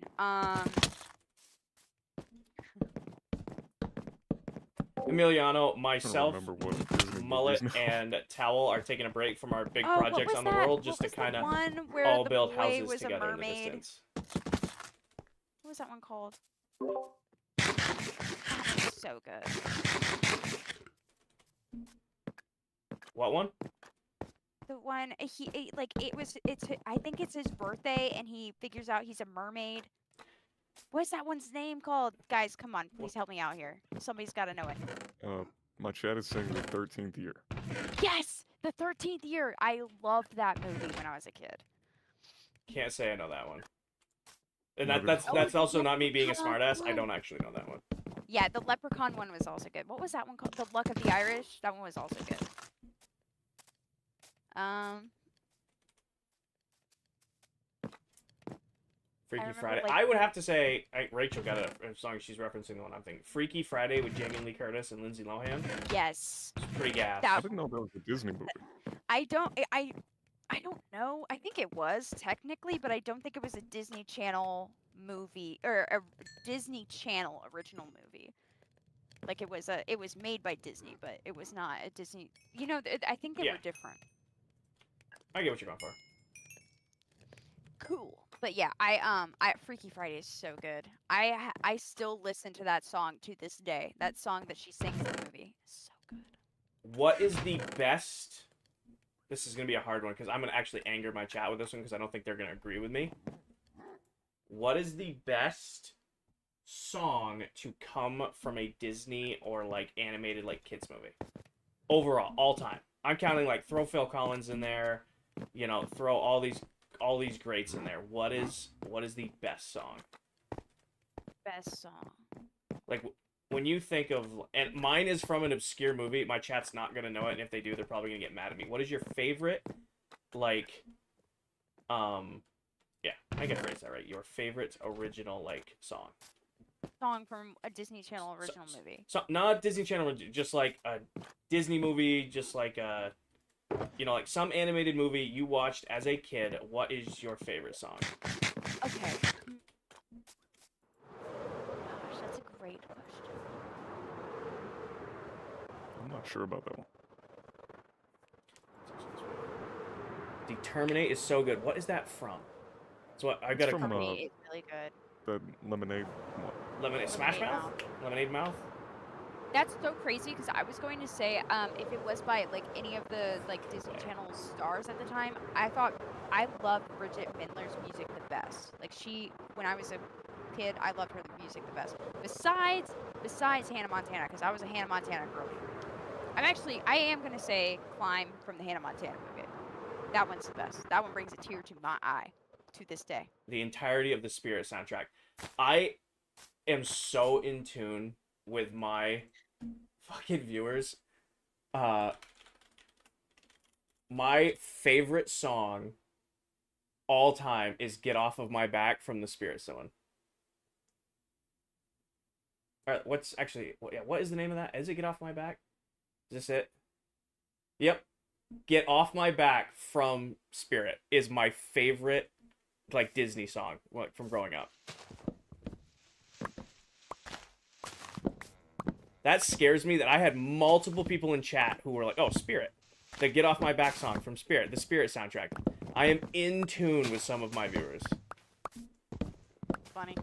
Emiliano, I don't myself, remember what Disney Mullet, movies now. and Towel are taking a break from our big Oh, what projects was on the that? world just What to was the kind of one where all the build boy houses was a together in the mermaid? distance. What was that one called? So good. What one? The one I think it's his birthday and he figures out he's a mermaid. What's that one's name called? Guys, come on, please help me out here. Somebody's got to know it. My chat is saying the 13th year. Yes, the 13th year. I loved that movie when I was a kid. Can't say I know that one. And Neither that's do I. that's also not me being a smartass. I don't actually know that one. Yeah, the Leprechaun one was also good. What was that one called? The Luck of the Irish. That one was also good. Freaky remember, Friday. like- I would have to say Rachel got a song she's referencing the one I'm thinking. Freaky Friday with Jamie Lee Curtis and Lindsay Lohan. Yes. It's pretty gas. I That didn't know that was a Disney movie. I don't know. I think it was technically, but I don't think it was a Disney Channel movie or a Disney Channel original movie. Like it was made by Disney, but it was not a Disney. You know, I think they Yeah. were different. I get what you're going for. Cool. But yeah, Freaky Friday is so good. I still listen to that song to this day. That song that she sings in the movie is so good. What is the best? This is gonna be a hard one because I'm gonna actually anger my chat with this one because I don't think they're gonna agree with me. What is the best song to come from a Disney or like animated like kids movie? Overall, all time. I'm counting like throw Phil Collins in there. you know, throw all these greats in there. What is the best song? Best song. Like when you think of, and mine is from an obscure movie. My chat's not gonna know it, and if they do, they're probably gonna get mad at me. What is your favorite, like, yeah, I can phrase that right. Your favorite original like song? Song from a Disney Channel original movie. So not Disney Channel, just like a Disney movie, just like a, you know, like some animated movie you watched as a kid. What is your favorite song? Okay. Gosh, that's a great question. I'm not sure about that one. Determinate is so good. What is that from? So what, I got a from, Harmony is really good. The lemonade one. Lemonade Smash Lemonade Mouth? Lemonade Mouth? That's so crazy because I was going to say, if it was by like any of the like Disney Channel stars at the time, I thought I loved Bridget Mendler's music the best. Like when I was a kid, I loved her music the best. Besides Hannah Montana, because I was a Hannah Montana girl. I am gonna say Climb from the Hannah Montana movie. That one's the best. That one brings a tear to my eye to this day. The entirety of the Spirit soundtrack. I am so in tune with my fucking viewers. My favorite song all time is Get Off of My Back from the Spirit Zone. Alright, what is the name of that? Is it Get Off My Back? Is this it? Yep. Get Off My Back from Spirit is my favorite like Disney song like from growing up. That scares me that I had multiple people in chat who were like, "Oh, Spirit." The Get Off My Back song from Spirit, the Spirit soundtrack. I am in tune with some of my viewers. Funny.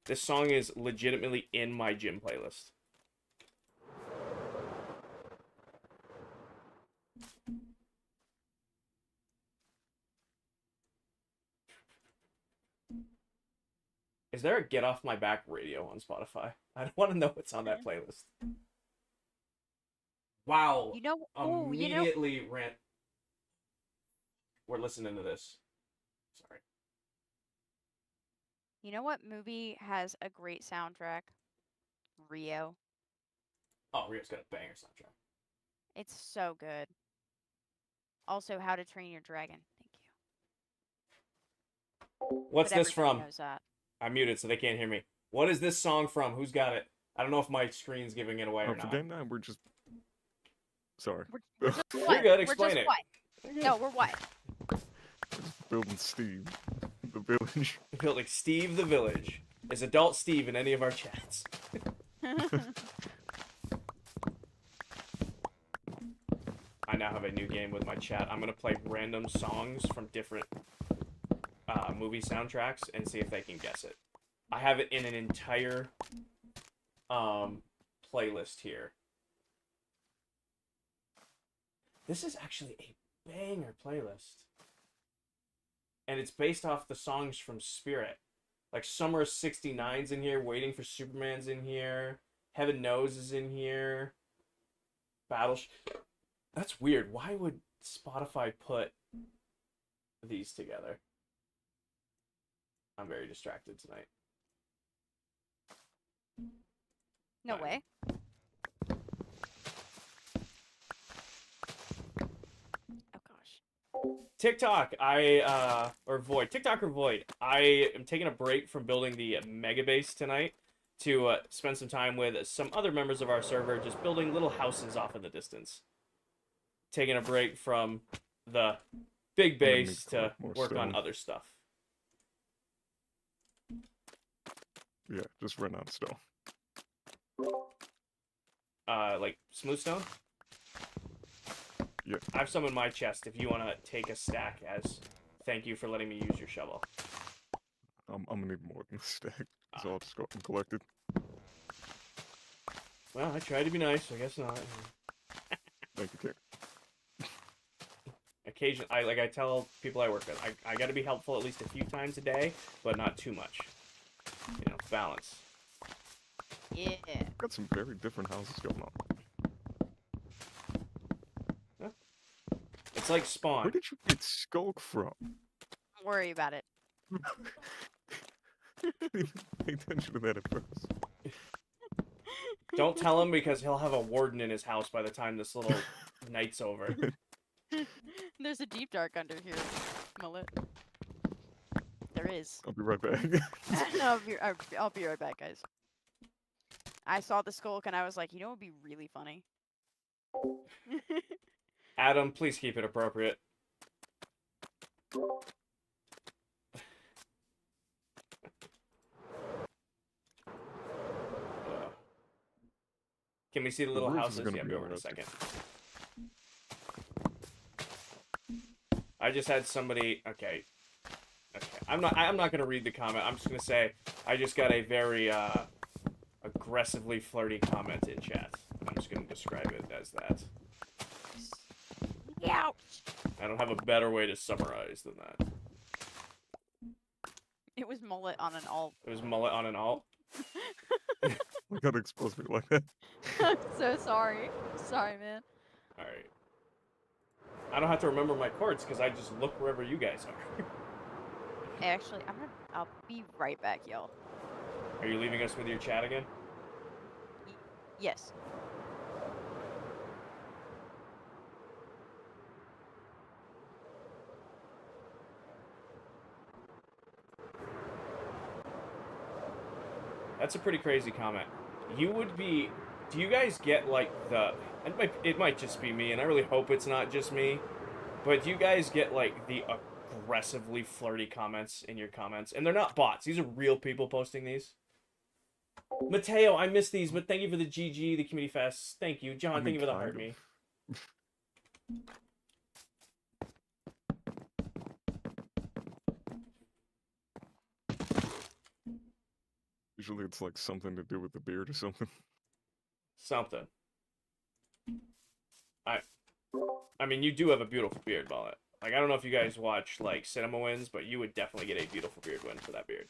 This song is legitimately in my gym playlist. Is there a Get Off My Back radio on Spotify? I want to know what's on that playlist. Wow. You know, Immediately rant. We're listening to this. Sorry. you know what movie has a great soundtrack? Rio. Oh, Rio's got a banger soundtrack. It's so good. Also, How to Train Your Dragon. Thank you. What's But this everybody from? knows that. I'm muted so they can't hear me. What is this song from? Who's got it? I don't know if my screen's giving it away or For not. game 9, we're just... Sorry. We're just You're what? good, We're explain just it. what? No, we're what? Building Steve. The village. Built like Steve the Village. Is adult Steve in any of our chats? I now have a new game with my chat. I'm gonna play random songs from different movie soundtracks and see if they can guess it. I have it in an entire playlist here. This is actually a banger playlist. And it's based off the songs from Spirit. Like Summer of '69's in here, Waiting for Superman's in here, Heaven Knows is in here, That's weird. Why would Spotify put these together? I'm very distracted tonight. No way. Oh gosh. TikTok, or Void. TikTok or Void. I am taking a break from building the mega base tonight to spend some time with some other members of our server, just building little houses off in the distance. Taking a break from the big gonna need base to to collect more work on stone. other stuff. Yeah, just run out of stone. Like smooth stone? Yeah. I have some in my chest if you want to take a stack as thank you for letting me use your shovel. I'm gonna need more than a stack, so I'll just go and collect it. Well, I tried to be nice, I guess not. Thank you, Karen. Occasion, I tell people I work with, I got to be helpful at least a few times a day, but not too much. You know, balance. Yeah. Got some very different houses going on. It's like Spawn. Where did you get Skulk from? Don't worry about it. I didn't even pay attention to that at first. Don't tell him because he'll have a warden in his house by the time this little night's over. There's a deep dark under here, Mullet. There is. I'll be right back. I'll be right back, guys. I saw the skulk and I was like, you know what would be really funny? Adam, please keep it appropriate. Can we see the little roof is houses? gonna Yeah, be be over in a interesting. second. I just had somebody. Okay. I'm not gonna read the comment. I'm just gonna say I just got a very aggressively flirty comment in chat. I'm just gonna describe it as that. Ouch! I don't have a better way to summarize than that. It was Mullet on an alt. It was mullet on an alt. You gotta expose me like that. I'm so sorry. Sorry, man. All right. I don't have to remember my chords because I just look wherever you guys are. Hey, actually, I'll be right back, y'all. Are you leaving us with your chat again? Yes. That's a pretty crazy comment. You would be... Do you guys get, like, the... It might just be me, and I really hope it's not just me. But do you guys get, like, the aggressively flirty comments in your comments? And they're not bots. These are real people posting these. Mateo, I missed these, but thank you for the GG, the Community Fest. Thank you. John, thank you for the heart me. Usually it's like something to do with the beard or something. Something. I mean, you do have a beautiful beard, Mullet. Like, I don't know if you guys watch, like, Cinema Wins, but you would definitely get a beautiful beard win for that beard.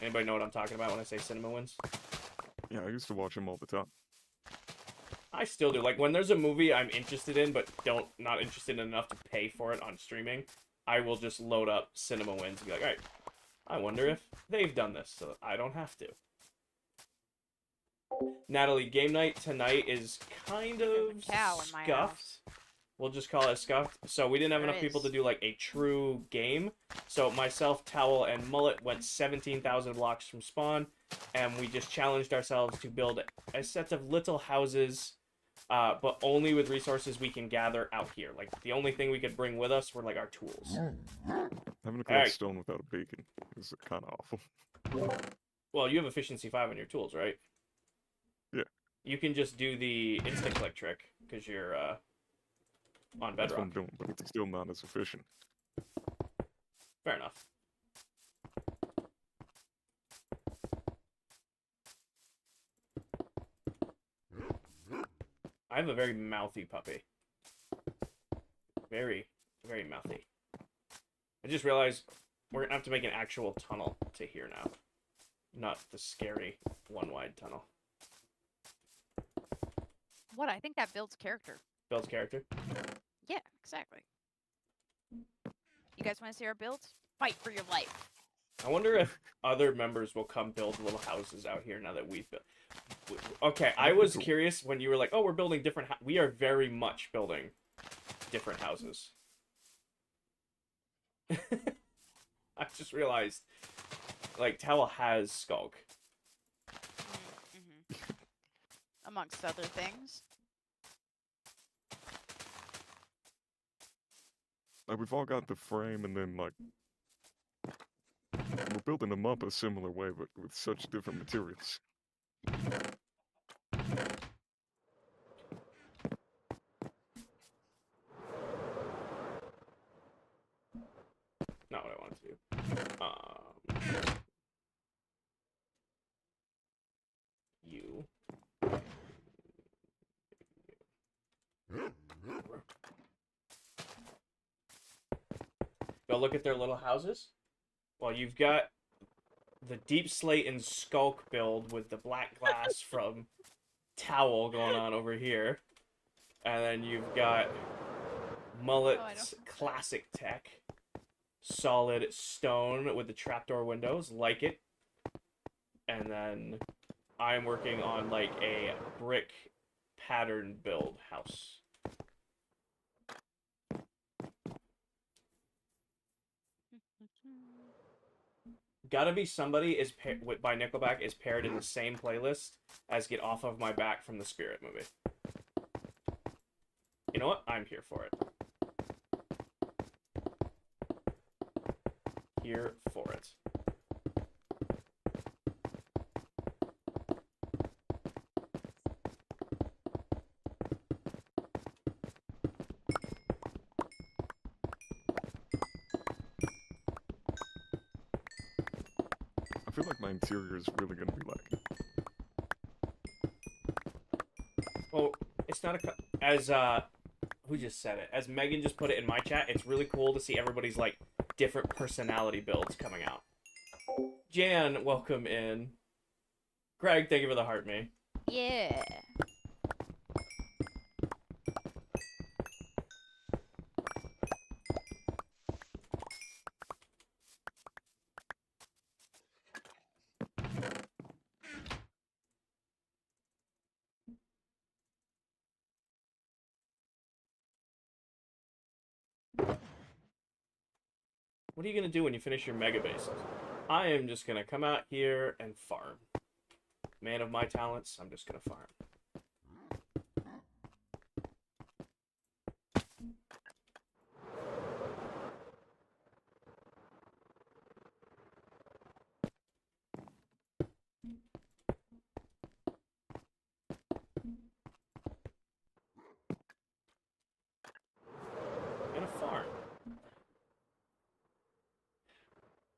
Anybody know what I'm talking about when I say Cinema Wins? Yeah, I used to watch him all the time. I still do. Like, when there's a movie I'm interested in, but not interested enough to pay for it on streaming, I will just load up Cinema Wins and be like, alright, I wonder if they've done this, so I don't have to. Natalie, game night tonight is kind of cow in my scuffed. house. We'll just call it scuffed. So we didn't have There enough people to is. do, like, a true game. So myself, Towel, and Mullet went 17,000 blocks from spawn, and we just challenged ourselves to build a set of little houses, but only with resources we can gather out here. Like, the only thing we could bring with us were, like, our tools. Having to collect Alright. stone without a beacon is kind of awful. Well, you have efficiency 5 on your tools, right? Yeah. You can just do the instant click trick because you're on That's what bedrock. I'm doing, but it's still not as efficient. Fair enough. I have a very mouthy puppy. Very, very mouthy. I just realized we're gonna have to make an actual tunnel to here now. Not the scary one-wide tunnel. What? I think that builds character. Builds character. Yeah, exactly. You guys want to see our builds? Fight for your life. I wonder if other members will come build little houses out here now that we've built. Okay, I was curious when you were like, "Oh, we're building different." We are very much building different houses. I just realized, like, Towel has Skulk. Mm-hmm. Amongst other things. Like, we've all got the frame, and then, like, we're building them up a similar way, but with such different materials. Not what I wanted to do. You. look at their little houses? Well, you've got the deep slate and skulk build with the black glass from Towel going on over here. And then you've got Mullet's classic tech. Solid stone with the trapdoor windows, like it. And then I'm working on like a brick pattern build house. Gotta Be Somebody is by Nickelback is paired in the same playlist as Get Off of My Back from the Spirit movie. You know what? I'm here for it. Here for it. I feel like my interior is really gonna be lacking. Well, it's not as who just said it? As Megan just put it in my chat, it's really cool to see everybody's like different personality builds coming out. Jan, welcome in. Greg, thank you for the heart, me. Yeah. What are you gonna do when you finish your mega bases? I am just gonna come out here and farm. Man of my talents, I'm just gonna farm. Gonna farm.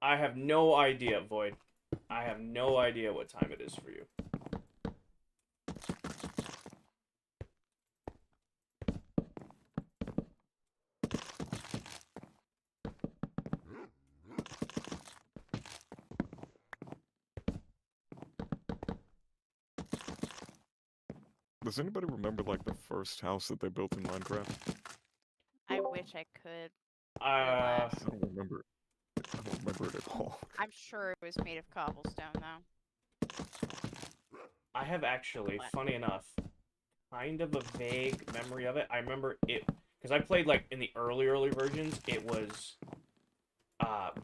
I have no idea, Void. I have no idea what time it is for you. Does anybody remember like the first house that they built in Minecraft? I wish I could. I don't remember. I don't remember it at all. I'm sure it was made of cobblestone, though. I have actually, funny enough, kind of a vague memory of it. I remember it because I played like in the early versions. It was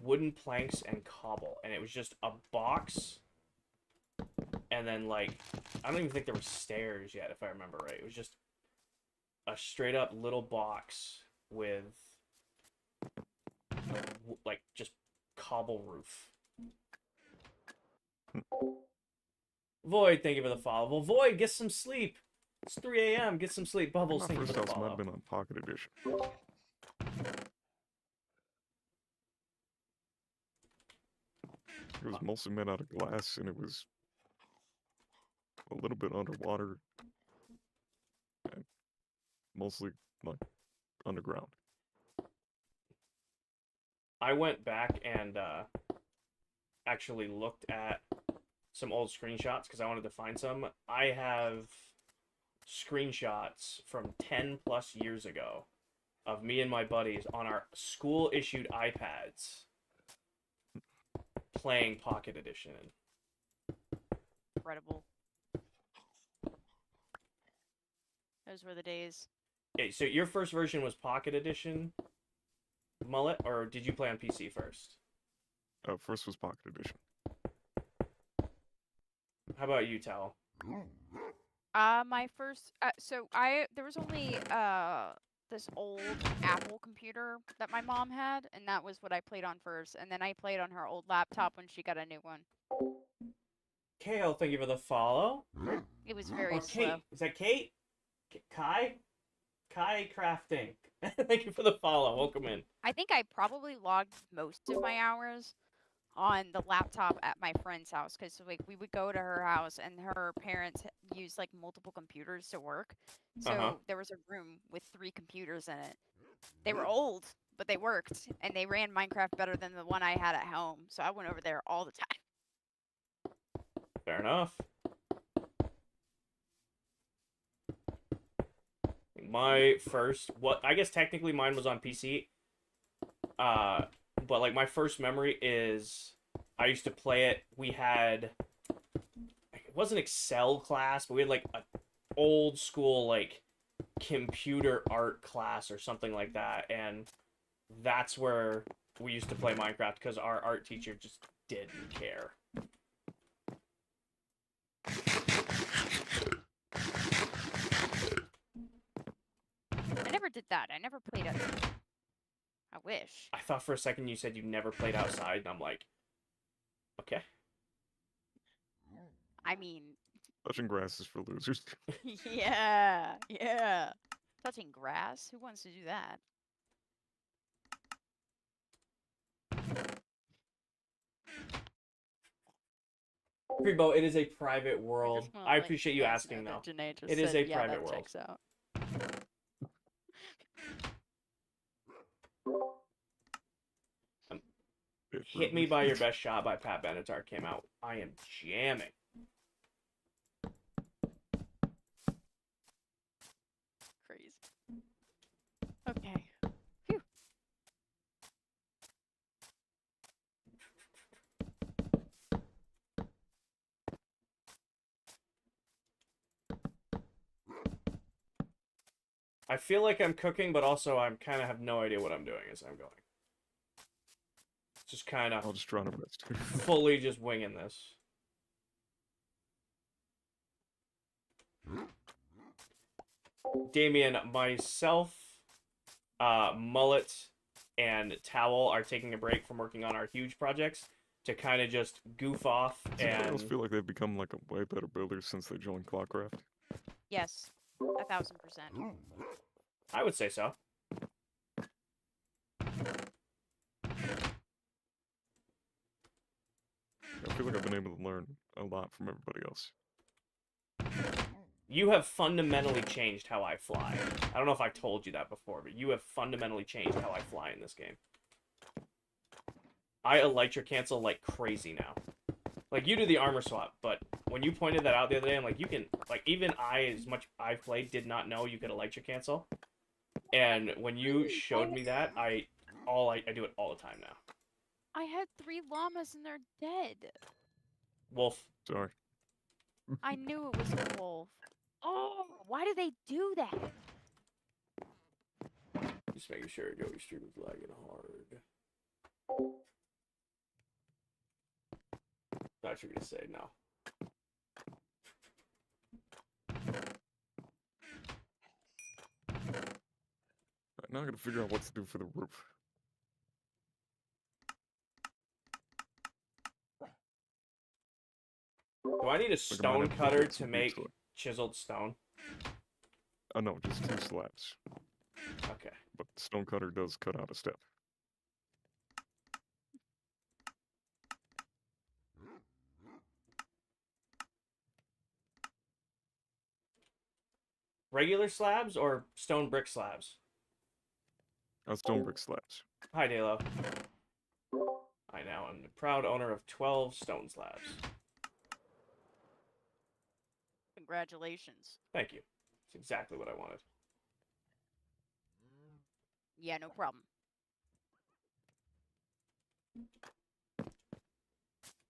wooden planks and cobble, and it was just a box. And then like I don't even think there were stairs yet, if I remember right. It was just a straight up little box with like just cobble roof. Void, thank you for the follow. Well, Void, get some sleep. It's 3 a.m. Get some sleep. Bubbles, My thank you first for the house might follow. have been on Pocket Edition. It was mostly made out of glass, and it was a little bit underwater, and mostly like underground. I went back and actually looked at some old screenshots because I wanted to find some. I have screenshots from 10 plus years ago of me and my buddies on our school issued iPads playing Pocket Edition. Incredible. Those were the days. Okay, so your first version was Pocket Edition, Mullet, or did you play on PC first? First was Pocket Edition. How about you, Tal? My first, there was only, this old Apple computer that my mom had, and that was what I played on first, and then I played on her old laptop when she got a new one. Kale, thank you for the follow. It was very Or Kate. slow. Is that Kate? Kai? Kai Crafting. Thank you for the follow. Welcome in. I think I probably logged most of my hours on the laptop at my friend's house, because like we would go to her house and her parents used like multiple computers to work. So there was a room with 3 computers in it. They were old, but they worked and they ran Minecraft better than the one I had at home. So I went over there all the time. Fair enough. My first, I guess technically mine was on PC. But like my first memory is I used to play it. We had, it wasn't Excel class, but we had like a old school like computer art class or something like that, and that's where we used to play Minecraft because our art teacher just didn't care. I never did that. I never played it. I wish. I thought for a second you said you never played outside, and I'm like, okay. I mean, Touching grass is for losers. yeah, yeah. Touching grass? Who wants to do that? Freebo, it is a private I world. just wanna I let appreciate you guys asking, know though. that Janae just It is said, a yeah, private that world. checks out. Hit Me by Your Best Shot by Pat Benatar came out. I am jamming. Crazy. Okay. Phew. I feel like I'm cooking, but also I'm kind of have no idea what I'm doing as I'm going. Just kind I'll of just try my best. fully just winging this. Damien, myself, Mullet, and Towel are taking a break from working on our huge projects to kind of just goof off Does anybody else and feel like they've become like a way better builder since they joined ClockCraft? Yes. 1000%. I would say so. I feel like I've been able to learn a lot from everybody else. You have fundamentally changed how I fly. I don't know if I told you that before, but you have fundamentally changed how I fly in this game. I elytra cancel like crazy now. Like, you do the armor swap, but when you pointed that out the other day, I'm like, you can, like, even I, as much I've played, did not know you could elytra cancel. And when you showed me that, I do it all the time now. I had 3 llamas and they're dead. Wolf. Sorry. I knew it was a wolf. Oh, why do they do that? Just making sure Joey stream is lagging hard. Thought you were gonna say no. Right, now I gotta figure out what to do for the roof. Do I need a Like, I might stone have to cutter get to some make beach wood. chiseled stone? Oh no, just 2 slabs. Okay. But the stone cutter does cut out a step. Regular slabs or stone brick slabs? Stone brick slabs. Hi, Dalo. I now am the proud owner of 12 stone slabs. Congratulations. Thank you. It's exactly what I wanted. Yeah, no problem.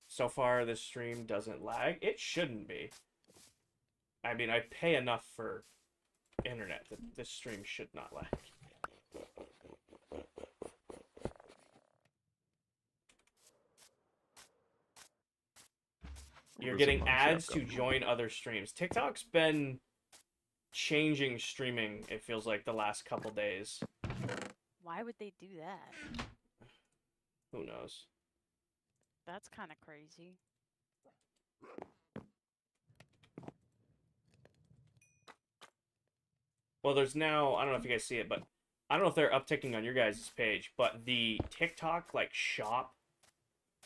So far, this stream doesn't lag. It shouldn't be. I mean, I pay enough for internet that this stream should not lag. You're Visit getting my ads to shotgun. join other streams. TikTok's been changing streaming, it feels like, the last couple days. Why would they do that? Who knows? That's kind of crazy. Well, there's now, I don't know if you guys see it, but I don't know if they're upticking on your guys' page, but the TikTok, like, shop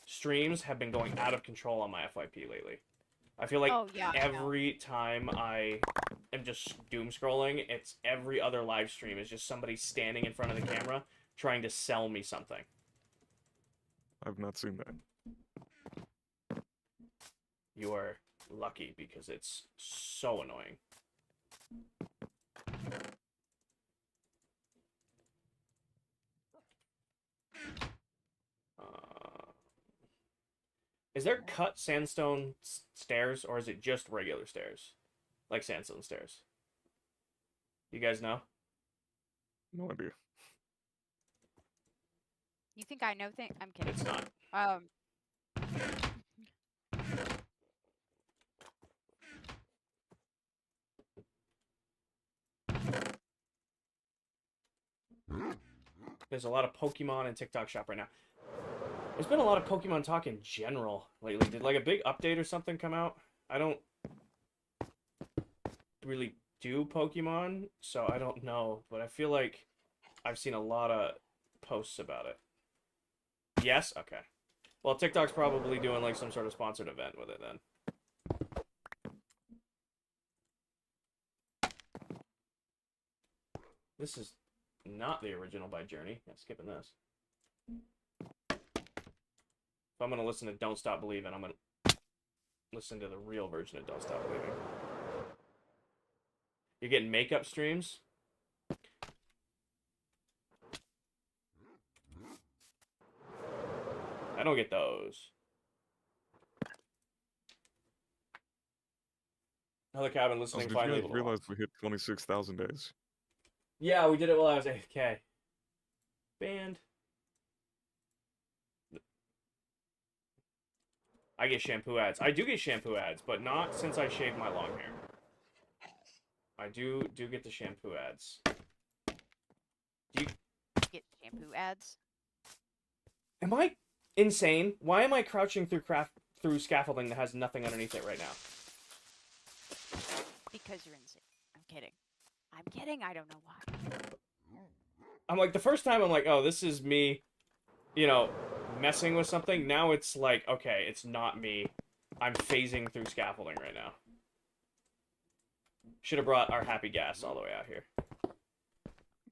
streams have been going out of control on my FYP lately. I feel like Oh, yeah, I know. every time I am just doom scrolling, it's every other live stream is just somebody standing in front of the camera trying to sell me something. I've not seen that. You are lucky because it's so annoying. Is there cut sandstone stairs, or is it just regular stairs? Like sandstone stairs? You guys know? No idea. You think I know things? I'm kidding. It's not. There's a lot of Pokemon in TikTok shop right now. There's been a lot of Pokemon talk in general lately. Did like a big update or something come out? I don't really do Pokemon, so I don't know, but I feel like I've seen a lot of posts about it. Yes? Okay. Well, TikTok's probably doing like some sort of sponsored event with it then. This is not the original by Journey. Yeah, skipping this. If I'm gonna listen to Don't Stop Believing, I'm gonna listen to the real version of Don't Stop Believing. You're getting makeup streams? I don't get those. Another cabin listening Also, did finally you able guys to realize watch. we hit 26,000 days? Yeah, we did it while I was AFK. Banned. I get shampoo ads. I do get shampoo ads, but not since I shaved my long hair. I do get the shampoo ads. Do you... Get shampoo ads. Am I insane? Why am I crouching through scaffolding that has nothing underneath it right now? Because you're insane. I'm kidding. I'm kidding. I don't know why. I'm like, the first time I'm like, oh, this is me, you know, messing with something. Now it's like, okay, it's not me. I'm phasing through scaffolding right now. Should have brought our happy gas all the way out here.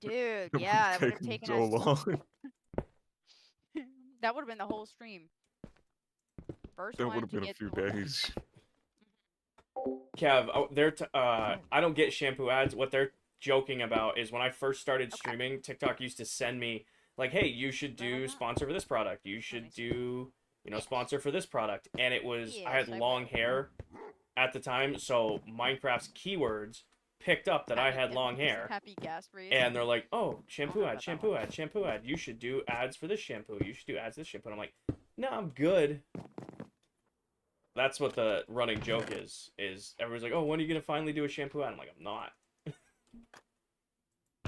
Dude, It yeah, would've that would have taken taken so us. long. That would have been the whole stream. First That one would have to been a get few the- days. Kev, I don't get shampoo ads. What they're joking about is when I first started Okay. streaming, TikTok used to send me like, hey, you should do not? sponsor for this product. You should me see. do, you know, Yes. sponsor for this product. And it was, I had Yes, I long will. hair at the time, so Minecraft's keywords picked up that I had long hair. Happy gas rate. And they're like, oh, shampoo know ad, about that shampoo one. ad, shampoo ad. You should do ads for this shampoo. You should do ads for this shampoo. And I'm like, no, I'm good. That's what the running joke is everyone's like, oh, when are you going to finally do a shampoo ad? I'm like, I'm not.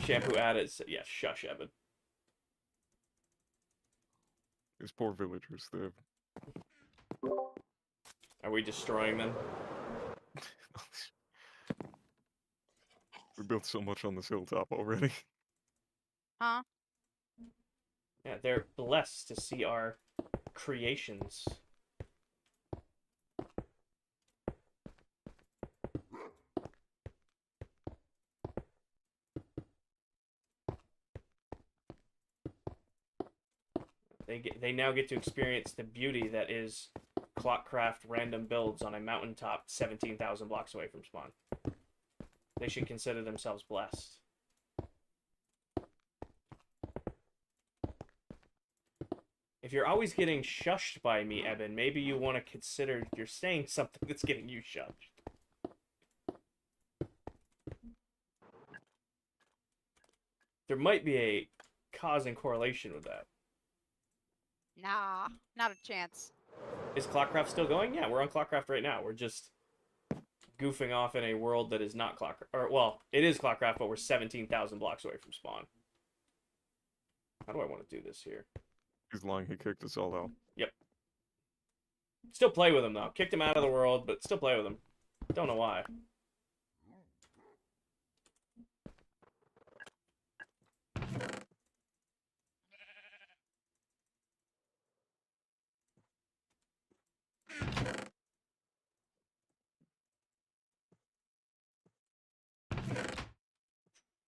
Shampoo ad is, yeah, shush, Evan. These poor villagers, they've... Are we destroying them? We built so much on this hilltop already. Huh? Yeah, they're blessed to see our creations. They now get to experience the beauty that is ClockCraft random builds on a mountaintop 17,000 blocks away from spawn. They should consider themselves blessed. If you're always getting shushed by me, Eben, maybe you want to consider you're saying something that's getting you shushed. There might be a cause and correlation with that. Nah, not a chance. Is ClockCraft still going? Yeah, we're on ClockCraft right now. We're just goofing off in a world that is not ClockCraft. Or, well, it is ClockCraft, but we're 17,000 blocks away from spawn. How do I want to do this here? He's lying, he kicked us all out. Yep. Still play with him, though. Kicked him out of the world, but still play with him. Don't know why.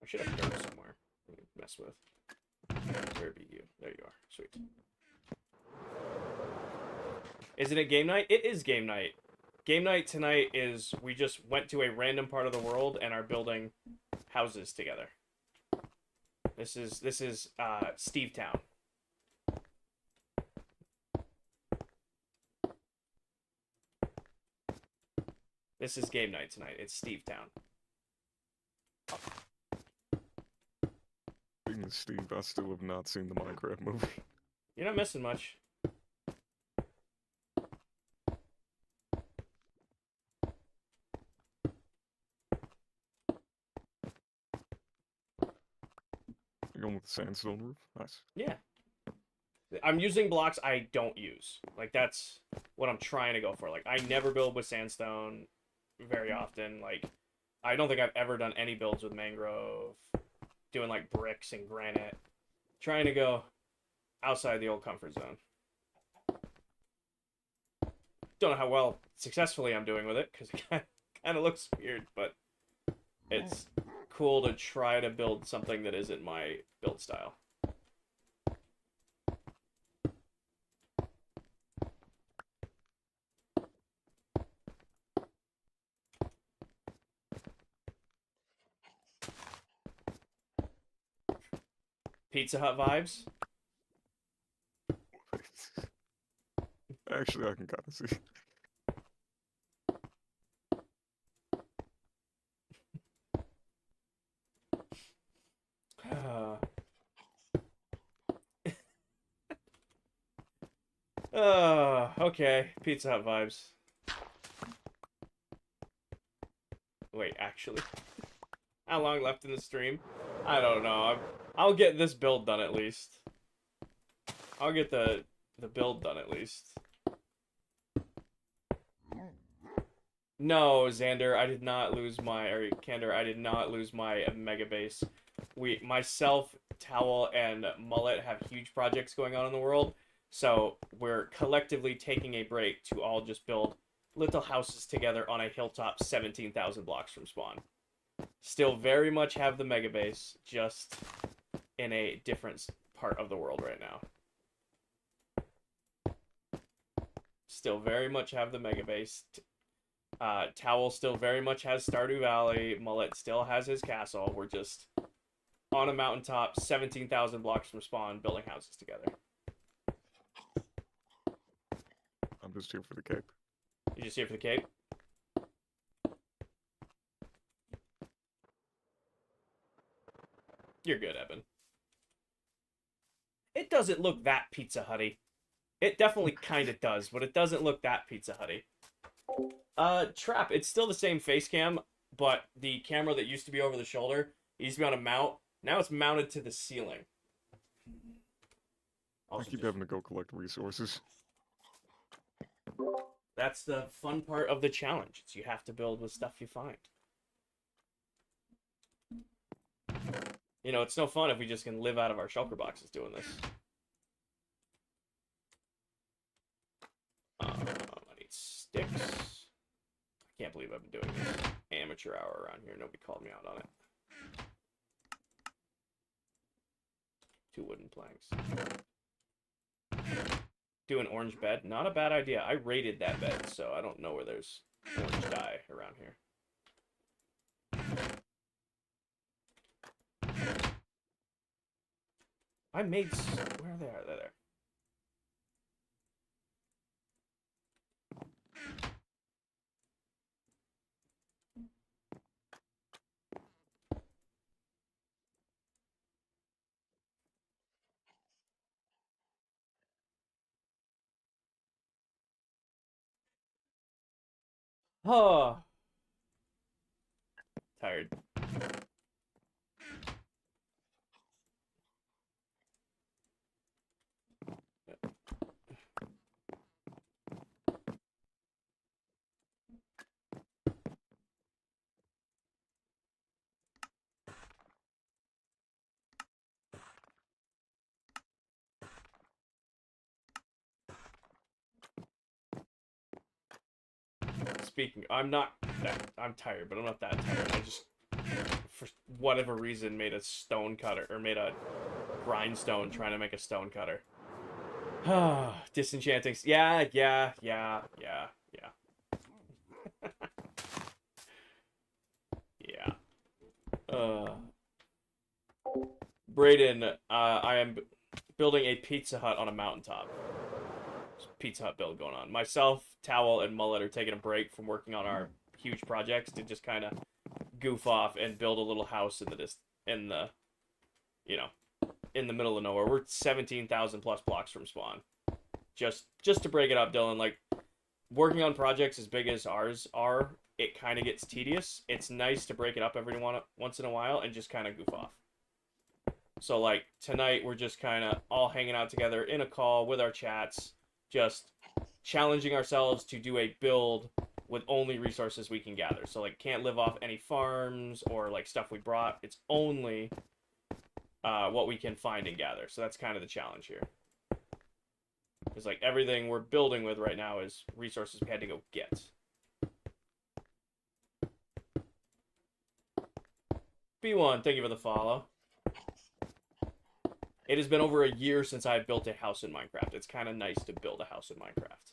I should have dirt somewhere. Mess with. better be you. There you are. Sweet. Isn't it game night? It is game night. Game night tonight is we just went to a random part of the world and are building houses together. This is Steve Town. This is game night tonight. It's Steve Town. Speaking of Steve, I still have not seen the Minecraft movie. You're not missing much. You're going with the sandstone roof? Nice. Yeah. I'm using blocks I don't use. Like, that's what I'm trying to go for. Like, I never build with sandstone very often. Like, I don't think I've ever done any builds with mangrove. Doing, like, bricks and granite. Trying to go outside the old comfort zone. Don't know how well successfully I'm doing with it, because it kind of looks weird, but it's cool to try to build something that isn't my build style. Pizza Hut vibes? Actually, I can kind of see. Okay. Pizza Hut vibes. Wait, actually? How long left in the stream? I don't know. I'll get this build done at least. I'll get the build done at least. No, Xander, I did not lose my, or Kander, I did not lose my mega base. Myself, Towel, and Mullet have huge projects going on in the world, so we're collectively taking a break to all just build little houses together on a hilltop 17,000 blocks from spawn. Still very much have the mega base, just in a different part of the world right now. Still very much have the mega base. Towel still very much has Stardew Valley. Mullet still has his castle. We're just on a mountaintop, 17,000 blocks from spawn, building houses together. I'm just here for the cape. You just here for the cape? You're good, Evan. It doesn't look that Pizza Hutty. It definitely kind of does, but it doesn't look that Pizza Hutty. Trap, it's still the same face cam, but the camera that used to be over the shoulder, it used to be on a mount, now it's mounted to the ceiling. I keep having to go collect resources. That's the fun part of the challenge. It's you have to build with stuff you find. You know, it's no fun if we just can live out of our shulker boxes doing this. I need sticks. I can't believe I've been doing this amateur hour around here. Nobody called me out on it. 2 wooden planks. Do an orange bed. Not a bad idea. I raided that bed, so I don't know where there's orange dye around here. I made... Where are they? They're there. Oh. Tired. Speaking, I'm tired, but I'm not that tired. I just, for whatever reason, made a stone cutter, or made a grindstone trying to make a stone cutter. Disenchanting. Yeah. Yeah. Brayden, I am building a Pizza Hut on a mountaintop. There's a Pizza Hut build going on. Myself, Towel, and Mullet are taking a break from working on our huge projects to just kind of goof off and build a little house in the middle of nowhere. We're 17,000 plus blocks from spawn. Just to break it up, Dylan. Like, working on projects as big as ours are, it kind of gets tedious. It's nice to break it up every once in a while and just kind of goof off. So, like, tonight we're just kind of all hanging out together in a call with our chats, just challenging ourselves to do a build with only resources we can gather. So, like, can't live off any farms or, like, stuff we brought. It's only what we can find and gather. So that's kind of the challenge here. Because, like, everything we're building with right now is resources we had to go get. B1, thank you for the follow. It has been over a year since I've built a house in Minecraft. It's kind of nice to build a house in Minecraft.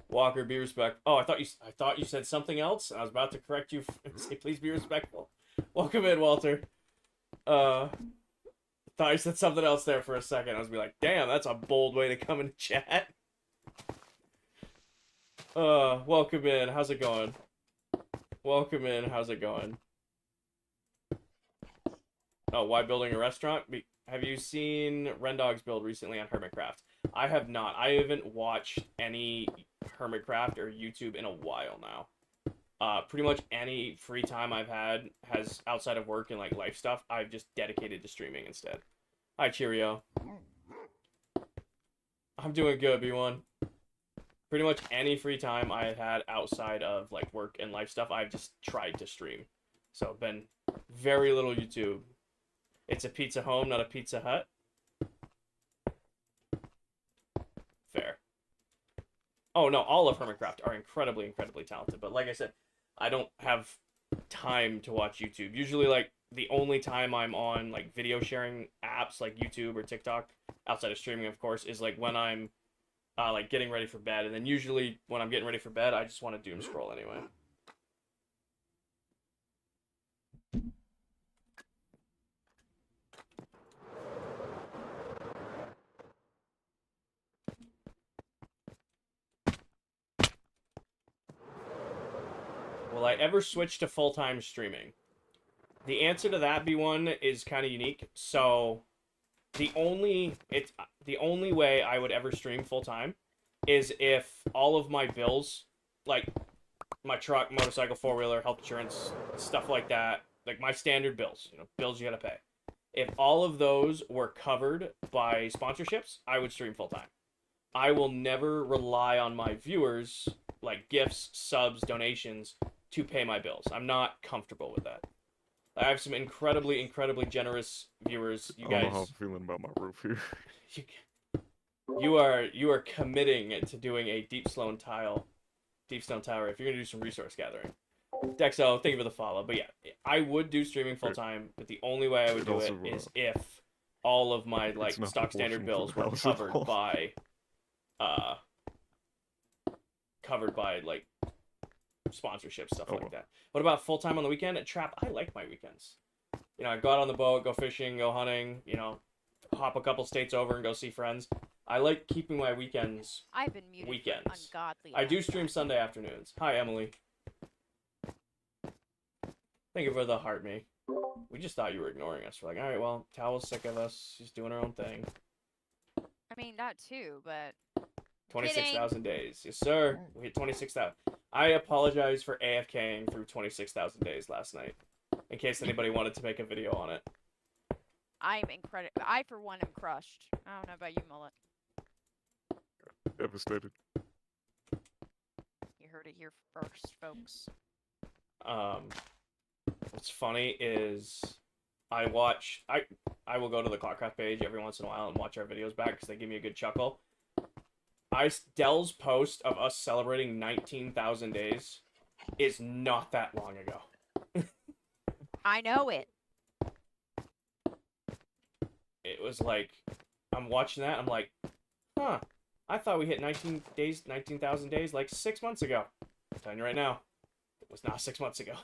Walker, be respectful. Oh, I thought you said something else. I was about to correct you and say, please be respectful. Welcome in, Walter. Thought you said something else there for a second. I was like, damn, that's a bold way to come in chat. Welcome in. How's it going? Welcome in. How's it going? Oh, why building a restaurant? Have you seen Rendog's build recently on Hermitcraft? I have not. I haven't watched any Hermitcraft or YouTube in a while now. Pretty much any free time I've had has outside of work and like life stuff, I've just dedicated to streaming instead. Hi, cheerio. I'm doing good, B1. Pretty much any free time I've had outside of like work and life stuff, I've just tried to stream. So been very little YouTube. It's a pizza home, not a Pizza Hut. Fair. Oh no, all of Hermitcraft are incredibly, incredibly talented. But like I said, I don't have time to watch YouTube. Usually, like, the only time I'm on, like, video sharing apps like YouTube or TikTok, outside of streaming, of course, is, like, when I'm, like, getting ready for bed. And then usually, when I'm getting ready for bed, I just want to doom scroll anyway. Will I ever switch to full-time streaming? The answer to that, B1, is kind of unique. So, the only way I would ever stream full-time is if all of my bills, like my truck, motorcycle, four-wheeler, health insurance, stuff like that, like my standard bills, bills you gotta pay. If all of those were covered by sponsorships, I would stream full-time. I will never rely on my viewers, like gifts, subs, donations, to pay my bills. I'm not comfortable with that. I have some incredibly, incredibly generous viewers. You guys, I don't know how I'm feeling about my roof here. you are committing to doing a deep stone tower if you're gonna do some resource gathering. Dexo, thank you for the follow. But yeah, I would do streaming full time, but the only way I would do it is if all of my like stock standard bills were covered by like sponsorship stuff like that. What about full time on the weekend? At Trap, I like my weekends. I go out on the boat, go fishing, go hunting, hop a couple states over and go see friends. I like keeping my weekends I've been muted weekends. for ungodly I do stream Sunday afternoons. Hi, Emily. Thank you for the heart, me. We just thought you were ignoring us. We're like, all right, well, Towel's sick of us. She's doing her own thing. I mean, not too, but 26,000 days. Yes, sir. We hit 26,000. I apologize for AFKing through 26,000 days last night, in case anybody wanted to make a video on it. I'm incredible. I, for one, am crushed. I don't know about you, Mullet. Devastated. You heard it here first, folks. What's funny is I will go to the ClockCraft page every once in a while and watch our videos back because they give me a good chuckle. Dell's post of us celebrating 19,000 days is not that long ago. I know it. it was like, I'm watching that. I'm like, huh. I thought we hit 19,000 days like 6 months ago. I'm telling you right now, it was not 6 months ago.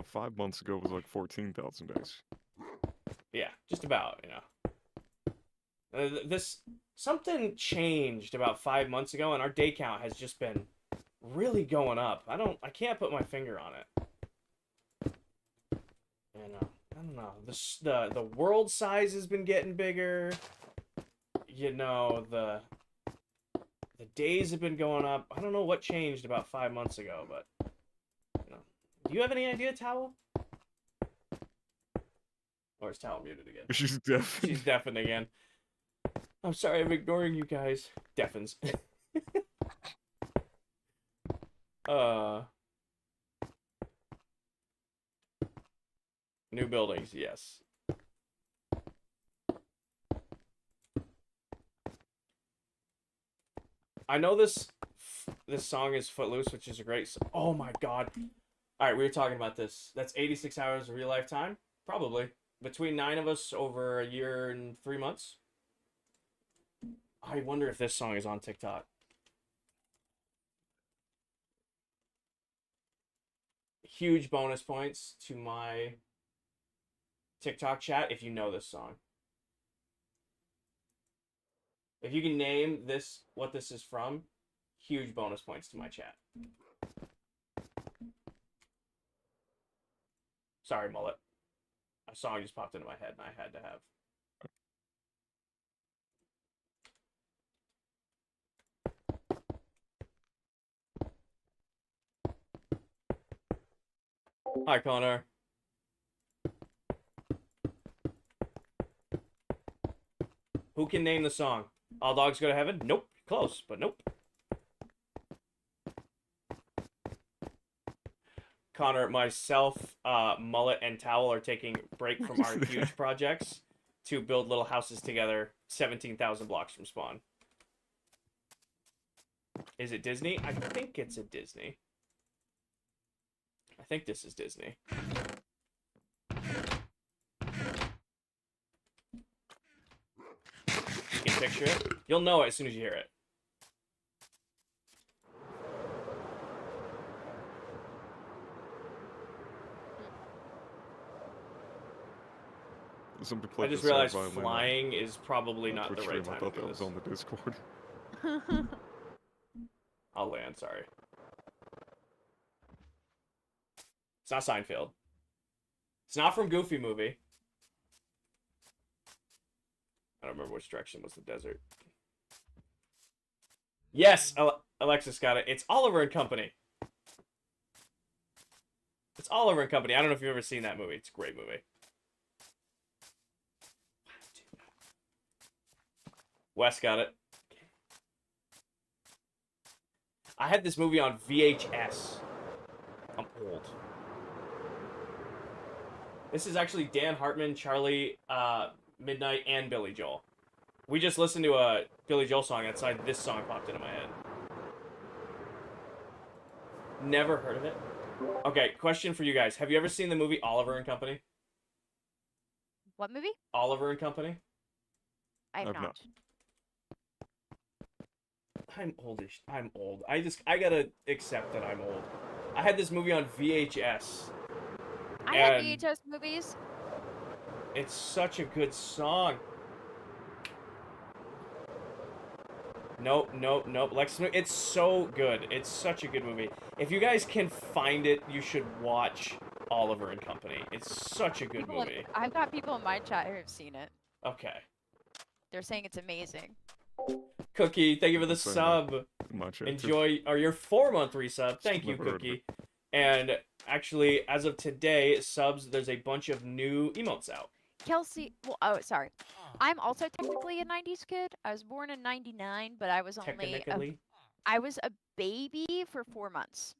5 months ago was like 14,000 days. Yeah, just about, this something changed about 5 months ago, and our day count has just been really going up. I can't put my finger on it. And I don't know. The world size has been getting bigger. The days have been going up. I don't know what changed about 5 months ago, but do you have any idea, Towel? Or is Towel muted again? She's deaf. She's deafened again. I'm sorry, I'm ignoring you guys. Deafens. New buildings, yes. I know this song is Footloose, which is a great oh my god. Alright, we were talking about this. That's 86 hours of real life time? Probably. Between 9 of us over a year and 3 months. I wonder if this song is on TikTok. Huge bonus points to my TikTok chat if you know this song. If you can name what this is from, huge bonus points to my chat. Sorry, Mullet. A song just popped into my head and I had to have. Hi, Connor. Who can name the song? All Dogs Go to Heaven? Nope. Close, but nope. Connor, myself, Mullet, and Towel are taking a break from our huge projects to build little houses together 17,000 blocks from spawn. Is it Disney? I think it's a Disney. I think this is Disney. You can picture it. You'll know it as soon as you hear it. Somebody I played just the sad realized violin on flying is probably not the Twitch right stream. time I thought to do that was this. on the Discord. I'll land, sorry. It's not Seinfeld. It's not from Goofy Movie. I don't remember which direction was the desert. Yes, Alexis got it. It's Oliver and Company. It's Oliver and Company. I don't know if you've ever seen that movie. It's a great movie. Wes got it. I had this movie on VHS. I'm old. This is actually Dan Hartman, Charlie, Midnight, and Billy Joel. We just listened to a Billy Joel song outside. This song popped into my head. Never heard of it. Okay, question for you guys. Have you ever seen the movie Oliver and Company? What movie? Oliver and Company? I have I've not. not. I'm oldish. I'm old. I gotta accept that I'm old. I had this movie on VHS. I had And- VHS movies. It's such a good song. Nope. Lexus, it's so good. It's such a good movie. If you guys can find it, you should watch Oliver and Company. It's such a good movie. I've got people in my chat who have seen it. Okay. They're saying it's amazing. Cookie, thank you for the I'm saying sub. My chat too. Enjoy your 4-month resub. Thank you, Never heard of Cookie. And actually, as of today, subs, there's a bunch of new emotes out. Kelsey, well, oh, sorry. I'm also technically a 90s kid. I was born in 99, but I was Technically. I was a baby for 4 months.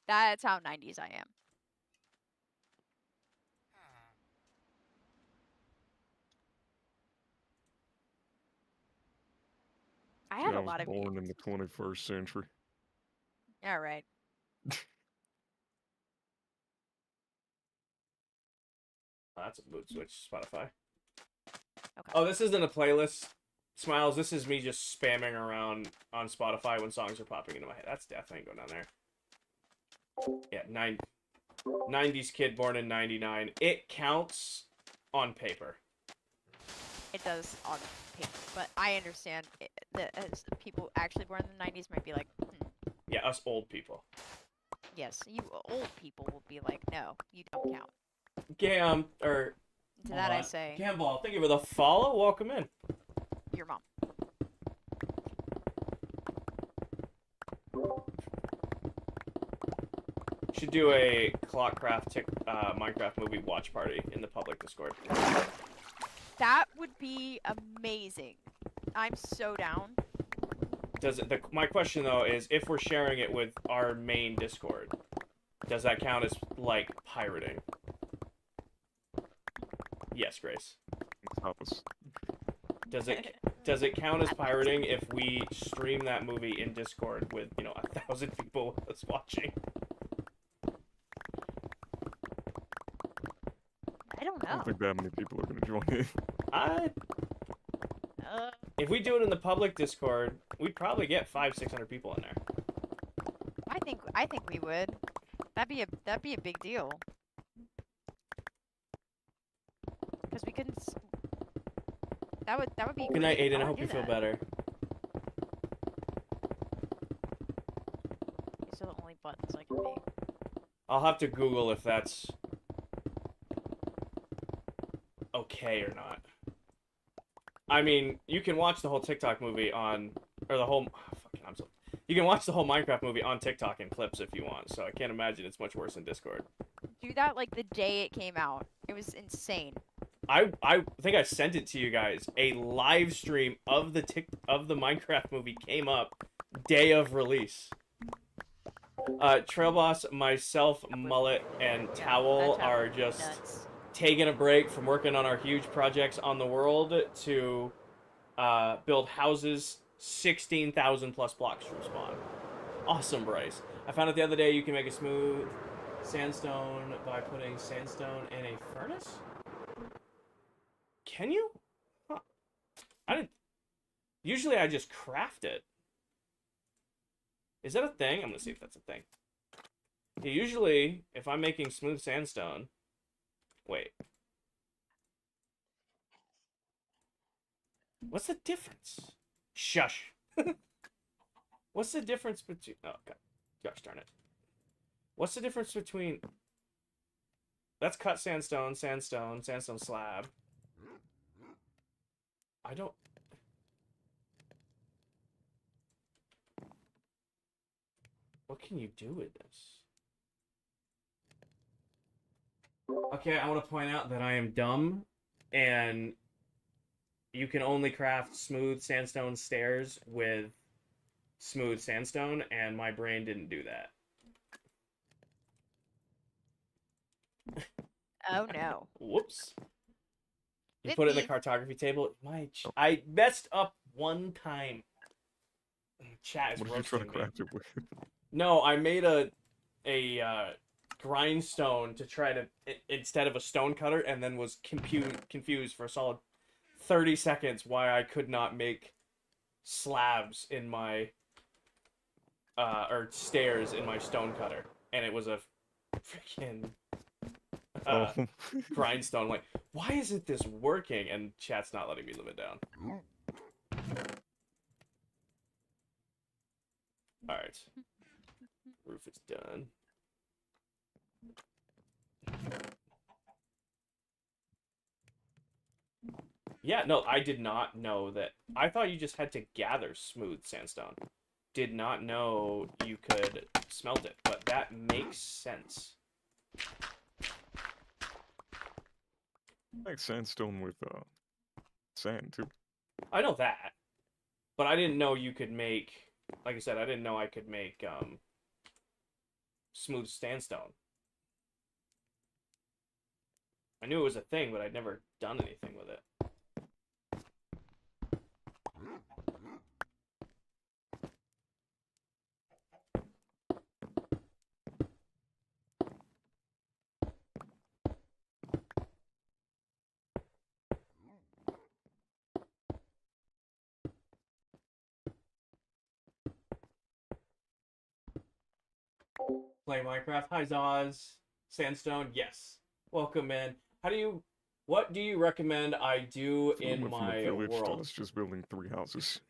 That's how 90s I am. I had I a was lot of born in the 21st century. All right. Oh, that's a mood switch, Spotify. Okay. Oh, this isn't a playlist, Smiles. This is me just spamming around on Spotify when songs are popping into my head. That's definitely going down there. Yeah, 90s kid born in 99. It counts on paper. It does on paper, but I understand that as people actually born in the 90s might be like, Yeah, us old people. yes, you old people will be like, no, you don't count. Or To hold that I on. say, Campbell, thank you for the follow. Welcome in. your mom. Should do a ClockCraft Minecraft movie watch party in the public Discord. That would be amazing. I'm so down. My question though is, if we're sharing it with our main Discord, does that count as like pirating? Yes, Grace. Stop us. Does it count as pirating if we stream that movie in Discord with 1,000 people with us watching? I don't I don't know. think that many people are gonna join it. If we do it in the public Discord, we'd probably get 500-600 people in there. I think we would. That'd be a big deal. Because we couldn't. That would be. Good night, great. Aiden. I wanna hope do you feel that. better. These are the only buttons I can make. I'll have to Google if that's okay or not. I mean, you can watch the whole TikTok movie on, or the whole, you can watch the whole Minecraft movie on TikTok in clips if you want, so I can't imagine it's much worse in Discord. Do that like the day it came out. It was insane. I think I sent it to you guys. A live stream of the Minecraft movie came up day of release. Trail Boss, myself, Mullet, and Towel that are would be just nuts. taking a break from working on our huge projects on the world to build houses 16,000 plus blocks from spawn. Awesome, Bryce. I found out the other day you can make a smooth sandstone by putting sandstone in a furnace. Can you? Huh. I didn't. Usually I just craft it. Is that a thing? I'm gonna see if that's a thing. Yeah, usually, if I'm making smooth sandstone, wait. What's the difference? Shush. What's the difference between... Oh, God. Gosh darn it. What's the difference between... That's cut sandstone, sandstone slab. I don't... What can you do with this? Okay, I want to point out that I am dumb, and you can only craft smooth sandstone stairs with smooth sandstone, and my brain didn't do that. Oh no. Whoops. You With put it in the me. cartography table. I messed up one time. Chat is What did you try to roasting me. craft it with? No, I made a grindstone to try to instead of a stone cutter, and then was confused for a solid 30 seconds why I could not make slabs in my or stairs in my stone cutter, and it was a freaking grindstone. Like, why isn't this working? And chat's not letting me live it down. All right, roof is done. Yeah, no, I did not know that. I thought you just had to gather smooth sandstone. Did not know you could smelt it, but that makes sense. Like sandstone with sand too. I know that, but I didn't know you could make. Like I said, I didn't know I could make smooth sandstone. I knew it was a thing, but I'd never done anything with it. Play Minecraft. Hi, Zoz. Sandstone. Yes. Welcome in. What do you recommend I do So we in went from a my village to world? us just building 3 houses.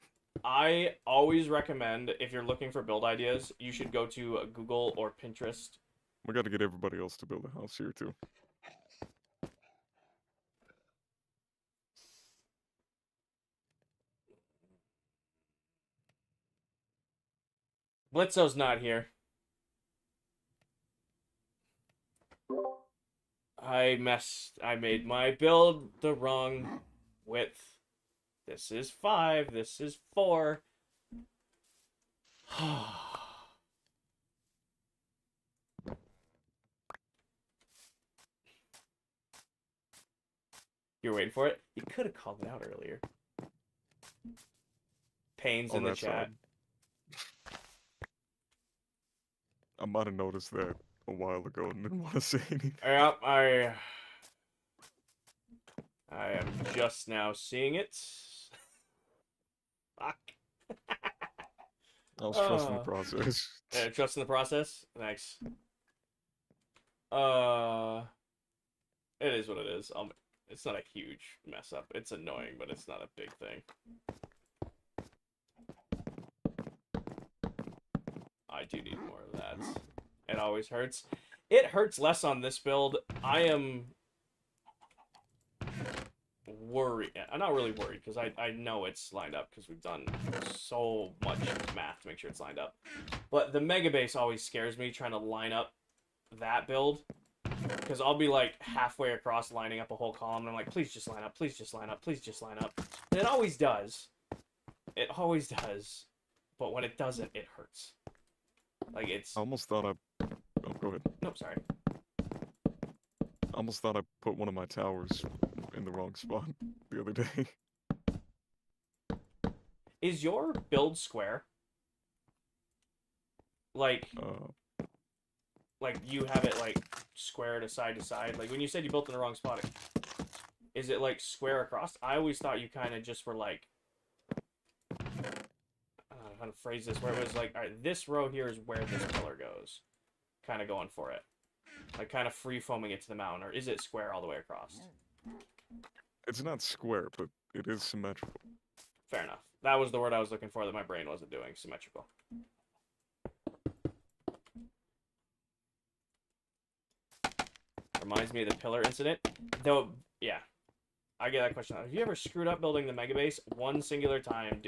I always recommend, if you're looking for build ideas, you should go to Google or Pinterest. We got to get everybody else to build a house here too. Blitzo's not here. I made my build the wrong width. This is 5, this is 4. You're waiting for it? You could have called it out earlier. Pains in the That's chat. I might have noticed that a while ago and didn't want to say anything. Yep, I am just now seeing it. Fuck. I was trusting the process. Trust in the process? Thanks. It is what it is. It's not a huge mess up. It's annoying, but it's not a big thing. I do need more of that. It always hurts. It hurts less on this build. I am worried. I'm not really worried, because I know it's lined up, because we've done so much math to make sure it's lined up. But the Mega Base always scares me, trying to line up that build. Because I'll be like halfway across lining up a whole column, and I'm like, please just line up, please just line up, please just line up. And it always does. It always does. But when it doesn't, it hurts. Like, it's... I almost thought Oh, go ahead. Nope, sorry. I almost thought I put one of my towers in the wrong spot the other day. Is your build square? Like you have it, like, square to side? Like, when you said you built in the wrong spot, is it, like, square across? I always thought you kind of just were, like... I don't know how to phrase this, where it was like, alright, this row here is where this pillar goes. Kind of going for it. Like, kind of free-foaming it to the mountain, or is it square all the way across? It's not square, but it is symmetrical. Fair enough. That was the word I was looking for that my brain wasn't doing. Symmetrical. Reminds me of the pillar incident. Though, yeah. I get that question. Have you ever screwed up building the Mega Base? One singular time,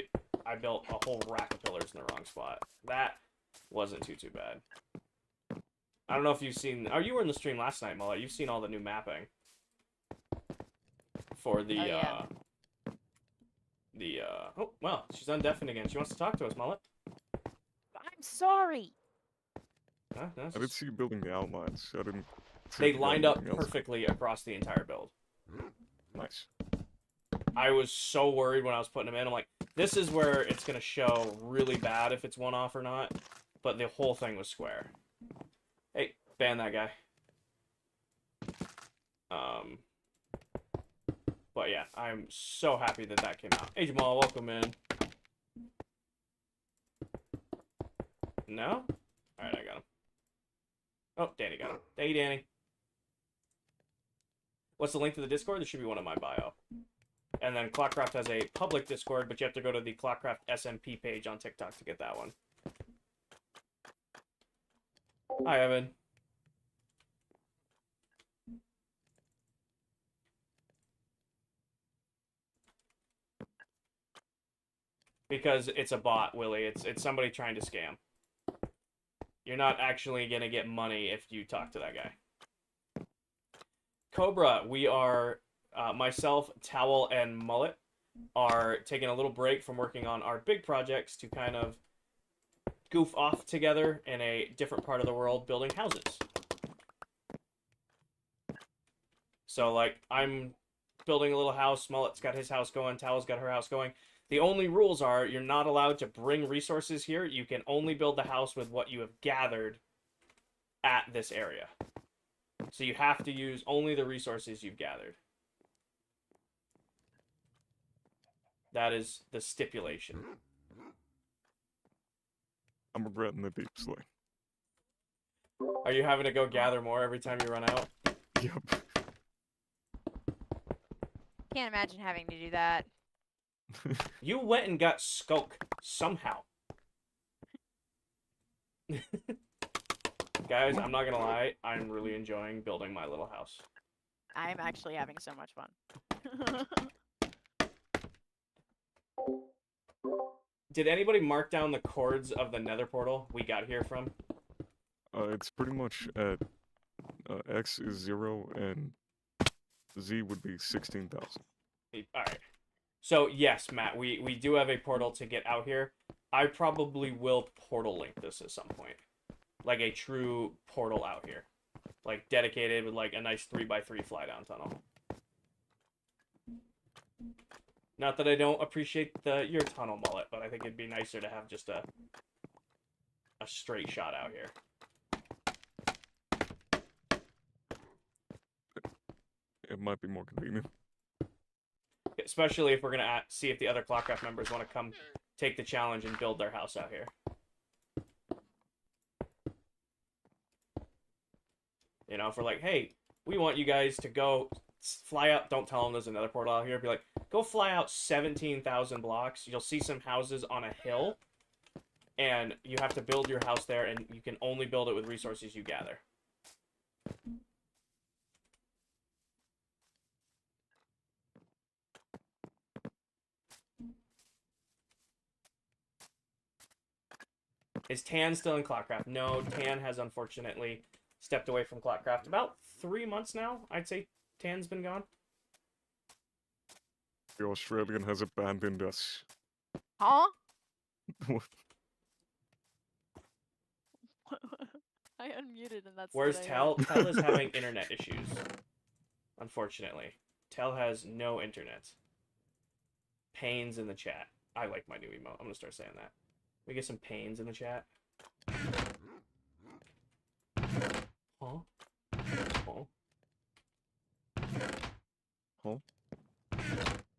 I built a whole rack of pillars in the wrong spot. That wasn't too bad. I don't know if you've seen... Oh, you were in the stream last night, Mullet. You've seen all the new mapping. For the, Oh, well, she's undeafened again. She wants to talk to us, Mullet. I'm sorry. Huh? No, I did see you building the outlines. I didn't. see They if you got lined up anything else. perfectly across the entire build. Nice. I was so worried when I was putting them in. I'm like, this is where it's going to show really bad if it's one off or not. But the whole thing was square. Hey, ban that guy. But yeah, I'm so happy that that came out. Hey, Jamal, welcome in. No? Alright, I got him. Oh, Danny got him. Hey, Danny. What's the link to the Discord? There should be one in my bio. And then ClockCraft has a public Discord, but you have to go to the ClockCraft SMP page on TikTok to get that one. Hi, Evan. Because it's a bot, Willie. It's somebody trying to scam. You're not actually going to get money if you talk to that guy. Cobra, we are... myself, Towel, and Mullet are taking a little break from working on our big projects to kind of goof off together in a different part of the world building houses. So, like, I'm building a little house, Mullet's got his house going, Towel's got her house going. The only rules are you're not allowed to bring resources here. You can only build the house with what you have gathered at this area. So you have to use only the resources you've gathered. That is the stipulation. I'm regretting the deep slay. Are you having to go gather more every time you run out? Yep. Can't imagine having to do that. You went and got Skoke somehow. Guys, I'm not gonna lie, I'm really enjoying building my little house. I'm actually having so much fun. Did anybody mark down the chords of the nether portal we got here from? It's pretty much at X is 0 and Z would be 16,000. Alright. So, yes, Matt, we do have a portal to get out here. I probably will portal link this at some point. Like a true portal out here. Like, dedicated with, like, a nice 3x3 fly-down tunnel. Not that I don't appreciate your tunnel mullet, but I think it'd be nicer to have just a straight shot out here. It might be more convenient. Especially if we're gonna see if the other ClockCraft members want to come take the challenge and build their house out here. You know, if we're like, hey, we want you guys to go fly out. Don't tell them there's another portal out here. Be like, go fly out 17,000 blocks. You'll see some houses on a hill, and you have to build your house there, and you can only build it with resources you gather. Is Tan still in ClockCraft? No, Tan has unfortunately stepped away from ClockCraft about 3 months now. I'd say Tan's been gone. The Australian has abandoned us. Huh? I unmuted and that's Where's what I Tel? heard. Tel is having internet issues. Unfortunately. Tel has no internet. Pains in the chat. I like my new emote. I'm gonna start saying that. We get some pains in the chat. Huh? Huh? Huh?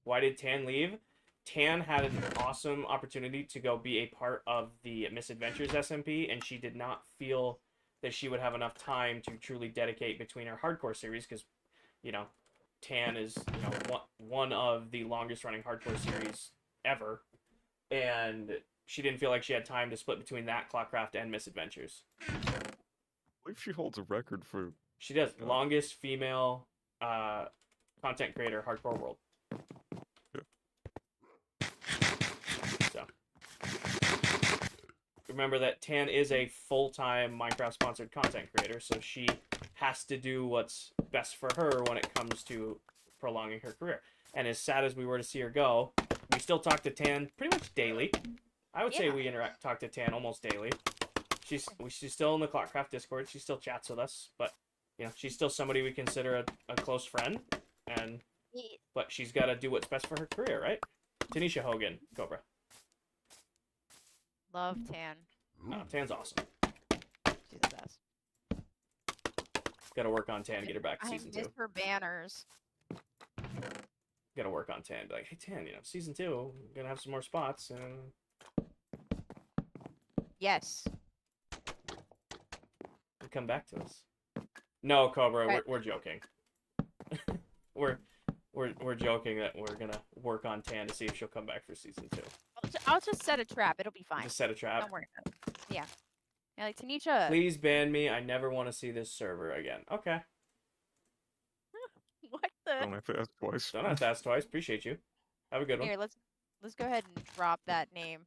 Why did Tan leave? Tan had an awesome opportunity to go be a part of the Misadventures SMP, and she did not feel that she would have enough time to truly dedicate between her hardcore series, because, you know, Tan is, you know, one of the longest running hardcore series ever, and she didn't feel like she had time to split between that, ClockCraft, and Misadventures. I believe she holds a record for... She does. Longest female content creator, hardcore world. Yeah. So, remember that Tan is a full-time Minecraft-sponsored content creator, so she has to do what's best for her when it comes to prolonging her career. And as sad as we were to see her go, we still talk to Tan pretty much daily. I would say we talk to Tan almost daily. She's still in the ClockCraft Discord. She still chats with us, but you know, she's still somebody we consider a close friend, and but she's got to do what's best for her career, right? Tanisha Hogan, Cobra. Love Tan. No, Tan's awesome. She's the best. Got to work on Tan, get her back to I season miss 2. her banners. Got to work on Tan. Be like, hey Tan, you know, season 2, we're gonna have some more spots, and Yes. come back to us. No, Cobra, Right. we're joking. we're joking that we're gonna work on Tan to see if she'll come back for season 2. I'll just set a trap. It'll be fine. Just set a trap. Don't worry about it. Yeah. Yeah, like Tanisha. Please ban me. I never want to see this server again. Okay. What the? Don't have to ask twice. Don't have to ask twice. Appreciate you. Have a good one. Here, let's go ahead and drop that name.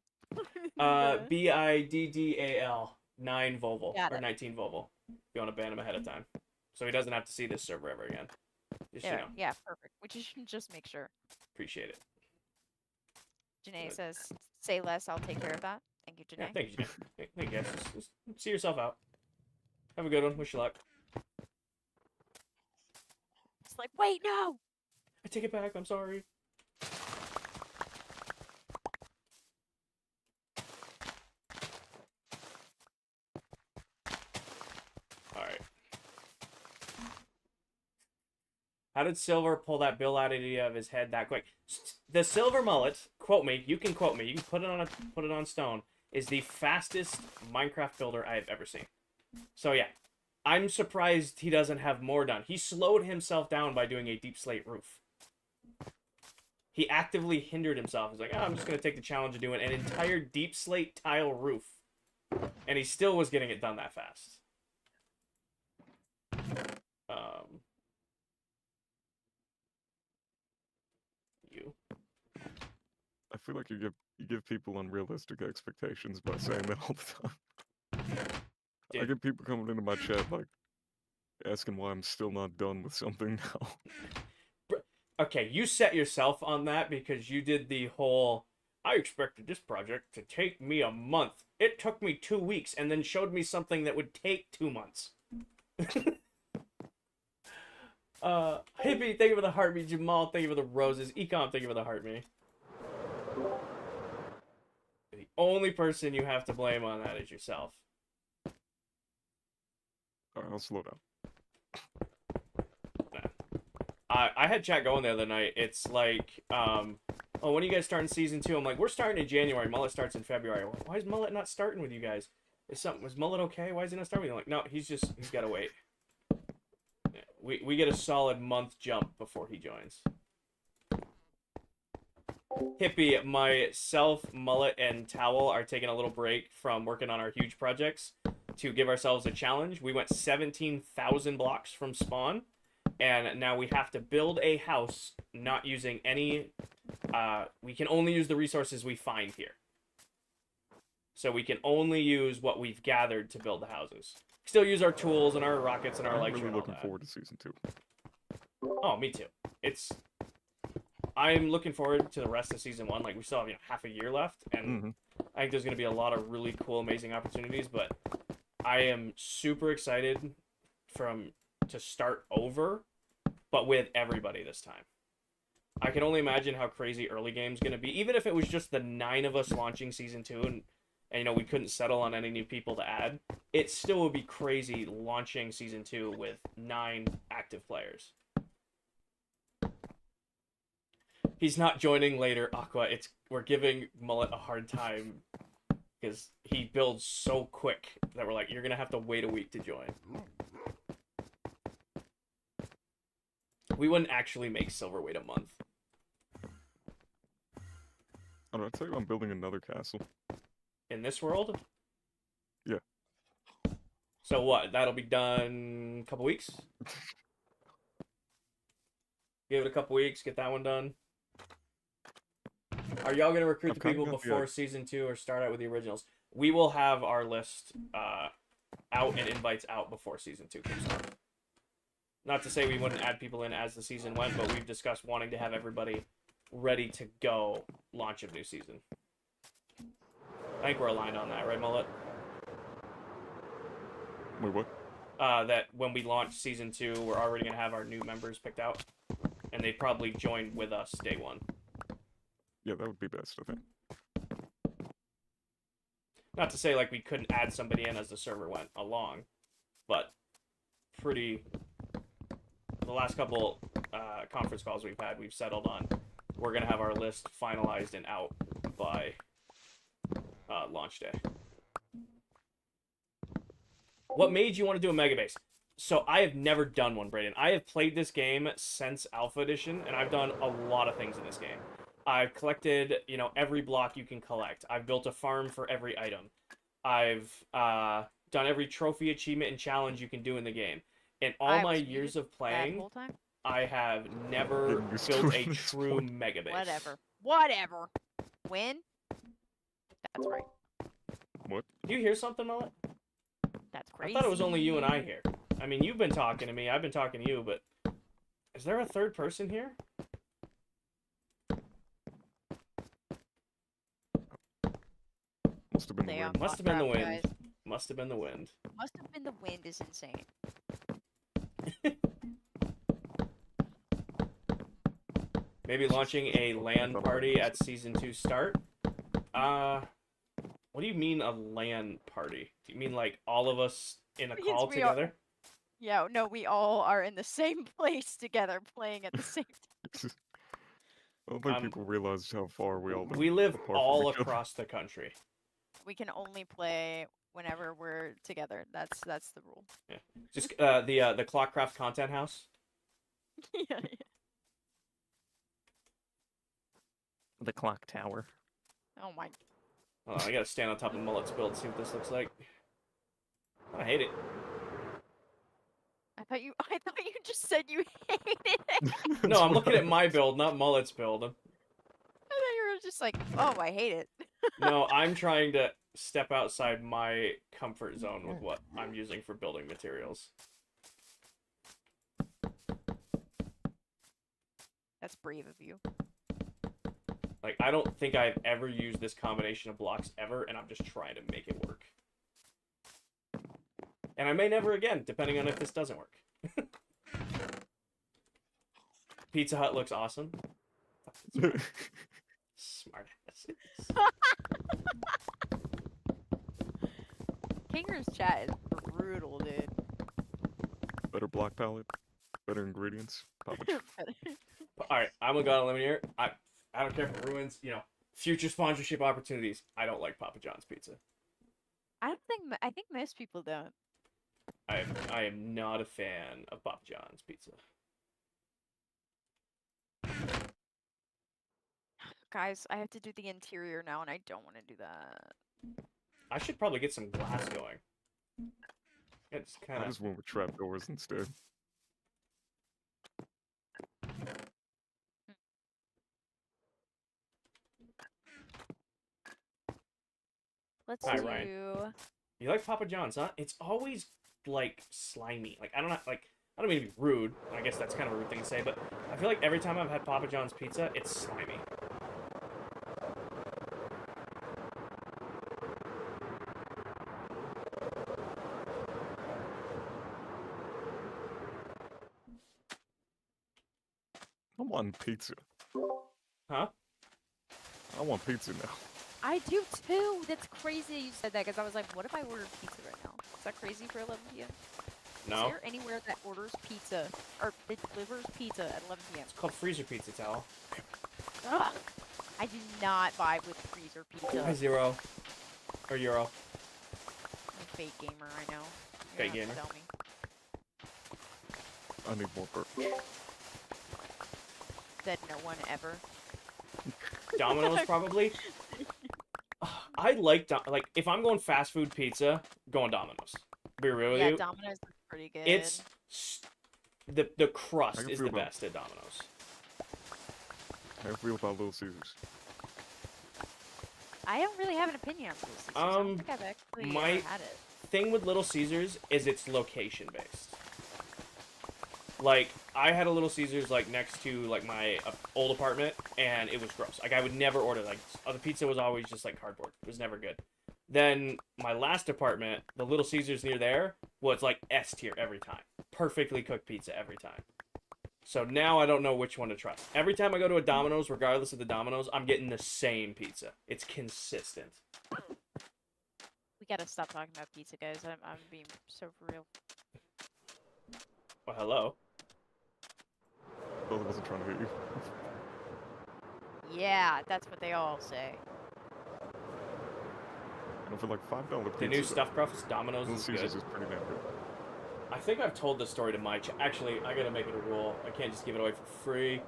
BIDDAL 9 Volvo Got or it. 19 Volvo. You want to ban him ahead of time, so he doesn't have to see this server ever again. Just There. you know, Yeah, perfect. We just make sure. appreciate it. Janae Good. says, "Say less. I'll take care of that." Thank you, Yeah, Janae. thank you, Jen. Thank you guys. Just see yourself out. Have a good one. Wish you luck. It's like, wait, no. I take it back. I'm sorry. Alright. How did Silver pull that bill out of his head that quick? The Silver mullet, quote me, you can quote me, you can put it on stone, is the fastest Minecraft builder I have ever seen. So yeah, I'm surprised he doesn't have more done. He slowed himself down by doing a deep slate roof. He actively hindered himself. He's like, oh, I'm just going to take the challenge of doing an entire deep slate tile roof. And he still was getting it done that fast. You. I feel like you give people unrealistic expectations by saying that all the time. I Dude. get people coming into my chat like asking why I'm still not done with something now. Okay, you set yourself on that because you did the whole, I expected this project to take me a month. It took me 2 weeks and then showed me something that would take 2 months. Hippie, thank you for the heart me. Jamal, thank you for the roses. Ecom, thank you for the heart me. The only person you have to blame on that is yourself. Alright, I'll slow down. I had chat going the other night. It's like, oh, when are you guys starting season 2? I'm like, we're starting in January. Mullet starts in February. Why is Mullet not starting with you guys? Was Mullet okay? Why is he not starting with you? I'm like, no, he's got to wait. Yeah, we get a solid month jump before he joins. Hippie, myself, Mullet, and Towel are taking a little break from working on our huge projects to give ourselves a challenge. We went 17,000 blocks from spawn. And now we have to build a house not using any... we can only use the resources we find here. So we can only use what we've gathered to build the houses. Still use our tools and our rockets and our I'm elytra really and all looking that. forward to season 2. Oh, me too. I'm looking forward to the rest of season 1. Like, we still have half a year left. And I think there's going to be a lot of really cool, amazing opportunities. But I am super excited to start over, but with everybody this time. I can only imagine how crazy early game's going to be. Even if it was just the 9 of us launching season 2 and we couldn't settle on any new people to add, it still would be crazy launching season 2 with 9 active players. He's not joining later, Aqua. We're giving Mullet a hard time because he builds so quick that we're like, you're going to have to wait a week to join. We wouldn't actually make Silver wait a month. I don't know, I tell you I'm building another castle. In this world? Yeah. So what? That'll be done a couple weeks? Give it a couple weeks, get that one done. Are y'all going to recruit the people before season 2 or start out with the originals? We will have our list out and invites out before season 2 comes on. Not to say we wouldn't add people in as the season went, but we've discussed wanting to have everybody ready to go launch of new season. I think we're aligned on that, right, Mullet? Wait, what? That when we launch season 2, we're already going to have our new members picked out. And they probably join with us day 1. Yeah, that would be best, I think. Not to say like we couldn't add somebody in as the server went along, but the last couple conference calls we've had, we've settled on we're going to have our list finalized and out by launch day. What made you want to do a mega base? So I have never done one, Brayden. I have played this game since Alpha Edition, and I've done a lot of things in this game. I've collected, every block you can collect. I've built a farm for every item. I've done every trophy, achievement, and challenge you can do in the game. In all my years of playing, I have never built a true mega base. Whatever. Win? That's right. What? Do you hear something, Mullet? That's crazy. I thought it was only you and I here. I mean, you've been talking to me, I've been talking to you, but is there a third person here? Must have been the wind. Must have been the wind. Guys. Must have been the wind. Must have been the wind is insane. Maybe launching a LAN party at season 2 start? What do you mean a LAN party? Do you mean like all of us in a call together? Yeah, no, we all are in the same place together playing at the same time. I don't think people realize how far we all live. We live apart from all each other. across the country. We can only play whenever we're together. That's the rule. Just the ClockCraft content house. Yeah. The clock tower. Oh my. Hold on, I gotta stand on top of Mullet's build to see what this looks like. I hate it. I thought you just said you hated it. No, I'm looking at my build, not Mullet's build. I thought you were just like, oh, I hate it. No, I'm trying to step outside my comfort zone with what I'm using for building materials. That's brave of you. Like, I don't think I've ever used this combination of blocks ever, and I'm just trying to make it work. And I may never again, depending on if this doesn't work. Pizza Hut looks awesome. Smart asses. Kinger's chat is brutal, dude. Better block palette, better ingredients. Papa John. Alright, I'm gonna go on a limb here. I don't care if it ruins, future sponsorship opportunities. I don't like Papa John's pizza. I think most people don't. I am not a fan of Papa John's pizza. Guys, I have to do the interior now, and I don't want to do that. I should probably get some glass going. It's kind I of... just went with trapdoors instead. Let's Hi, do. Ryan. You like Papa John's, huh? It's always, like, slimy. Like, I don't mean to be rude. I guess that's kind of a rude thing to say, but I feel like every time I've had Papa John's pizza, it's slimy. I want pizza. Huh? I want pizza now. I do too. That's crazy you said that because I was like, what if I ordered pizza right now? Is that crazy for 11 p.m.? No. Is there anywhere that orders pizza or that delivers pizza at 11 p.m.? It's called freezer pizza, Tal. Ugh. I do not vibe with freezer pizza. Hi, Zero. Or Euro. I'm a fake gamer, I know. Fake You're gonna gamer. have to tell me. I need more burgers. Said no one ever. Domino's, probably. I like, if I'm going fast food pizza, going Domino's. Be real with Yeah, you. Domino's is pretty good. It's... The I crust can is feel the that. best at Domino's. How do you feel about Little Caesars? I don't really have an opinion on this. I don't think I've actually my- ever had it. Thing with Little Caesars is it's location based. Like, I had a Little Caesars, like, next to, like, my old apartment, and it was gross. Like, I would never order, like, the pizza was always just, like, cardboard. It was never good. Then, my last apartment, the Little Caesars near there, was, like, S tier every time. Perfectly cooked pizza every time. So now I don't know which one to trust. Every time I go to a Domino's, regardless of the Domino's, I'm getting the same pizza. It's consistent. We gotta stop talking about pizza, guys. I'm being so for real. Well, hello. I wasn't trying to hit you. Yeah, that's what they all say. And for like $5 pizza, The new though, stuffed crust Domino's Little is good. Caesars is pretty damn good. I think I've told this story to my chat. Actually, I gotta make it a rule. I can't just give it away for free.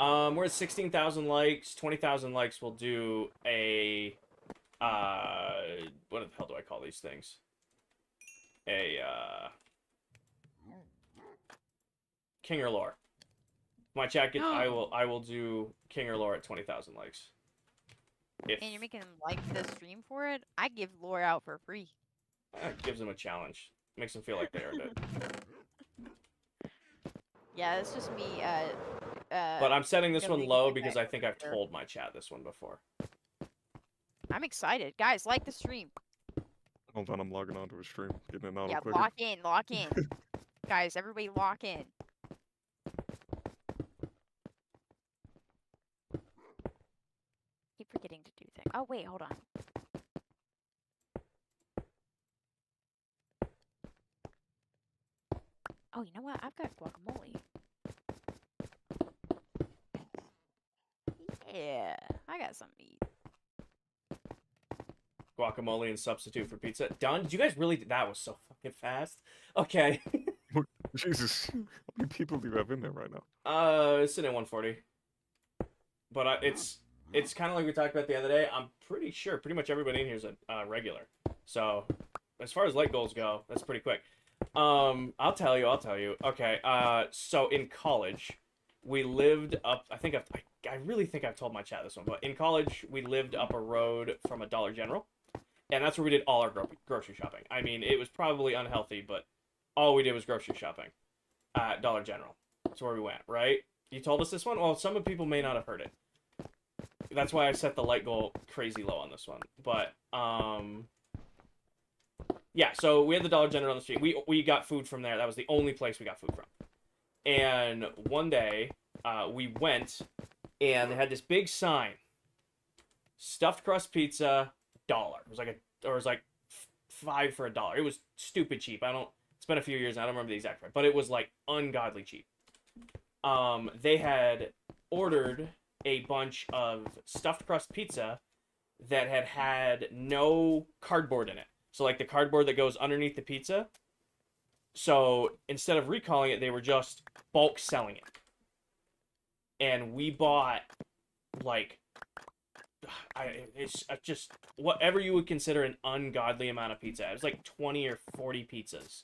We're at 16,000 likes. 20,000 likes will do a... what the hell do I call these things? King or Lore. My chat gets... I will do King or Lore at 20,000 likes. If And you're making them like the stream for it? I give lore out for free. gives them a challenge. Makes them feel like they earned it. Yeah, it's just me. But I'm setting this gonna one make low it because back I think I've there. told my chat this one before. I'm excited, guys. Like the stream. Hold on, I'm logging onto a stream, getting an auto Yeah, clicker. lock in, guys. Everybody, lock in. Keep forgetting to do things. Oh wait, hold on. Oh, you know what? I've got guacamole. Yeah, I got something to eat. guacamole and substitute for pizza. Done? Did you guys really? That was so fucking fast. Okay. Jesus, how many people do you have in there right now? It's sitting at 140. But it's kind of like we talked about the other day. I'm pretty sure pretty much everybody in here is a regular. So as far as light goals go, that's pretty quick. I'll tell you. Okay. So in college, we lived up. I really think I've told my chat this one, but in college we lived up a road from a Dollar General, and that's where we did all our grocery shopping. I mean, it was probably unhealthy, but all we did was grocery shopping at Dollar General. That's where we went, right? You told us this one? Well, some of people may not have heard it. That's why I set the light goal crazy low on this one. But, yeah, so we had the Dollar General on the street. We got food from there. That was the only place we got food from. And one day, we went, and they had this big sign. Stuffed crust pizza, $1. It was like $5 for $1. It was stupid cheap. It's been a few years, and I don't remember the exact price, but it was like ungodly cheap. They had ordered a bunch of stuffed crust pizza that had no cardboard in it. So like the cardboard that goes underneath the pizza. So instead of recalling it, they were just bulk selling it. And we bought like it's just whatever you would consider an ungodly amount of pizza. It was like 20 or 40 pizzas.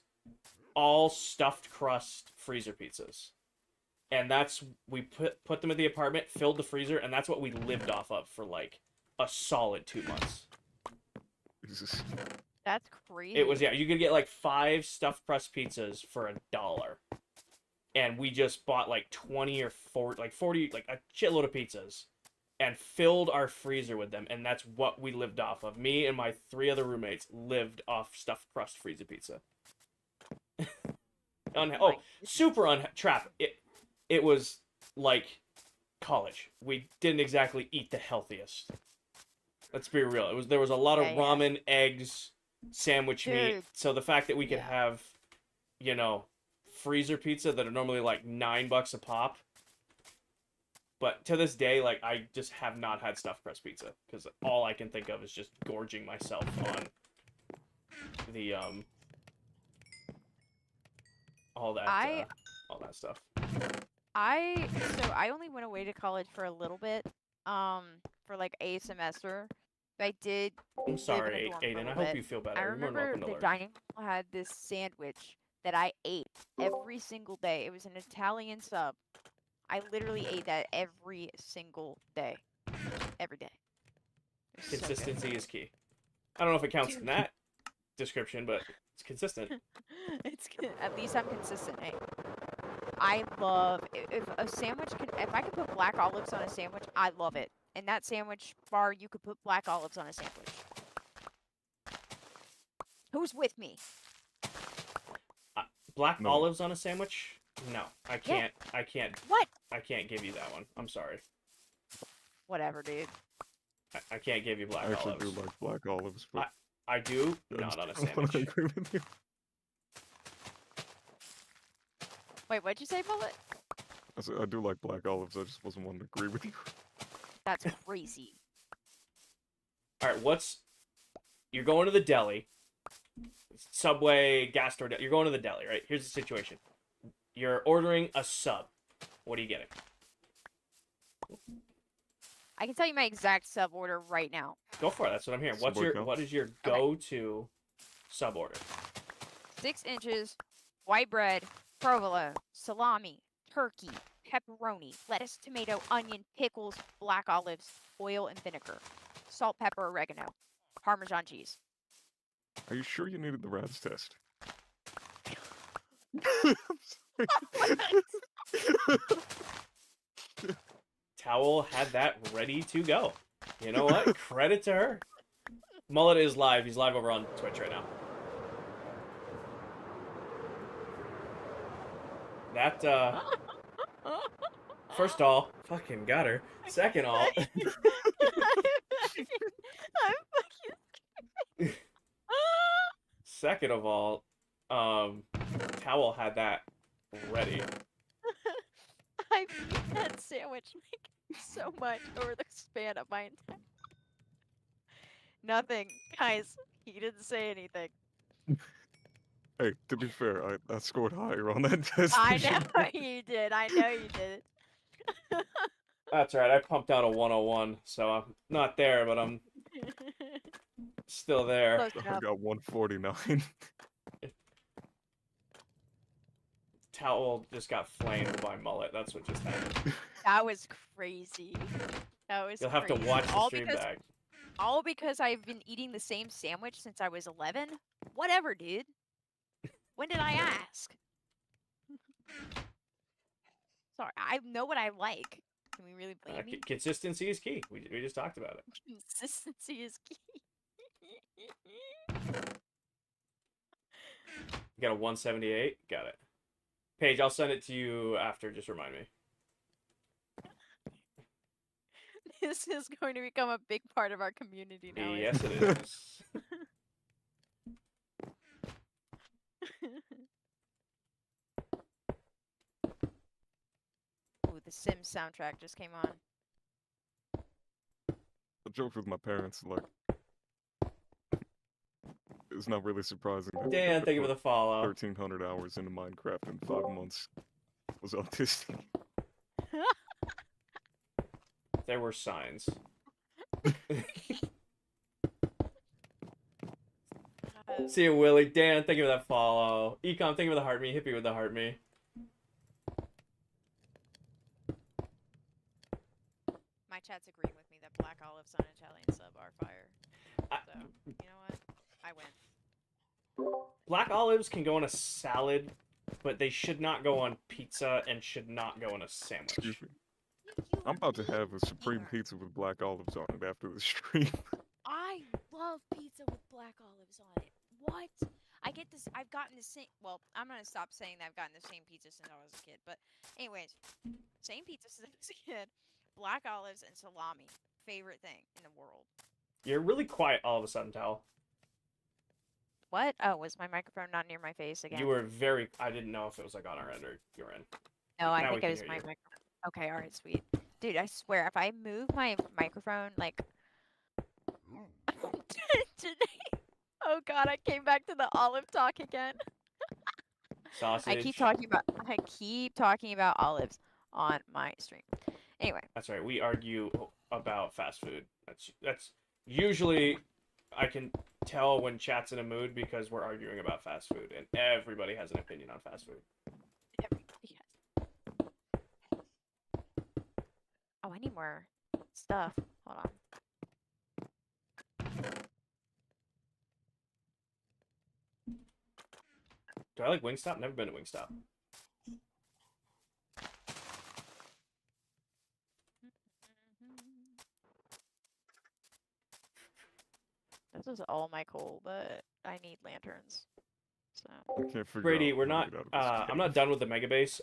All stuffed crust freezer pizzas. And we put them in the apartment, filled the freezer, and that's what we lived off of for like a solid 2 months. Jesus. That's crazy. It was, yeah, you could get like 5 stuffed crust pizzas for $1. And we just bought like 20 or 40, like a shitload of pizzas and filled our freezer with them. And that's what we lived off of. Me and my 3 other roommates lived off stuffed crust freezer pizza. Super trap. It was like college. We didn't exactly eat the healthiest. Let's be real. There was a lot of ramen, eggs, sandwich meat. So the fact that we could have, freezer pizza that are normally like $9 a pop. But to this day, like I just have not had stuffed crust pizza because all I can think of is just gorging myself on the all that stuff. I only went away to college for a little bit, for like a semester. But I did. I'm live sorry, in a dorm for a Aiden. I little hope bit. you feel better. I You're more than remember welcome to the learn. dining hall had this sandwich that I ate every single day. It was an Italian sub. I literally ate that every single day. Every day. It was so good. Consistency is key. I don't know if it counts in that description, but it's consistent. At least I'm consistent. Hey. I love if a sandwich if I could put black olives on a sandwich, I love it. In that sandwich bar, you could put black olives on a sandwich. Who's with me? Black No. olives on a sandwich? No, I can't. I can't. What? I can't give you that one. I'm sorry. Whatever, dude. I can't give you black I actually olives. do like black olives, but I do, I not on a just don't wanna sandwich. agree with you. Wait, what'd you say, Bullet? I said, I do like black olives. I just wasn't wanting to agree with you. That's crazy. All right, you're going to the deli, Subway, gas store. You're going to the deli, right? Here's the situation. You're ordering a sub. What are you getting? I can tell you my exact sub order right now. Go for it. That's what I'm hearing. Subway count? What is your go-to sub order? 6 inches, white bread, provolone, salami, turkey, pepperoni, lettuce, tomato, onion, pickles, black olives, oil and vinegar, salt, pepper, oregano, Parmesan cheese. Are you sure you needed the RADS test? Towel had that ready to go. You know what? Credit to her. Mullet is live. He's live over on Twitch right now. That, first all, fucking got her. Second all, second of all, Towel had that ready. I've eaten that sandwich like so much over the span of my entire. Nothing, guys. He didn't say anything. Hey, to be fair, I scored higher on that test. I than know you. you did. I know you did. That's right. I pumped out a 101, so I'm not there, but I'm still there. Close I enough. got 149. Towel just got flamed by mullet. That's what just happened. That was crazy. That was You'll have to crazy. watch the stream back. All because I've been eating the same sandwich since I was 11? Whatever, dude. When did I ask? Sorry, I know what I like. Can we really blame me? Consistency is key. We just talked about it. Consistency is key. You got a 178? Got it. Paige, I'll send it to you after. Just remind me. This is going to become a big part of our community now. isn't Yes, it is. Ooh, the Sims soundtrack just came on. I joked with my parents, like, it's not really surprising that Dan, thank you for put the follow. 1,300 hours into Minecraft in 5 months was autistic. There were signs. See you, Willie. Dan, thank you for that follow. Ecom, thank you for the heart me. Hippie with the heart me. My chat's agreeing with me that black olives on Italian sub are fire. So, you know what? I win. Black olives can go on a salad, but they should not go on pizza and should not go on a sandwich. Excuse me. I'm about to have a supreme pizza with black olives on it after the stream. I love pizza with black olives on it. What? I get this. I've gotten the same. Well, I'm gonna stop saying that I've gotten the same pizza since I was a kid. But, anyways, same pizza since I was a kid. Black olives and salami. Favorite thing in the world. You're really quiet all of a sudden, Tal. What? Oh, was my microphone not near my face again? You were very. I didn't know if it was like on our end or your end. No, I Now we think can it was hear my you. microphone. Okay, alright, sweet. Dude, I swear, if I move my microphone, like... today... Oh god, I came back to the olive talk again. Sausage. I keep talking about olives on my stream. Anyway. That's right. We argue about fast food. That's usually I can tell when chat's in a mood because we're arguing about fast food, and everybody has an opinion on fast food. Everybody has. Oh, I need more stuff. Hold on. Do I like Wingstop? Never been to Wingstop. This is all my coal, but I need lanterns. So. I can't figure Brady, out we're how to not. get out of this I'm cave. not done with the mega base.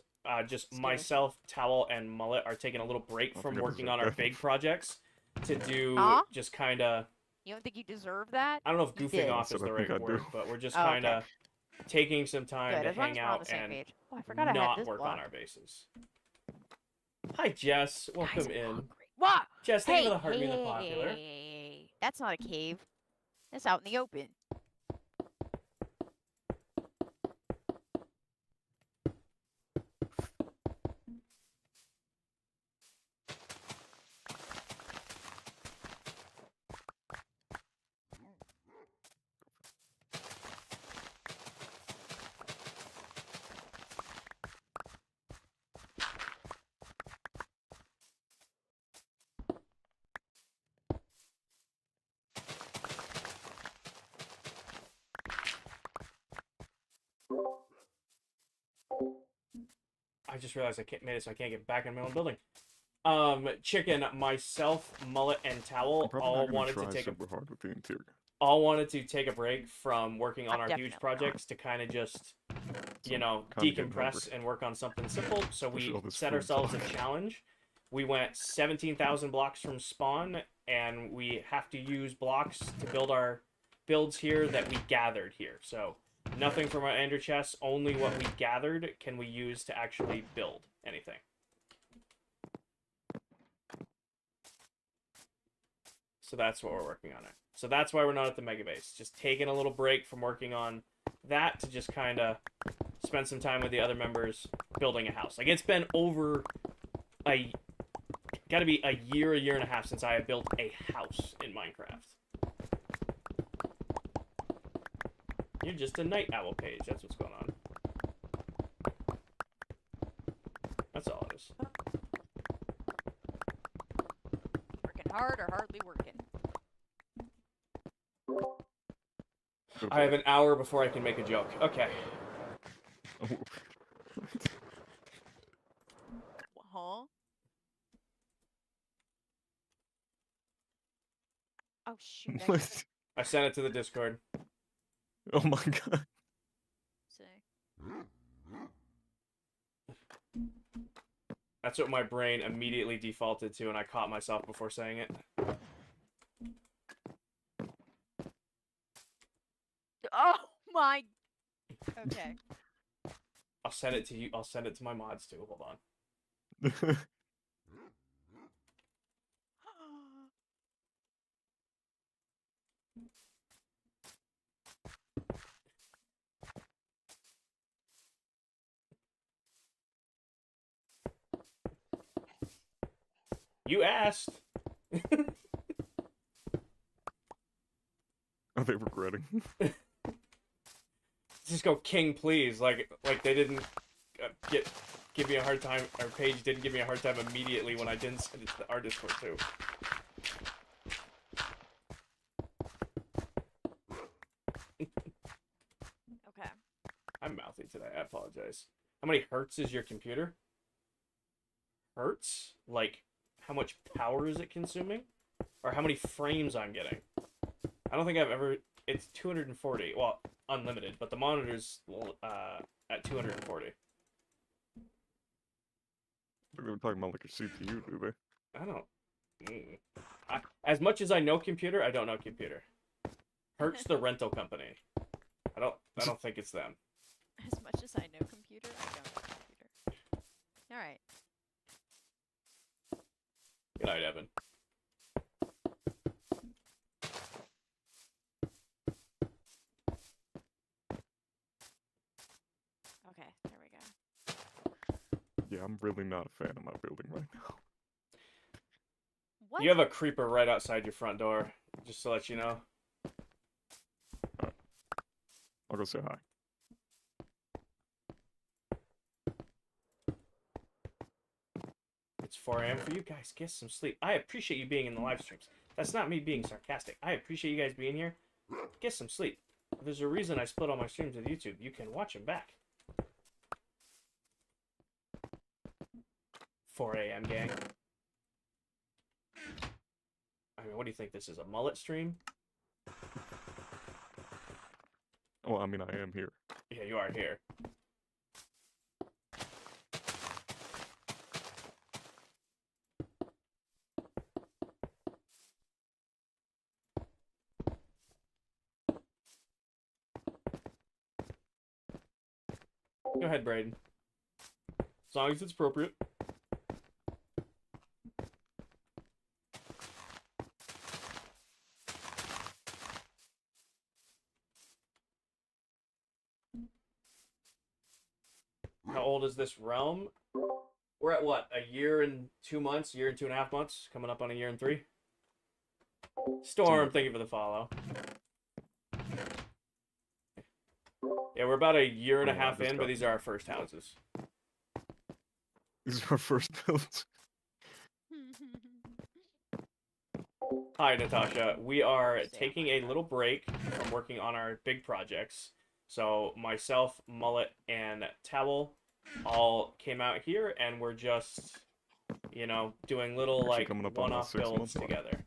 Just Let's do it. myself, Towel, and Mullet are taking a little break I from think it was working a on our cave. big projects to do Huh? just kind of. You don't think you deserve that? I don't know if You goofing did. off That's is what the I think right I word, do. but we're just Oh, okay. kind of taking some time Good, to as long hang as we're on out the same and page. Oh, I forgot I had not this work block. on our bases. Hi, Jess. Welcome Guys, I'm in. hungry. What? Jess, thank Hey, you for the heart me the popular. hey, that's not a cave. That's out in the open. I just realized I can't made it, so I can't get back in my own building. Chicken, myself, Mullet, and I'm Towel probably all not gonna wanted try to take a super hard with the interior. take a break from working on I'm our definitely huge not. projects to kind of just, you So, know, kinda getting decompress hungry. and work on something simple. So Push we all this set food ourselves a talk. challenge. We went 17,000 blocks from spawn, and we have to use blocks to build our builds here that we gathered here. So nothing from our ender chests, only what we gathered can we use to actually build anything. So that's what we're working on. So that's why we're not at the mega base. Just taking a little break from working on that to just kind of spend some time with the other members building a house. Like, it's been over gotta be a year and a half since I have built a house in Minecraft. You're just a night owl page. That's what's going on. That's all it is. Working hard or hardly working? I have an hour before I can make a joke. Okay. Oh. Huh? Oh shoot! I What? I sent it to the Discord. Oh my god. say. That's what my brain immediately defaulted to, and I caught myself before saying it. Oh my. Okay. I'll send it to you. I'll send it to my mods too. Hold on. You asked. Are they regretting? Just go king, please. Like they didn't give me a hard time. Our page didn't give me a hard time immediately when I didn't send it to our Discord too. Okay. I'm mouthy today. I apologize. How many hertz is your computer? Hertz? Like, how much power is it consuming? Or how many frames I'm getting? I don't think I've ever... It's 240. Well, unlimited, but the monitor's at 240. They were talking about like your CPU, do they? I don't... as much as I know computer, I don't know computer. Hertz the rental company. I don't think it's them. As much as I know computer, I don't know computer. All right. Good night, Evan. Okay. There we go. Yeah, I'm really not a fan of my building right now. What? You have a creeper right outside your front door, just to let you know. I'll go say hi. It's 4 a.m. for you guys. Get some sleep. I appreciate you being in the live streams. That's not me being sarcastic. I appreciate you guys being here. Get some sleep. There's a reason I split all my streams with YouTube. You can watch them back. 4 a.m. gang. I mean, what do you think this is? A mullet stream? Oh, I mean, I am here. Yeah, you are here. Go ahead, Braden. As long as it's appropriate. How old is this realm? We're at what? A year and 2 months? Year and 2.5 months? Coming up on a year and 3? Storm, thank you for the follow. Yeah, we're about a year and a half in, but these are our first houses. These are our first builds. Hi, Natasha. We are taking a little break from working on our big projects. So myself, Mullet, and Towel all came out here, and we're just, you know, doing little, Actually like, coming up on the one-off 6 builds month mark. together.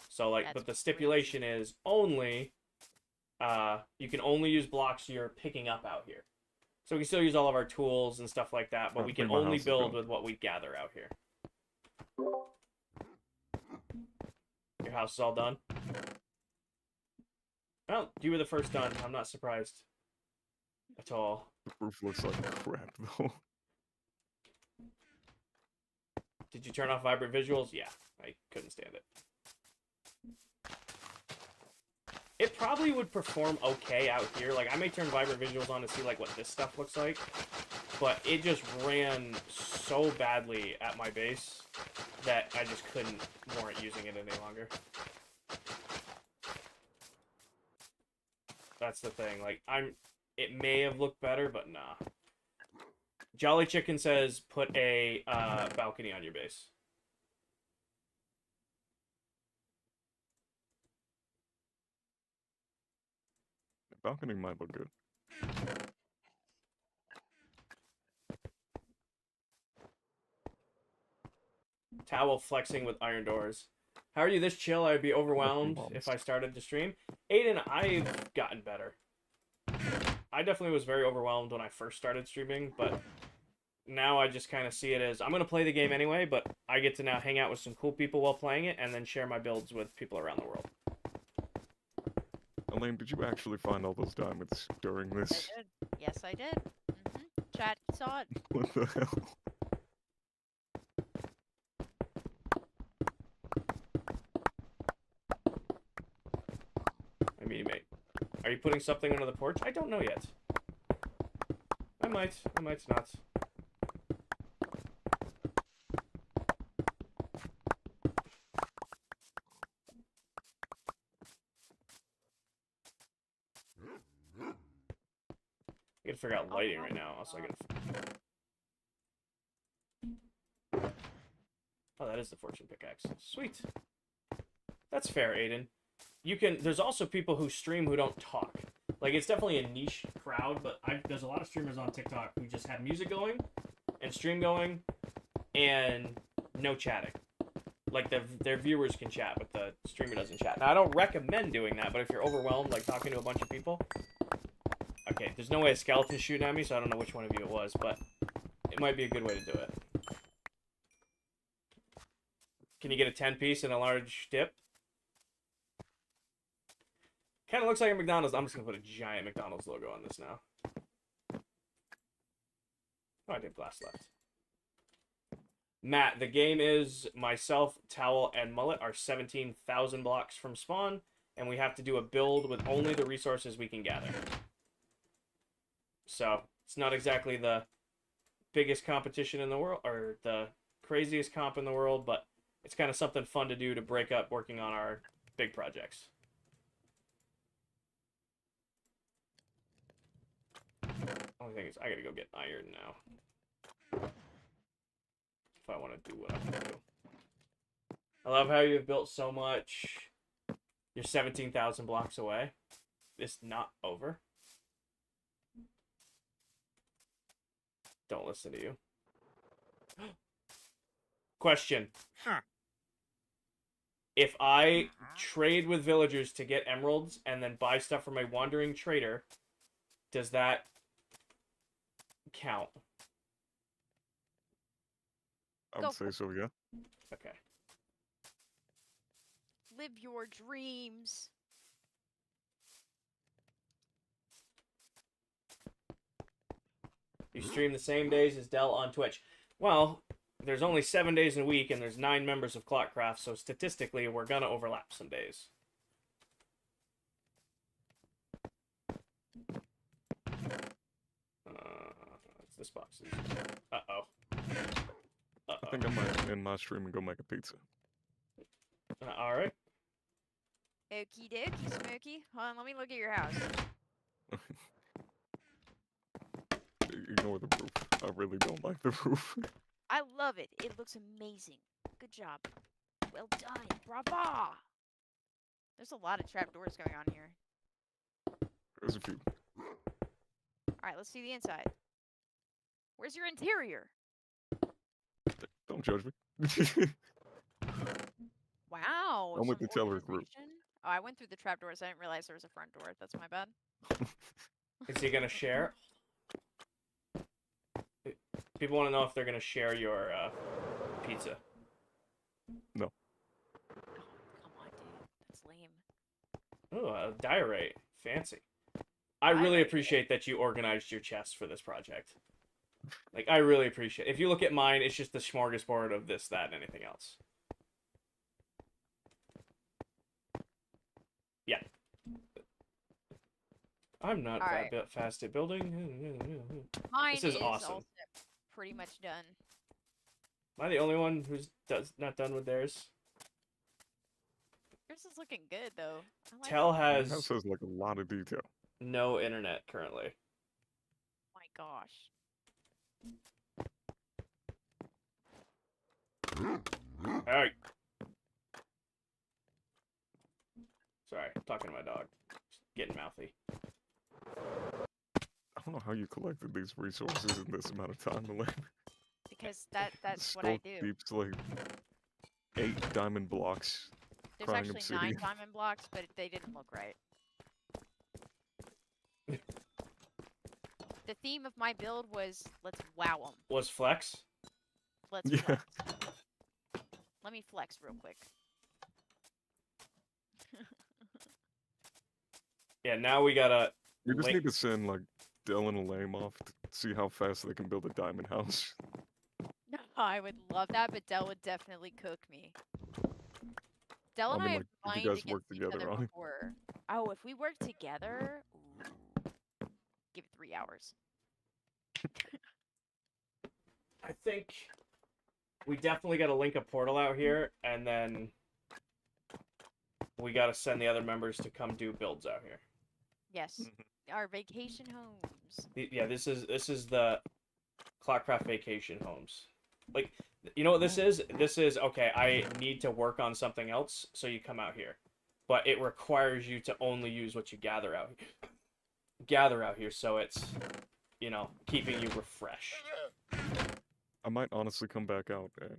So, like, That's but the crazy. stipulation is only, you can only use blocks you're picking up out here. So we can still use all of our tools and stuff like that, but I we can think my only house is build done. with what we gather out here. Your house is all done? Well, you were the first done. I'm not surprised at all. The roof looks like crap, though. Did you turn off vibrant visuals? Yeah, I couldn't stand it. It probably would perform okay out here. Like, I may turn vibrant visuals on to see, like, what this stuff looks like. But it just ran so badly at my base that I just couldn't warrant using it any longer. That's the thing. Like, it may have looked better, but nah. Jolly Chicken says, put a balcony on your base. The balcony might look good. Towel flexing with iron doors. How are you this chill? I'd be overwhelmed if I started to stream. Aiden, I've gotten better. I definitely was very overwhelmed when I first started streaming, but now I just kind of see it as, I'm going to play the game anyway, but I get to now hang out with some cool people while playing it, and then share my builds with people around the world. Elaine, did you actually find all those diamonds during I this? did. Yes, I did. Chat saw it. What the hell? I mean, mate, are you putting something under the porch? I don't know yet. I might not. I gotta figure out lighting right now. Also, I gotta. Oh, that is the fortune pickaxe. Sweet. That's fair, Aiden. You can. There's also people who stream who don't talk. Like, it's definitely a niche crowd, but there's a lot of streamers on TikTok who just have music going and stream going and no chatting. Like, their viewers can chat, but the streamer doesn't chat. Now, I don't recommend doing that, but if you're overwhelmed, like talking to a bunch of people. Okay, there's no way a skeleton's shooting at me, so I don't know which one of you it was, but it might be a good way to do it. Can you get a 10-piece and a large dip? Kind of looks like a McDonald's. I'm just going to put a giant McDonald's logo on this now. Oh, I did blast left. Matt, the game is myself, Towel, and Mullet are 17,000 blocks from spawn, and we have to do a build with only the resources we can gather. So, it's not exactly the biggest competition in the world, or the craziest comp in the world, but it's kind of something fun to do to break up working on our big projects. Only thing is, I gotta go get iron now. If I want to do what I want to do. I love how you've built so much. You're 17,000 blocks away. It's not over. Don't listen to you. Question. Huh. If I trade with villagers to get emeralds and then buy stuff from a wandering trader, does that count? I Go would say so, yeah. Okay. Live your dreams. You stream the same days as Dell on Twitch. Well, there's only 7 days in a week, and there's 9 members of ClockCraft, so statistically, we're gonna overlap some days. It's this box. Uh-oh. I think I might end my stream and go make a pizza. Alright. Okie dokie, Smokey. Hold on, let me look at your house. Ignore the roof. I really don't like the roof. I love it. It looks amazing. Good job. Well done. Bravo! There's a lot of trapdoors going on here. There's a few. Alright, let's see the inside. Where's your interior? Don't judge me. Wow. I'm with some the teller group. organization. Oh, I went through the trapdoors. I didn't realize there was a front door. That's my bad. Is he gonna share? People want to know if they're gonna share your pizza. No. Oh, come on, dude. That's lame. Oh, a diorite. Fancy. I really Diorite. appreciate that you organized your chest for this project. Like, I really appreciate it. If you look at mine, it's just the smorgasbord of this, that, and anything else. Yeah. I'm not All that right. bit fast at building. Mine This is awesome. also pretty much done. Am I the only one who's not done with theirs? Yours is looking good though. I like Tell it. The house has has like a lot of detail. no internet currently. Oh my gosh. Alright. Sorry, I'm talking to my dog. Just getting mouthy. I don't know how you collected these resources in this amount of time, Elaine. Because that's what I do. Deep's like 8 diamond blocks. There's crying actually obsidian. 9 diamond blocks, but they didn't look right. The theme of my build was let's wow them. Was Flex? Let's Yeah. flex. Let me flex real quick. Yeah, now we gotta... We just Link- need to send like Dylan and Lame off to see how fast they can build a diamond house. I would love that, but Dell would definitely cook me. Dell and I have if you mined guys against work each together other on it. before. Oh, if we work together, ooh, give it 3 hours. I think we definitely gotta link a portal out here, and then we gotta send the other members to come do builds out here. Yes, our vacation homes. Yeah, this is the ClockCraft vacation homes. Like, you know what this is? This is, okay, I need to work on something else, so you come out here. But it requires you to only use what you gather out here, so it's, you know, keeping you refreshed. I might honestly come back out and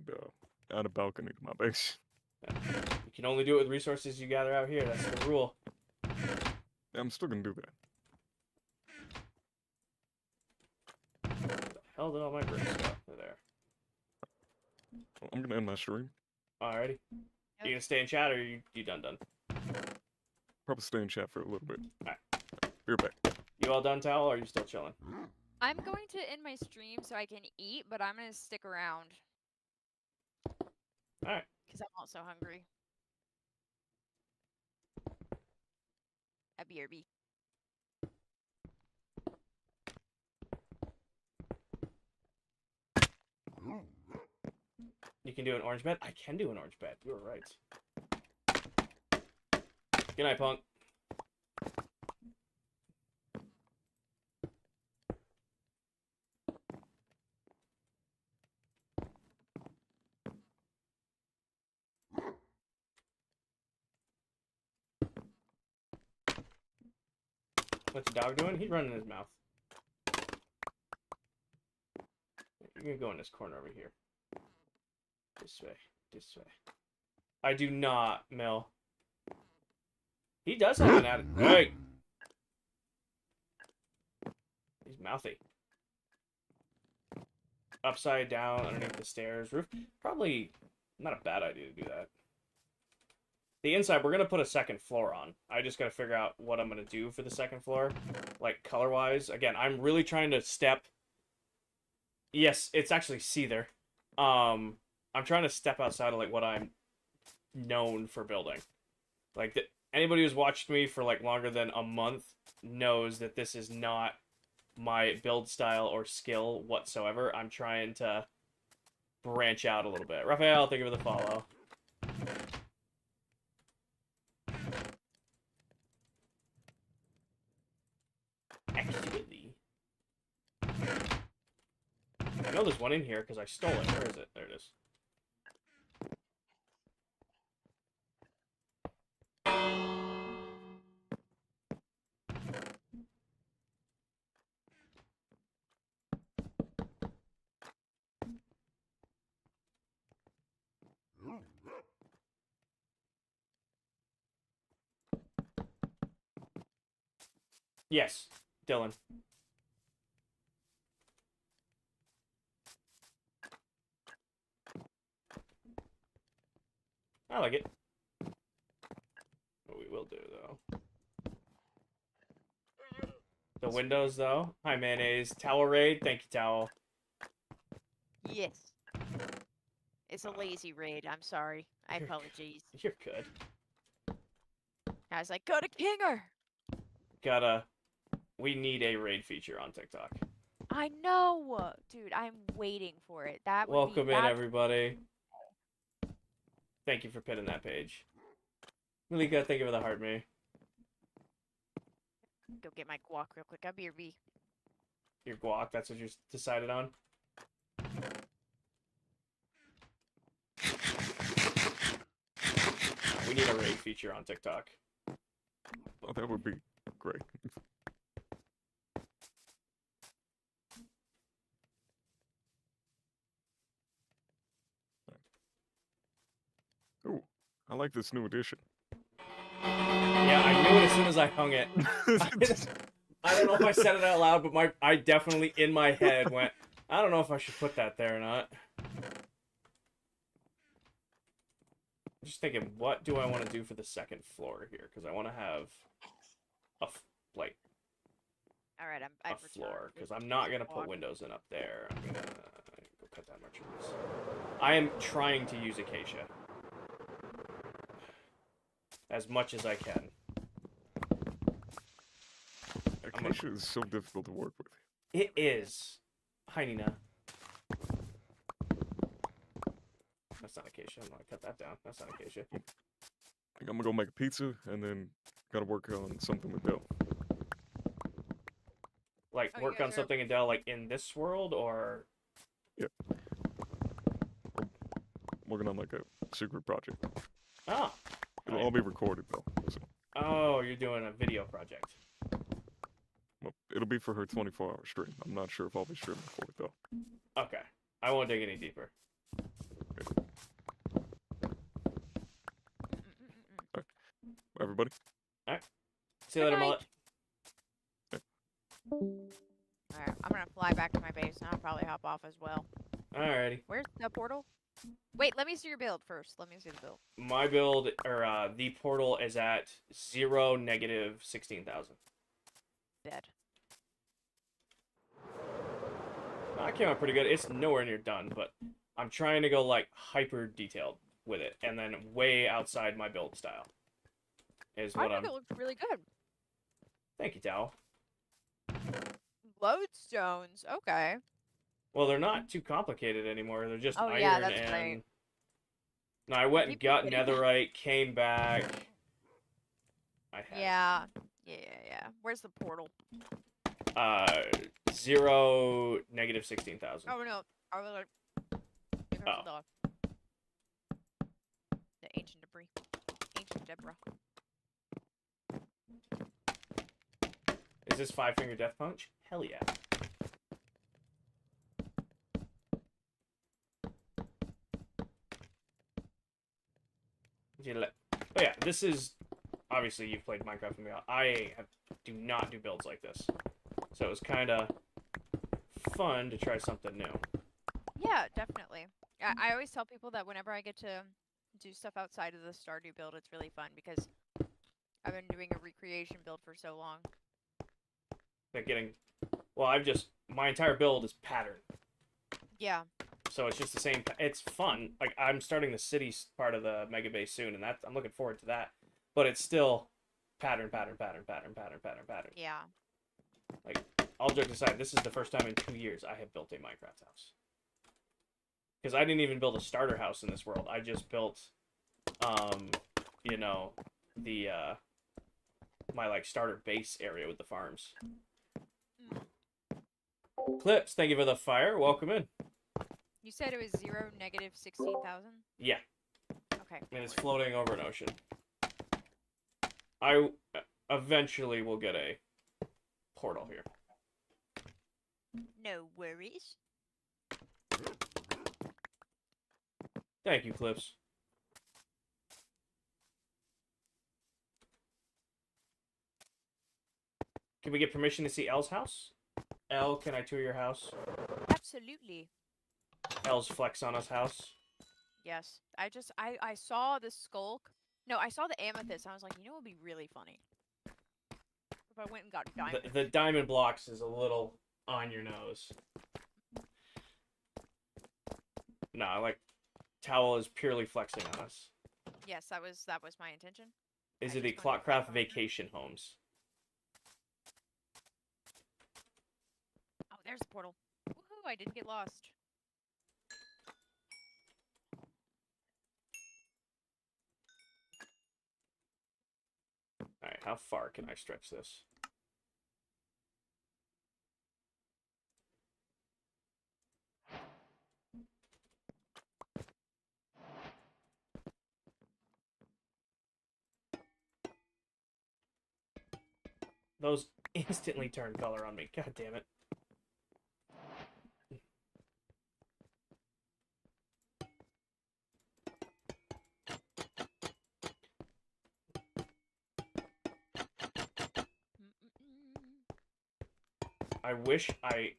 add a balcony to my base. You can only do it with resources you gather out here. That's the rule. Yeah, I'm still gonna do that. Where the hell did all my bricks go? They're there. Well, I'm gonna end my stream. Alrighty. You gonna stay in chat, or you done? Probably stay in chat for a little bit. Alright. Be right back. You all done, Tal, or are you still chilling? I'm going to end my stream so I can eat, but I'm going to stick around. Alright. Because I'm also hungry. A BRB. You can do an orange bed? I can do an orange bed. You were right. Good night, punk. What's the dog doing? He's running his mouth. You're gonna go in this corner over here. This way. This way. I do not, Mel. He does have an attitude. Hey! He's mouthy. Upside down, underneath the stairs. Roof. Probably not a bad idea to do that. The inside, we're going to put a second floor on. I just got to figure out what I'm going to do for the second floor. Like, color-wise. Again, I'm really trying to step... Yes, it's actually Seether. I'm trying to step outside of, like, what I'm known for building. Like, anybody who's watched me for, like, longer than a month knows that this is not my build style or skill whatsoever. I'm trying to branch out a little bit. Raphael, thank you for the follow. Actually, I know there's one in here because I stole it. Where is it? There it is. Yes, Dylan. I like it. What we will do, though. The windows, though. Hi, Mayonnaise. Towel raid. Thank you, Towel. Yes. It's a lazy raid. I'm sorry. I You're- apologize. You're good. I was like, go to Kinger. We need a raid feature on TikTok. I know, dude. I'm waiting for it. That would Welcome be in, that. everybody. Thank you for pinning that page. Malika, thank you for the heart, me. Go get my guac real quick. I'll be your B. Your guac, that's what you decided on? We need a raid feature on TikTok. Oh, that would be great. Ooh, I like this new edition. Yeah, I knew it as soon as I hung it. I don't know if I said it out loud, but I definitely in my head went, I don't know if I should put that there or not. I'm just thinking, what do I want to do for the second floor here? Because I want to have like All right, a I've floor. returned. Because This I'm not is gonna put guac. windows in up there. I'm gonna go cut down more trees. I am trying to use acacia as much as I can. Acacia is so difficult to work with. It is. Hi, Nina. That's not acacia. I'm gonna cut that down. That's not acacia. I think I'm gonna go make a pizza and then gotta work on something with Bill. Like, Oh, you work guys on are- something in Dell, like, in this world, or... Working on like a secret project. Oh. It'll all be recorded though. So, Oh, you're doing a video project. well, it'll be for her 24-hour stream. I'm not sure if I'll be streaming for it though. Okay. I won't dig any deeper. Everybody? See you later, Good mullet. Alright, I'm gonna fly back to my base and I'll probably hop off as well. Alrighty. Where's the portal? Wait, let me see your build first. Let me see the build. My build, or the portal is at 0, negative 16,000. Dead. That came out pretty good. It's nowhere near done, but I'm trying to go, like, hyper detailed with it, and then way outside my build style. Is I what think I'm... it looks really good. Thank you, Tao. Lodestones. Okay. Well, they're not too complicated anymore. They're just Oh, iron yeah, that's and... right. No, I went and Keep got forgetting that. netherite, came back. I had Yeah. Yeah. Where's the portal? 0, negative 16,000. Oh no. I was like, here's Oh. the ancient debris. Ancient Deborah. Is this 5-finger death punch? Hell yeah. Oh yeah, this is... Obviously, you've played Minecraft with me. Do not do builds like this. So it was kind of fun to try something new. Yeah, definitely. I always tell people that whenever I get to do stuff outside of the Stardew build, it's really fun because I've been doing a recreation build for so long. Like getting... Well, my entire build is patterned. Yeah. So it's just the same... It's fun. Like, I'm starting the city part of the Mega Base soon, and I'm looking forward to that. But it's still pattern. Yeah. Like, all jokes aside, this is the first time in 2 years I have built a Minecraft house. Because I didn't even build a starter house in this world. I just built, you know, the, my, like, starter base area with the farms. Clips, thank you for the fire. Welcome in. You said it was 0, negative 16,000? Yeah, Okay. and it's floating over an ocean. I eventually will get a portal here. No worries. Thank you, Clips. Can we get permission to see Elle's house? Elle, can I tour your house? Absolutely. Elle's flex on us house. Yes. I saw the skulk. No, I saw the amethyst. I was like, you know what would be really funny? If I went and got diamond. The diamond blocks is a little on your nose. No, like, Towel is purely flexing on us. Yes, that was my intention. Is I it the just wanted to ClockCraft clarify. Vacation Homes? Oh, there's the portal. Woohoo! I didn't get lost. Alright, how far can I stretch this? Those instantly turn color on me. God damn it. I wish I...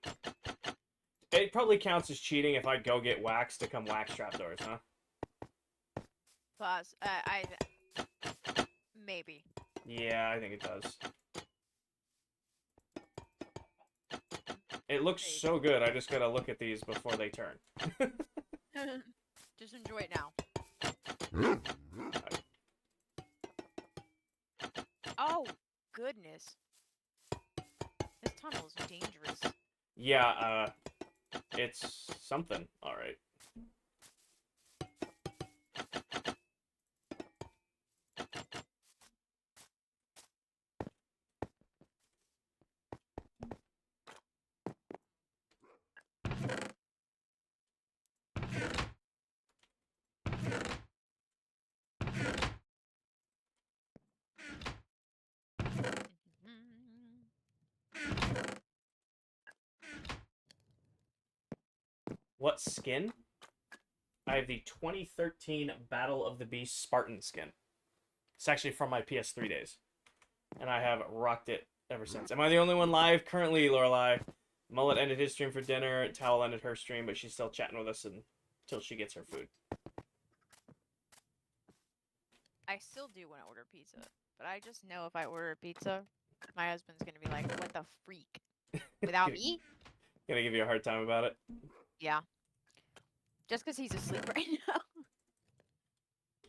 It probably counts as cheating if I go get wax to come wax trapdoors, huh? Plus, maybe. Yeah, I think it does. It looks Maybe. so good, I just gotta look at these before they turn. Just enjoy it now. Oh, goodness. This tunnel is dangerous. Yeah, it's something. Alright. What skin? I have the 2013 Battle of the Beast Spartan skin. It's actually from my PS3 days. And I have rocked it ever since. Am I the only one live? Currently, Lorelai. Mullet ended his stream for dinner. Towel ended her stream, but she's still chatting with us until she gets her food. I still do want to order pizza, but I just know if I order pizza, my husband's gonna be like, "What the freak?" Without me? Gonna give you a hard time about it? Yeah. Just because he's asleep right now.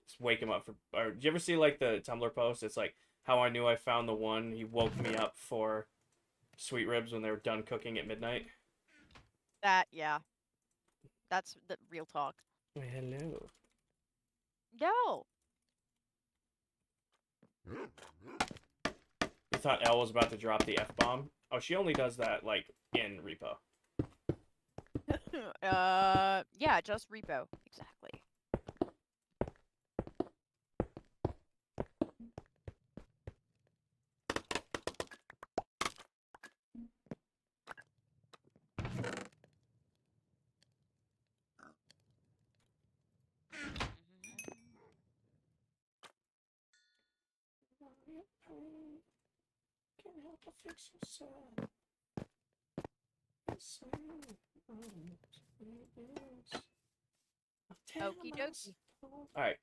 Just wake him up for... Or, did you ever see, like, the Tumblr post? It's like, how I knew I found the one. He woke me up for sweet ribs when they were done cooking at midnight. Yeah. That's the real talk. Hello. No. You thought Elle was about to drop the F-bomb? Oh, she only does that, like, in Repo. Yeah, just repo. Exactly. Can't help but fix you sad. Okie dokie. Alright.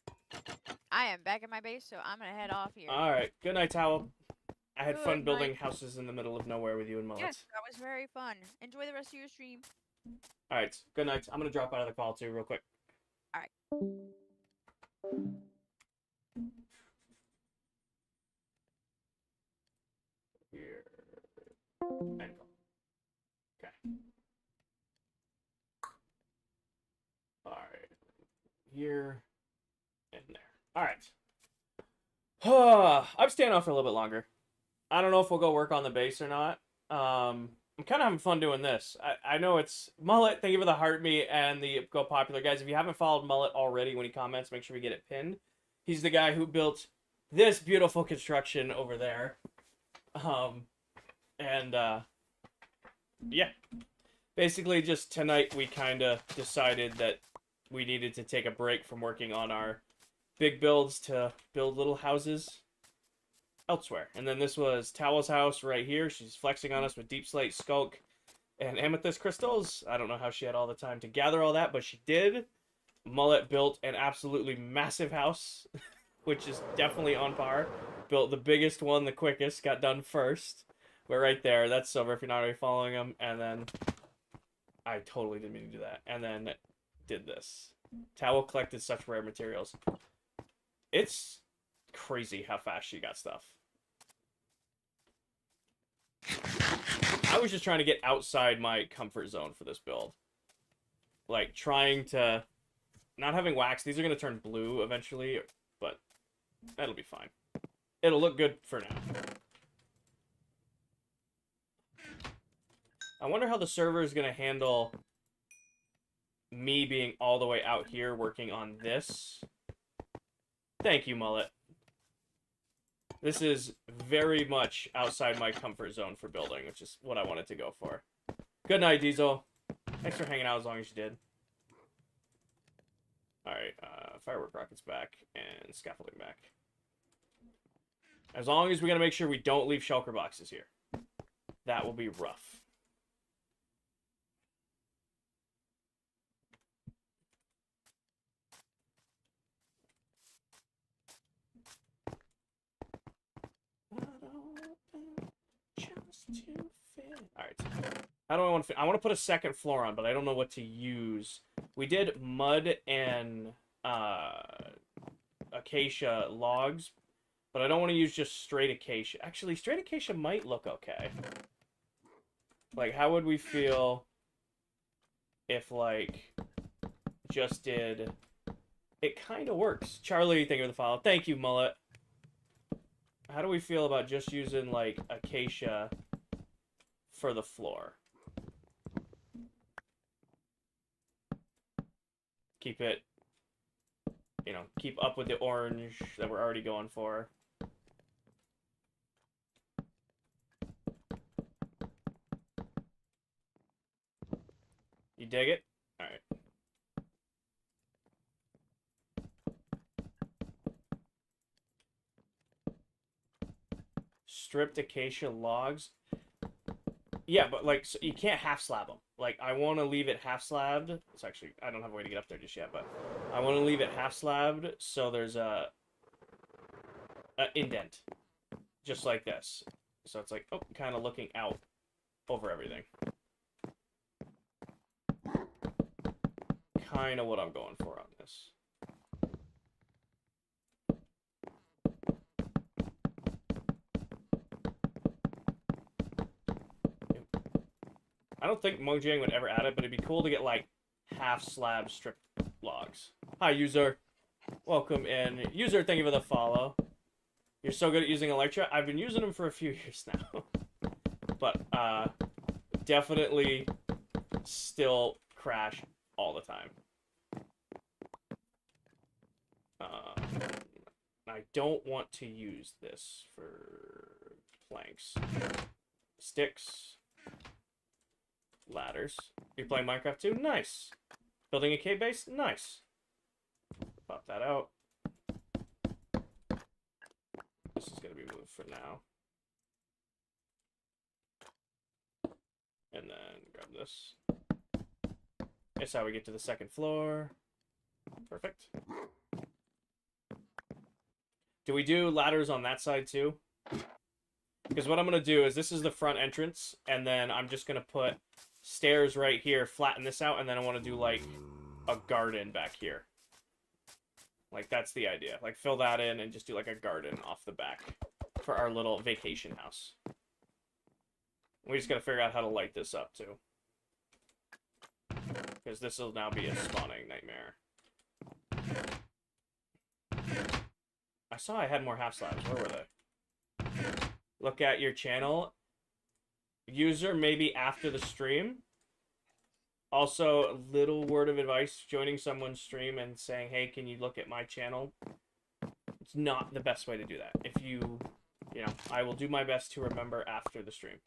I am back at my base, so I'm gonna head off here. Alright. Good night, Towel. I had fun Good building night. houses in the middle of nowhere with you and Yes, Mullets. that was very fun. Enjoy the rest of your stream. Alright. Good night. I'm gonna drop out of the call too, real quick. Alright. Here. And go. Okay. Alright. Here. And there. Alright. I'm staying on for a little bit longer. I don't know if we'll go work on the base or not. I'm kind of having fun doing this. I know it's... Mullet, thank you for the heart me and the Go Popular. Guys, if you haven't followed Mullet already when he comments, make sure we get it pinned. He's the guy who built this beautiful construction over there. Yeah. Basically, just tonight we kind of decided that we needed to take a break from working on our big builds to build little houses elsewhere. And then this was Towel's house right here. She's flexing on us with deep slate, skulk, and amethyst crystals. I don't know how she had all the time to gather all that, but she did. Mullet built an absolutely massive house, which is definitely on par. Built the biggest one, the quickest, got done first. We're right there. That's Silver if you're not already following him. And then I totally didn't mean to do that. And then did this. Towel collected such rare materials. It's crazy how fast she got stuff. I was just trying to get outside my comfort zone for this build. Like, trying to... Not having wax. These are going to turn blue eventually, but that'll be fine. It'll look good for now. I wonder how the server is going to handle me being all the way out here working on this. Thank you, Mullet. This is very much outside my comfort zone for building, which is what I wanted to go for. Good night, Diesel. Thanks for hanging out as long as you did. Alright, firework rockets back and scaffolding back. As long as we gotta make sure we don't leave shulker boxes here. That will be rough. Alright. How do I want to... I want to put a second floor on, but I don't know what to use. We did mud and acacia logs, but I don't want to use just straight acacia. Actually, straight acacia might look okay. Like, how would we feel if, like, just did... It kind of works. Charlie, thank you for the follow. Thank you, Mullet. How do we feel about just using, like, acacia for the floor? Keep it, you know, keep up with the orange that we're already going for. You dig it? All right. Stripped acacia logs. Yeah, but, like, so you can't half slab them. Like, I want to leave it half slabbed. It's actually, I don't have a way to get up there just yet, but I want to leave it half slabbed so there's a indent. Just like this. So it's like, oh, kind of looking out over everything. Kind of what I'm going for on this. I don't think Mojang would ever add it, but it'd be cool to get, like, half slab strip logs. Hi, user. Welcome in. User, thank you for the follow. You're so good at using Elytra. I've been using them for a few years now. But, definitely still crash all the time. I don't want to use this for planks. Sticks. Ladders. You playing Minecraft too? Nice. Building a cave base? Nice. Pop that out. This is going to be moved for now. And then grab this. That's how we get to the second floor. Perfect. Do we do ladders on that side too? Because what I'm going to do is this is the front entrance, and then I'm just going to put stairs right here, flatten this out, and then I want to do, like, a garden back here. Like, that's the idea. Like, fill that in and just do, like, a garden off the back for our little vacation house. We just got to figure out how to light this up, too. Because this will now be a spawning nightmare. I saw I had more half slabs. Where were they? Look at your channel. User, maybe after the stream. Also, a little word of advice. Joining someone's stream and saying, hey, can you look at my channel? It's not the best way to do that. If you know, I will do my best to remember after the stream.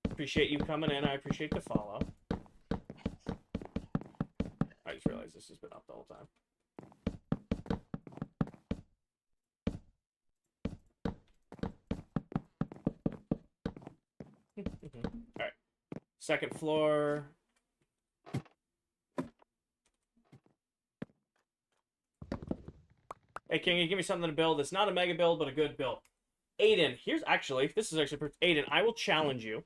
Appreciate you coming in. I appreciate the follow. I just realized this has been up the whole time. Alright. Second floor. Hey, King, you give me something to build. It's not a mega build, but a good build. Aiden, this is actually, Aiden, I will challenge you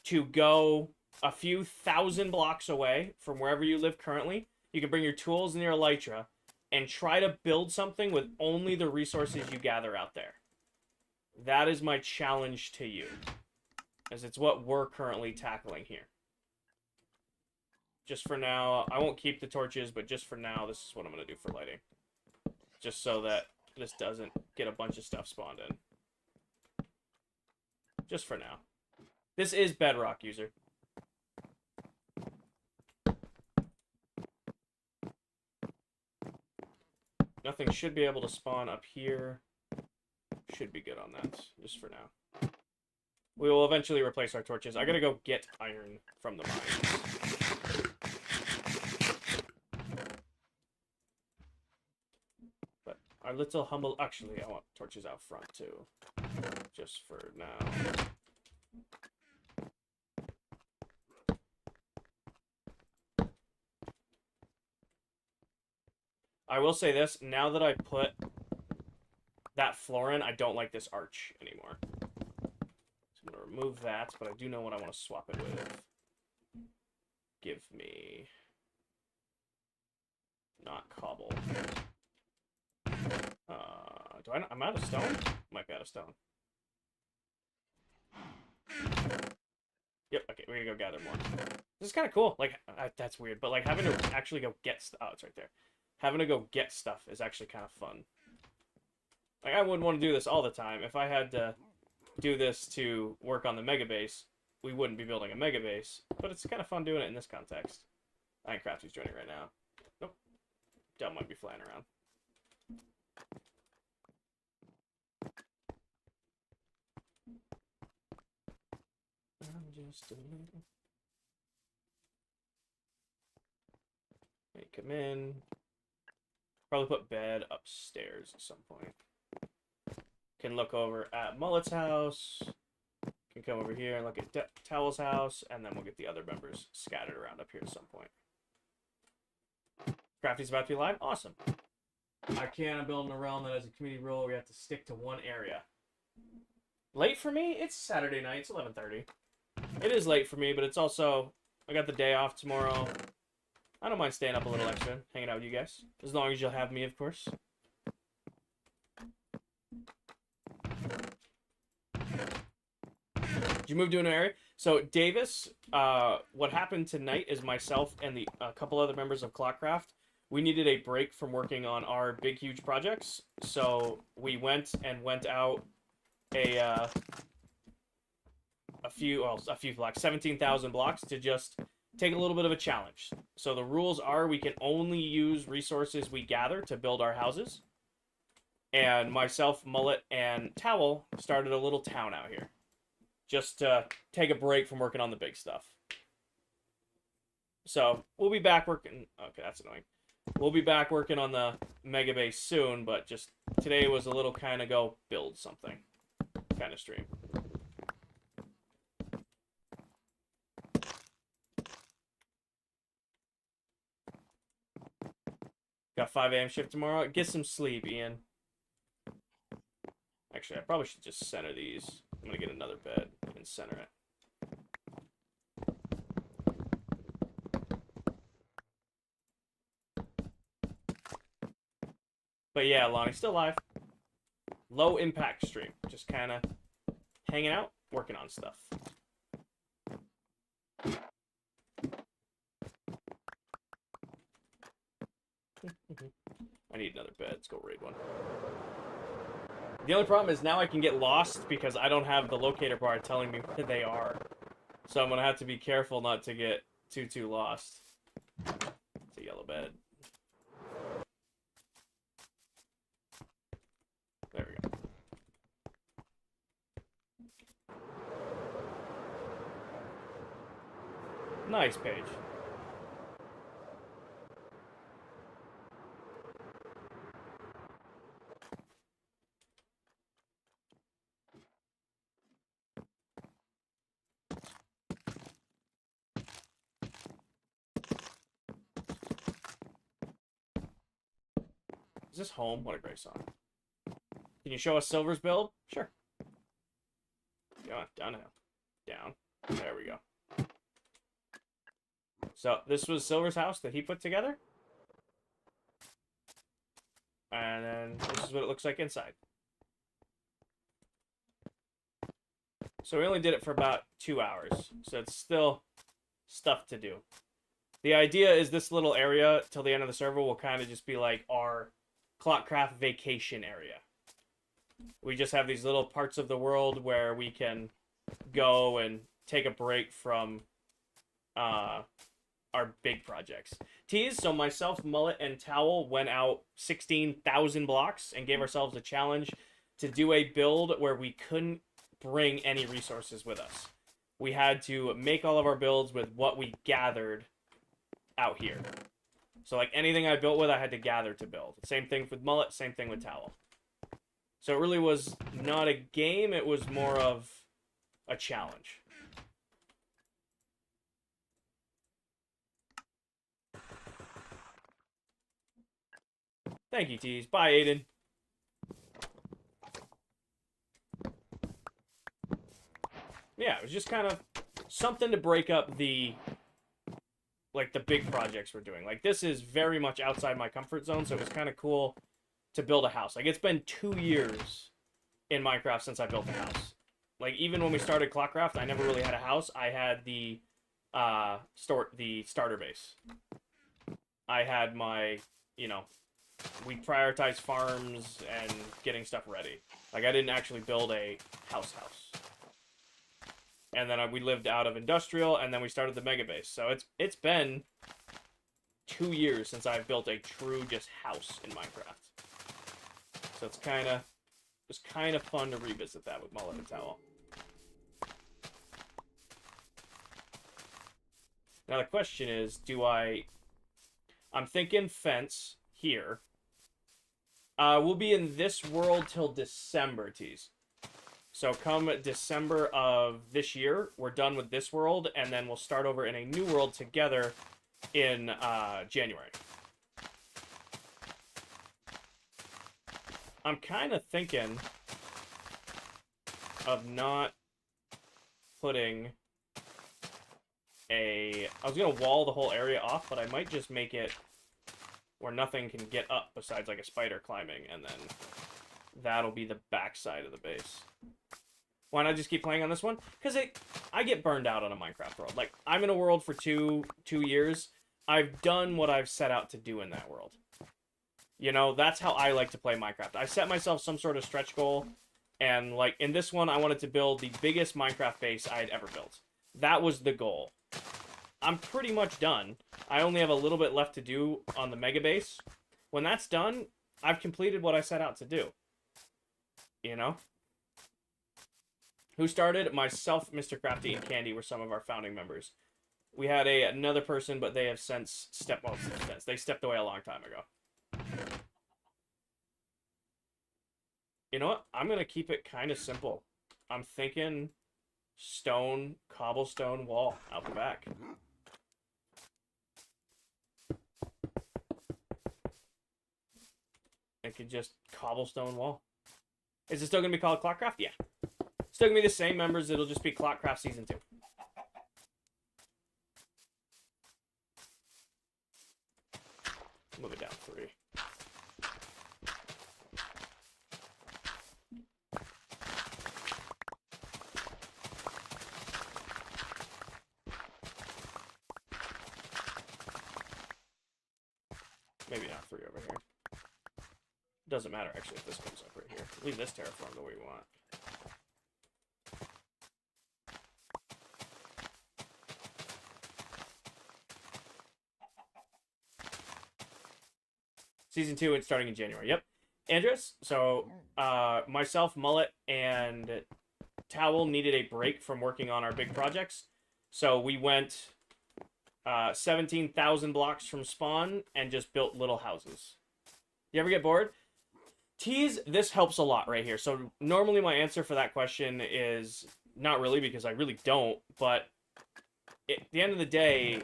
to go a few thousand blocks away from wherever you live currently. You can bring your tools and your elytra and try to build something with only the resources you gather out there. That is my challenge to you, as it's what we're currently tackling here. Just for now, I won't keep the torches, but just for now, this is what I'm going to do for lighting. Just so that this doesn't get a bunch of stuff spawned in. Just for now. This is bedrock, user. Nothing should be able to spawn up here. Should be good on that, just for now. We will eventually replace our torches. I gotta go get iron from the mines. But our little humble... Actually, I want torches out front, too. Just for now. I will say this, now that I put that floor in, I don't like this arch anymore. So I'm going to remove that, but I do know what I want to swap it with. Give me... not cobble. I'm out of stone? Might be out of stone. Yep, okay, we're gonna go gather more. This is kind of cool. Like, that's weird, but like having to actually go get stuff. Oh, it's right there. Having to go get stuff is actually kind of fun. Like, I wouldn't want to do this all the time. If I had to do this to work on the mega base, we wouldn't be building a mega base. But it's kind of fun doing it in this context. I think Crafty's joining right now. Nope. Dell might be flying around. I'm just a little... Hey, come in. Probably put bed upstairs at some point. Can look over at Mullet's house. Can come over here and look at Towel's house, and then we'll get the other members scattered around up here at some point. Crafty's about to be live? Awesome. I can't build in a realm that has a community rule where we have to stick to one area. Late for me? It's Saturday night. It's 11:30. It is late for me, but it's also... I got the day off tomorrow. I don't mind staying up a little extra, hanging out with you guys. As long as you'll have me, of course. Did you move to a new area? So, Davis, what happened tonight is myself and a couple other members of ClockCraft, we needed a break from working on our big, huge projects. So, we went out a few blocks, 17,000 blocks, to just take a little bit of a challenge. So the rules are we can only use resources we gather to build our houses. And myself, Mullet, and Towel started a little town out here. Just to take a break from working on the big stuff. So we'll be back working... Okay, that's annoying. We'll be back working on the mega base soon, but just today was a little kind of go build something kind of stream. Got 5 a.m. shift tomorrow. Get some sleep, Ian. Actually, I probably should just center these. I'm going to get another bed and center it. But yeah, Lonnie's still alive. Low impact stream. Just kind of hanging out, working on stuff. I need another bed. Let's go raid one. The only problem is now I can get lost because I don't have the locator bar telling me where they are. So I'm going to have to be careful not to get too lost. It's a yellow bed. There we go. Nice page. Is this home? What a great song. Can you show us Silver's build? Sure. Go on, downhill. Down. There we go. So this was Silver's house that he put together. And then this is what it looks like inside. So we only did it for about 2 hours. So it's still stuff to do. The idea is this little area till the end of the server will kind of just be like our ClockCraft vacation area. We just have these little parts of the world where we can go and take a break from our big projects. Tease, so myself, Mullet, and Towel went out 16,000 blocks and gave ourselves a challenge to do a build where we couldn't bring any resources with us. We had to make all of our builds with what we gathered out here. So like anything I built with, I had to gather to build. Same thing with Mullet, same thing with Towel. So it really was not a game, it was more of a challenge. Thank you, Tease. Bye, Aiden. Yeah, it was just kind of something to break up the big projects we're doing. Like, this is very much outside my comfort zone, so it was kind of cool to build a house. Like, it's been 2 years in Minecraft since I built a house. Like, even when we started ClockCraft, I never really had a house. I had the starter base. I had my, we prioritized farms and getting stuff ready. Like, I didn't actually build a house. And then we lived out of industrial, and then we started the mega base. So it's been 2 years since I've built a true just house in Minecraft. So it's kind of fun to revisit that with Mullet and Towel. Now the question is, I'm thinking fence here. We'll be in this world till December, Tease. So come December of this year, we're done with this world, and then we'll start over in a new world together in January. I'm kind of thinking of not putting I was going to wall the whole area off, but I might just make it where nothing can get up besides like a spider climbing, and then that'll be the backside of the base. Why not just keep playing on this one? Because I get burned out on a Minecraft world. Like, I'm in a world for two years. I've done what I've set out to do in that world. That's how I like to play Minecraft. I set myself some sort of stretch goal, and like in this one, I wanted to build the biggest Minecraft base I had ever built. That was the goal. I'm pretty much done. I only have a little bit left to do on the mega base. When that's done, I've completed what I set out to do. Who started? Myself, Mr. Crafty, and Candy were some of our founding members. We had another person, but they have since stepped away a long time ago. You know what? I'm going to keep it kind of simple. I'm thinking stone, cobblestone wall out the back. It could just cobblestone wall. Is it still going to be called ClockCraft? Yeah. Still going to be the same members. It'll just be ClockCraft Season 2. Move it down 3. Maybe not 3 over here. Doesn't matter, actually, if this comes up right here. Leave this terraform the way we want. Season 2, it's starting in January. Yep. Andres, so myself, Mullet, and Towel needed a break from working on our big projects. So we went 17,000 blocks from spawn and just built little houses. You ever get bored? Tease, this helps a lot right here. So normally my answer for that question is not really, because I really don't. But at the end of the day,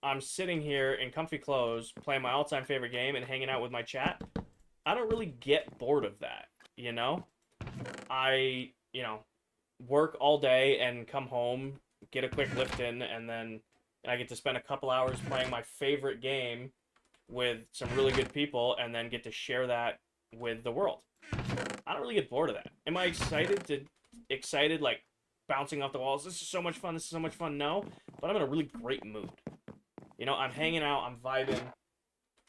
I'm sitting here in comfy clothes, playing my all-time favorite game and hanging out with my chat. I don't really get bored of that, I, work all day and come home, get a quick lift in, and then, and I get to spend a couple hours playing my favorite game with some really good people, and then get to share that with the world. I don't really get bored of that. Am I excited like bouncing off the walls? This is so much fun. This is so much fun. No, but I'm in a really great mood. You know, I'm hanging out. I'm vibing.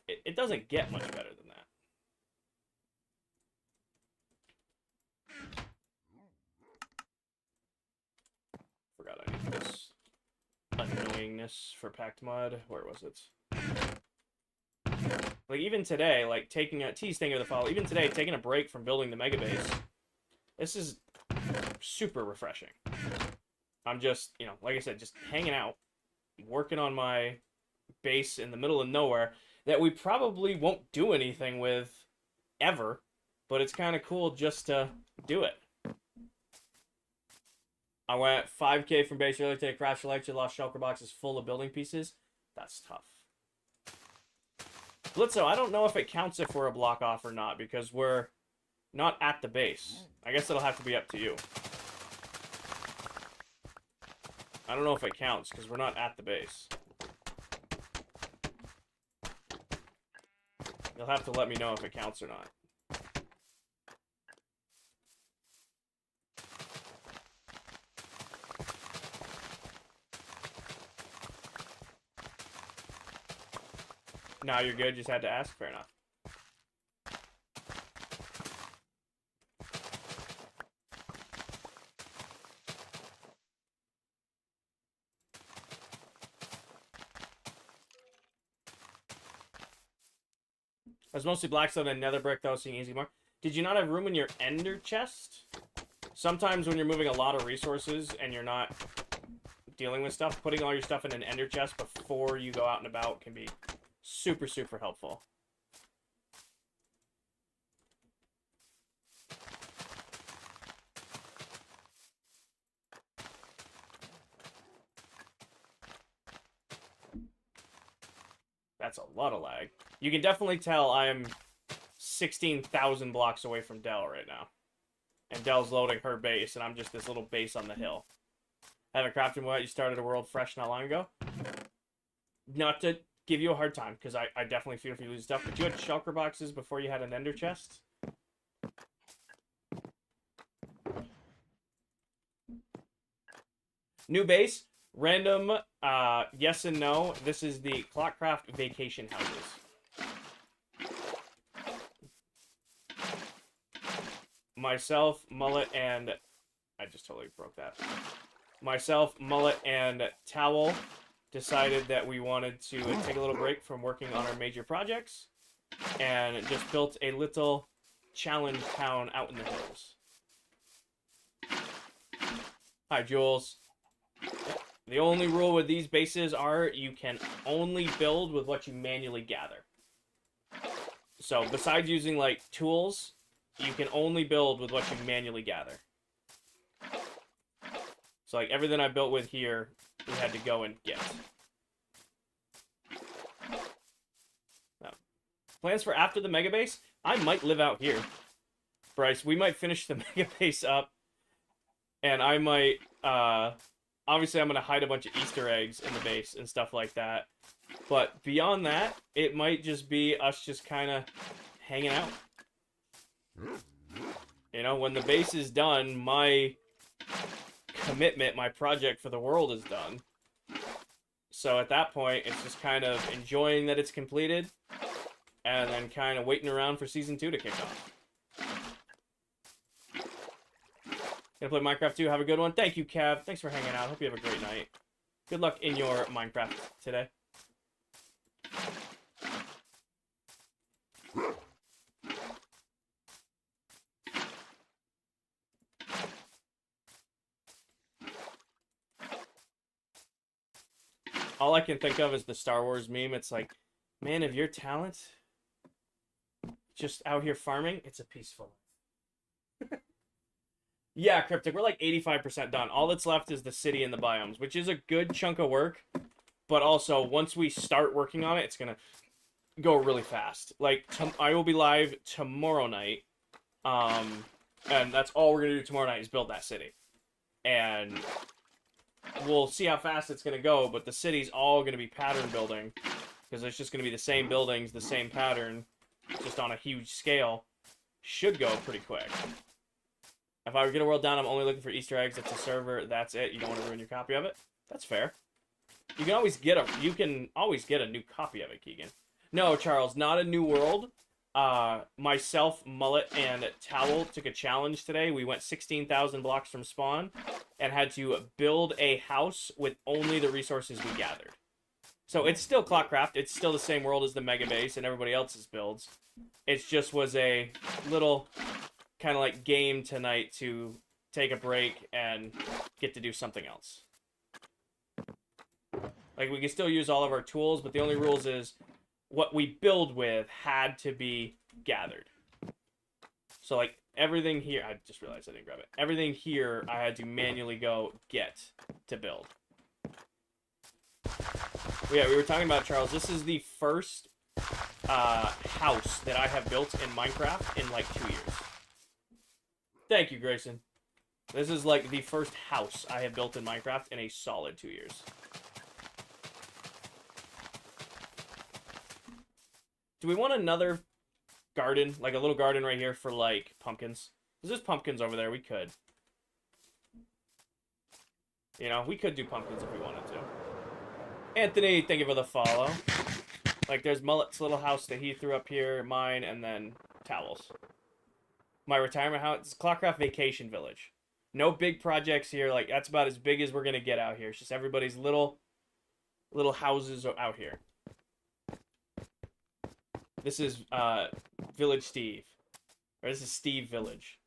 It doesn't get much better than that. Forgot I need this annoyingness for packed mud. Where was it? Like, even today, like, taking a T's thing of the fall, even today, taking a break from building the mega base, this is super refreshing. I'm just, you know, like I said, just hanging out, working on my base in the middle of nowhere that we probably won't do anything with ever, but it's kind of cool just to do it. I went 5K from base earlier today, crashed the lecture, lost shulker boxes full of building pieces. That's tough. Blitzo, I don't know if it counts if we're a block off or not, because we're not at the base. I guess it'll have to be up to you. I don't know if it counts, because we're not at the base. You'll have to let me know if it counts or not. No, you're good. Just had to ask. Fair enough. I was mostly blackstone and nether brick, though, seeing easy more. Did you not have room in your ender chest? Sometimes when you're moving a lot of resources and you're not dealing with stuff, putting all your stuff in an ender chest before you go out and about can be super, super helpful. That's a lot of lag. You can definitely tell I'm 16,000 blocks away from Dell right now. And Dell's loading her base, and I'm just this little base on the hill. Haven't crafted what? You started a world fresh not long ago? Not to give you a hard time, because I definitely feel if you lose stuff, but you had shulker boxes before you had an ender chest? New base, random, yes and no. This is the ClockCraft vacation houses. Myself, Mullet, and... I just totally broke that. Myself, Mullet, and Towel decided that we wanted to take a little break from working on our major projects and just built a little challenge town out in the hills. Hi, Jules. The only rule with these bases are you can only build with what you manually gather. So besides using like tools, you can only build with what you manually gather. So like everything I built with here, we had to go and get. Now, plans for after the mega base? I might live out here. Bryce, we might finish the mega base up, and I might, obviously I'm going to hide a bunch of Easter eggs in the base and stuff like that. But beyond that, it might just be us just kind of hanging out. You know, when the base is done, my commitment, my project for the world is done. So at that point, it's just kind of enjoying that it's completed, and then kind of waiting around for Season 2 to kick off. Gonna play Minecraft too. Have a good one. Thank you, Cav. Thanks for hanging out. Hope you have a great night. Good luck in your Minecraft today. All I can think of is the Star Wars meme. It's like, man, if your talent just out here farming, it's a peaceful. Yeah, Cryptic, we're like 85% done. All that's left is the city and the biomes, which is a good chunk of work. But also, once we start working on it, it's going to go really fast. Like, I will be live tomorrow night. And that's all we're going to do tomorrow night is build that city. And we'll see how fast it's going to go, but the city's all going to be pattern building because it's just going to be the same buildings, the same pattern, just on a huge scale. Should go pretty quick. If I get a world down, I'm only looking for Easter eggs. It's a server. That's it. You don't want to ruin your copy of it. That's fair. You can always get a new copy of it, Keegan. No, Charles, not a new world. Myself, Mullet, and Towel took a challenge today. We went 16,000 blocks from spawn and had to build a house with only the resources we gathered. So it's still ClockCraft. It's still the same world as the Mega Base and everybody else's builds. It just was a little kind of like game tonight to take a break and get to do something else. Like, we can still use all of our tools, but the only rules is what we build with had to be gathered. So, like, everything here... I just realized I didn't grab it. Everything here I had to manually go get to build. Yeah, we were talking about, Charles, this is the first house that I have built in Minecraft in, like, 2 years. Thank you, Grayson. This is, like, the first house I have built in Minecraft in a solid 2 years. Do we want another garden? Like a little garden right here for, like, pumpkins? There's pumpkins over there. We could. You know, we could do pumpkins if we wanted to. Anthony, thank you for the follow. Like, there's Mullet's little house that he threw up here, mine, and then Towels. My retirement house, it's ClockCraft Vacation Village. No big projects here. Like, that's about as big as we're going to get out here. It's just everybody's little houses out here. This is Village Steve. Or this is Steve Village.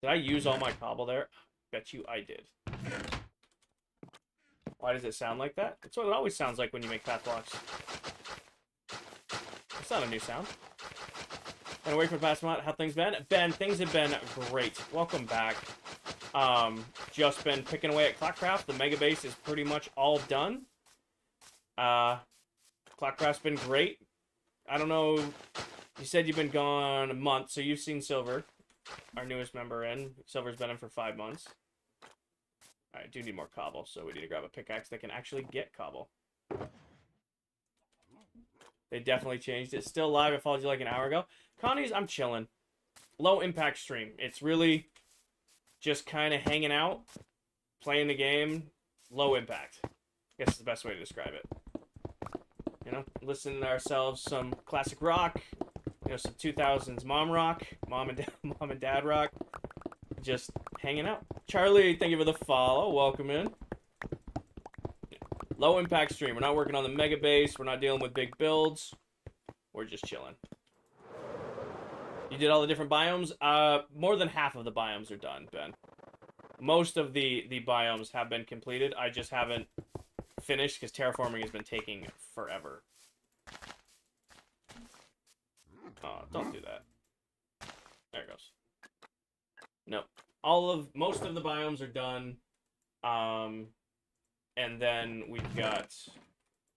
Did I use all my cobble there? Bet you I did. Why does it sound like that? That's what it always sounds like when you make path blocks. That's not a new sound. And away from past month, how things been? Ben, things have been great. Welcome back. Just been picking away at ClockCraft. The Mega Base is pretty much all done. ClockCraft's been great. I don't know. You said you've been gone a month, so you've seen Silver. Our newest member in. Silver's been in for 5 months. I do need more cobble, so we need to grab a pickaxe that can actually get cobble. They definitely changed it. Still live. I followed you like an hour ago. Connie's, I'm chilling. Low impact stream. It's really just kind of hanging out, playing the game. Low impact. I guess is the best way to describe it. You know, listening to ourselves some classic rock. You know, some 2000s mom rock, mom and dad rock, just hanging out. Charlie, thank you for the follow. Welcome in. Low impact stream. We're not working on the Mega Base. We're not dealing with big builds. We're just chilling. You did all the different biomes? More than half of the biomes are done, Ben. Most of the biomes have been completed. I just haven't finished because terraforming has been taking forever. Oh, don't do that. There it goes. No. Most of the biomes are done. And then we've got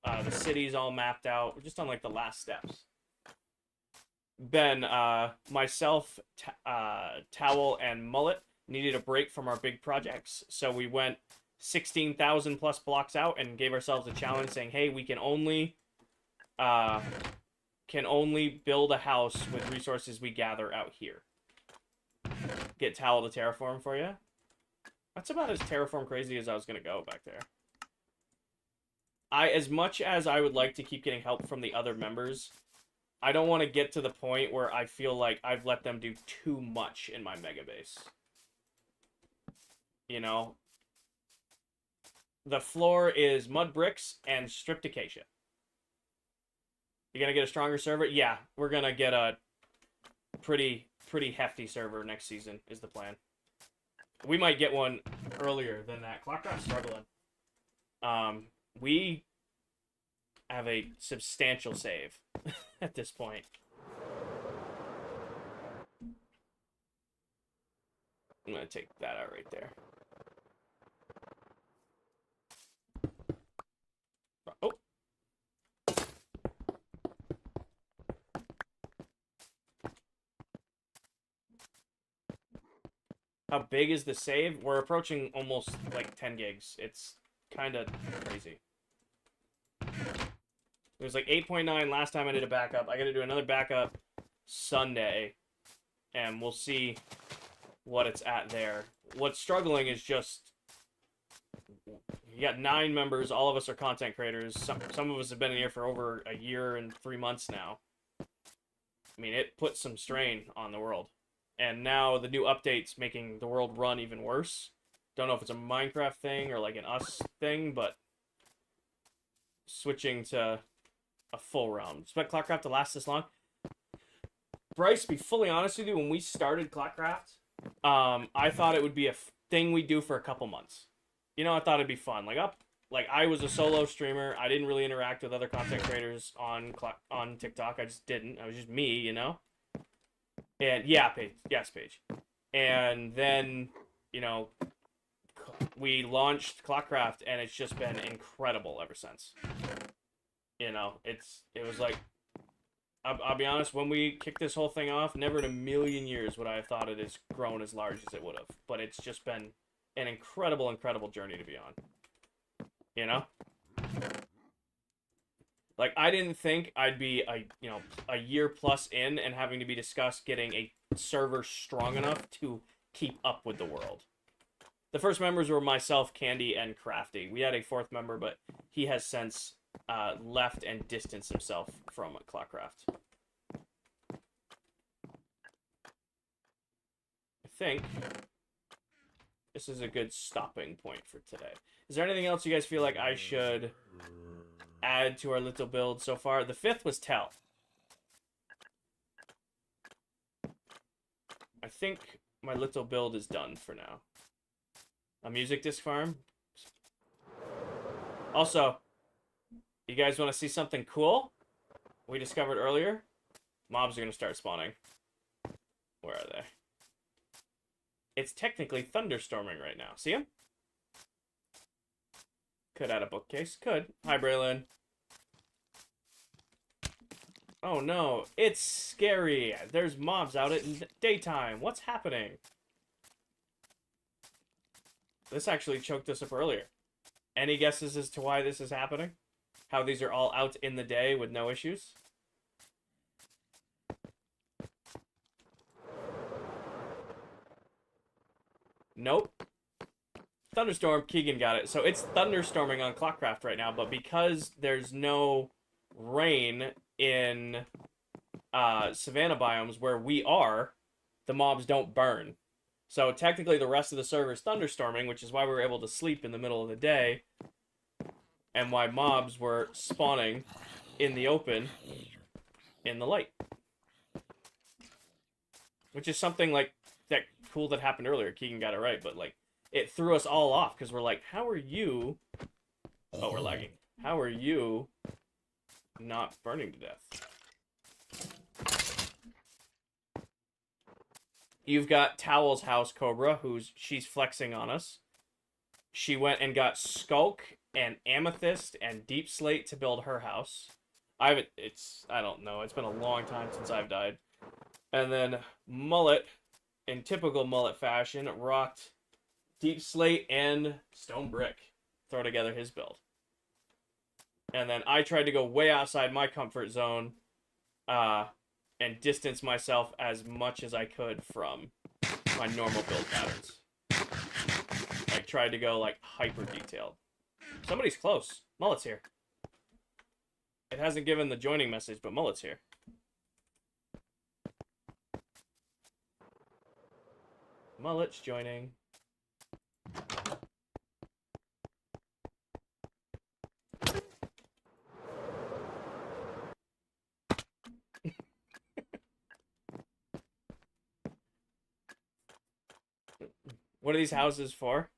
the cities all mapped out. We're just on like the last steps. Ben, myself, Towel, and Mullet needed a break from our big projects. So we went 16,000 plus blocks out and gave ourselves a challenge saying, hey, we can only build a house with resources we gather out here. Get Towel to terraform for you. That's about as terraform crazy as I was going to go back there. As much as I would like to keep getting help from the other members, I don't want to get to the point where I feel like I've let them do too much in my Mega Base. You know? The floor is mud bricks and stripped acacia. You're going to get a stronger server? Yeah, we're going to get a pretty hefty server next season is the plan. We might get one earlier than that. ClockCraft's struggling. We have a substantial save at this point. I'm gonna take that out right there. Oh. How big is the save? We're approaching almost like 10 gigs. It's kind of crazy. It was like 8.9 last time I did a backup. I got to do another backup Sunday, and we'll see what it's at there. What's struggling is just you got 9 members. All of us are content creators. Some of us have been in here for over a year and 3 months now. I mean, it puts some strain on the world. And now the new update's making the world run even worse. Don't know if it's a Minecraft thing or like an us thing, but switching to a full realm. Expect ClockCraft to last this long? Bryce, to be fully honest with you, when we started ClockCraft, I thought it would be a thing we do for a couple months. You know, I thought it'd be fun. Like I was a solo streamer. I didn't really interact with other content creators on TikTok. I just didn't. I was just me, you know. And yeah, Paige. Yes, Paige. And then, you know, we launched ClockCraft, and it's just been incredible ever since. You know, it was like, I'll be honest, when we kicked this whole thing off, never in a million years would I have thought it has grown as large as it would have. But it's just been an incredible, incredible journey to be on. You know? Like, I didn't think I'd be a year plus in and having to be discussed getting a server strong enough to keep up with the world. The first members were myself, Candy, and Crafty. We had a 4th member, but he has since left and distanced himself from ClockCraft. I think this is a good stopping point for today. Is there anything else you guys feel like I should add to our little build so far? The 5th was Tell. I think my little build is done for now. A music disc farm. Also, you guys want to see something cool we discovered earlier? Mobs are going to start spawning. Where are they? It's technically thunderstorming right now. See them? Could add a bookcase. Could. Hi, Braylon. Oh no, it's scary. There's mobs out at daytime. What's happening? This actually choked us up earlier. Any guesses as to why this is happening? How these are all out in the day with no issues? Nope. Thunderstorm, Keegan got it. So it's thunderstorming on ClockCraft right now, but because there's no rain in savanna biomes where we are, the mobs don't burn. So technically the rest of the server is thunderstorming, which is why we were able to sleep in the middle of the day, and why mobs were spawning in the open in the light. Which is something like that cool that happened earlier. Keegan got it right, but like it threw us all off because we're like, how are you... Oh, we're lagging. How are you not burning to death? You've got Towel's house, Cobra, she's flexing on us. She went and got Skulk and Amethyst and Deep Slate to build her house. I don't know. It's been a long time since I've died. And then Mullet, in typical Mullet fashion, rocked Deep Slate and Stone Brick. Throw together his build. And then I tried to go way outside my comfort zone, and distance myself as much as I could from my normal build patterns. I tried to go like hyper detailed. Somebody's close. Mullet's here. It hasn't given the joining message, but Mullet's here. Mullet's joining. What are these houses for?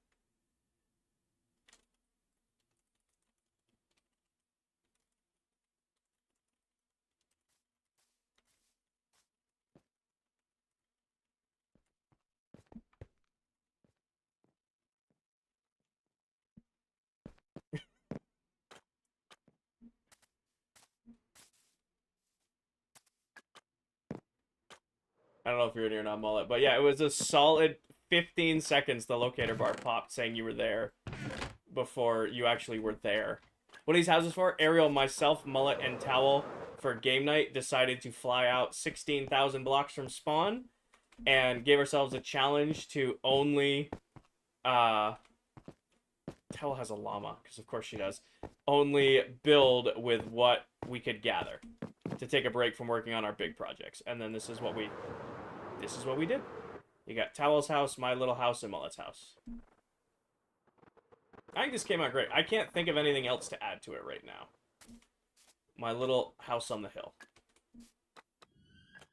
I don't know if you're in here or not, Mullet, but yeah, it was a solid 15 seconds the locator bar popped saying you were there before you actually were there. What are these houses for? Ariel, myself, Mullet, and Towel for game night decided to fly out 16,000 blocks from spawn and gave ourselves a challenge to only Towel has a llama, because of course she does. Only build with what we could gather to take a break from working on our big projects. And then this is what we did. You got Towel's house, my little house, and Mullet's house. I think this came out great. I can't think of anything else to add to it right now. My little house on the hill.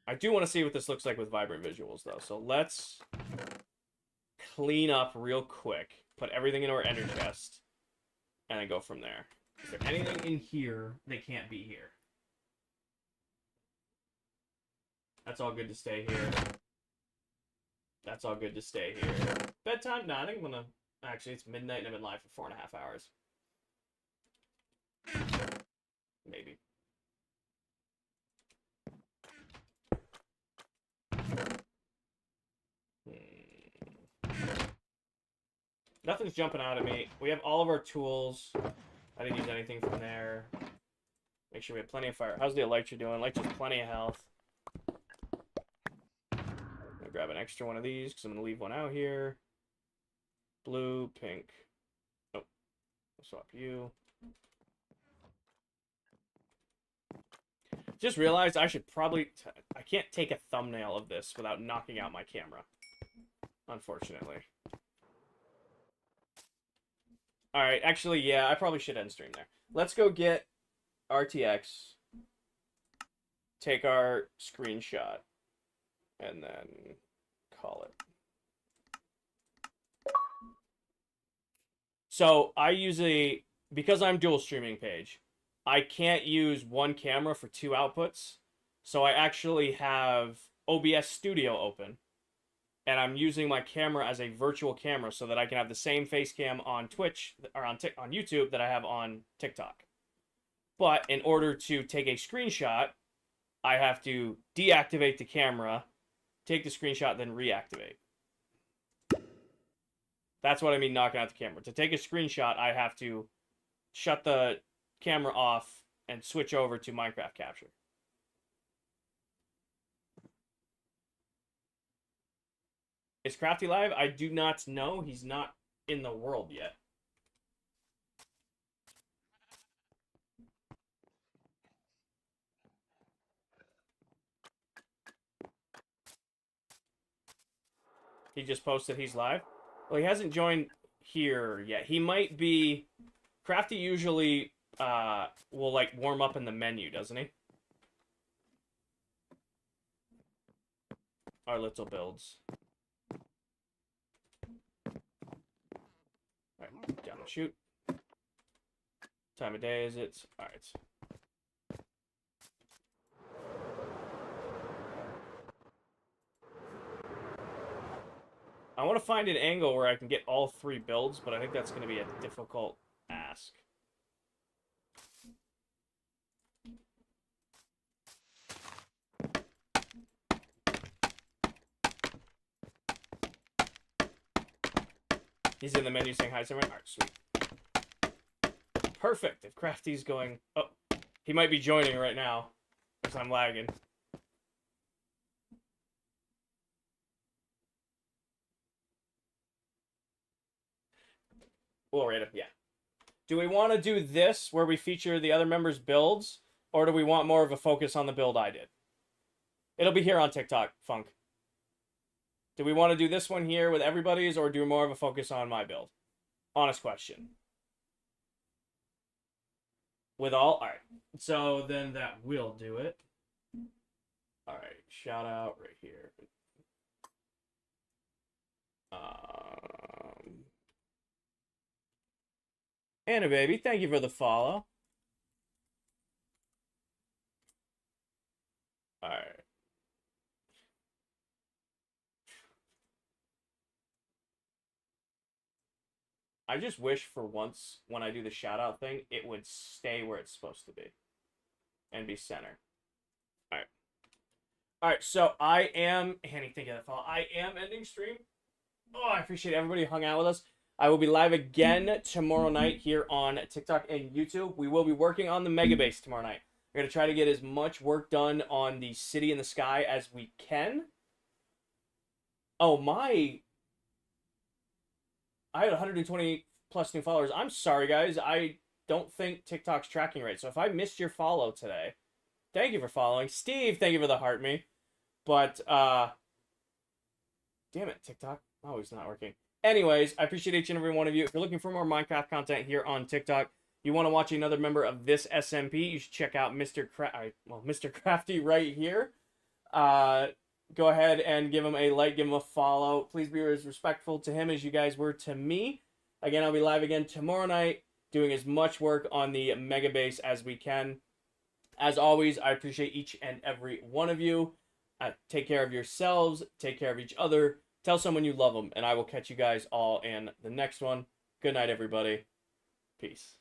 I do want to see what this looks like with vibrant visuals, though. So let's clean up real quick. Put everything into our ender chest. And then go from there. Is there anything in here that can't be here? That's all good to stay here. That's all good to stay here. Bedtime? No, I think I'm gonna... Actually, it's midnight and I've been live for 4.5 hours. Maybe. Nothing's jumping out at me. We have all of our tools. I didn't use anything from there. Make sure we have plenty of fire. How's the Elytra doing? Elytra's plenty of health. I'm gonna grab an extra one of these because I'm gonna leave one out here. Blue, pink. Oh, I'll swap you. Just realized I should probably... I can't take a thumbnail of this without knocking out my camera. Unfortunately. Alright, actually, yeah, I probably should end stream there. Let's go get RTX. Take our screenshot. And then call it. So, I usually... Because I'm dual streaming page, I can't use one camera for 2 outputs. So I actually have OBS Studio open. And I'm using my camera as a virtual camera so that I can have the same face cam on Twitch or on YouTube that I have on TikTok. But in order to take a screenshot, I have to deactivate the camera, take the screenshot, then reactivate. That's what I mean knocking out the camera. To take a screenshot, I have to shut the camera off and switch over to Minecraft Capture. Is Crafty live? I do not know. He's not in the world yet. He just posted he's live. Well, he hasn't joined here yet. He might be... Crafty usually will, like, warm up in the menu, doesn't he? Our little builds. Alright, down and shoot. Time of day is it? Alright. I want to find an angle where I can get all 3 builds, but I think that's going to be a difficult ask. He's in the menu saying hi, everyone. Alright, sweet. Perfect. If Crafty's going... Oh, he might be joining right now, because I'm lagging. We'll rate him, yeah. Do we want to do this, where we feature the other members' builds, or do we want more of a focus on the build I did? It'll be here on TikTok, Funk. Do we want to do this one here with everybody's, or do more of a focus on my build? Honest question. With all? Alright. So then that will do it. Alright, shout out right here. Anna baby, thank you for the follow. All right. I just wish for once when I do the shout out thing, it would stay where it's supposed to be and be center. All right. All right. So I am, Annie, thank you for that follow. I am ending stream. Oh, I appreciate everybody who hung out with us. I will be live again tomorrow night here on TikTok and YouTube. We will be working on the Mega Base tomorrow night. We're going to try to get as much work done on the City in the Sky as we can. Oh, I had 120 plus new followers. I'm sorry, guys. I don't think TikTok's tracking right. So if I missed your follow today, thank you for following. Steve, thank you for the heart me. But, damn it, TikTok. Oh, it's not working. Anyways, I appreciate each and every one of you. If you're looking for more Minecraft content here on TikTok, you want to watch another member of this SMP, you should check out Mr. Crafty right here. Go ahead and give him a like, give him a follow. Please be as respectful to him as you guys were to me. Again, I'll be live again tomorrow night, doing as much work on the Mega Base as we can. As always, I appreciate each and every one of you. Take care of yourselves. Take care of each other. Tell someone you love them, and I will catch you guys all in the next one. Good night, everybody. Peace.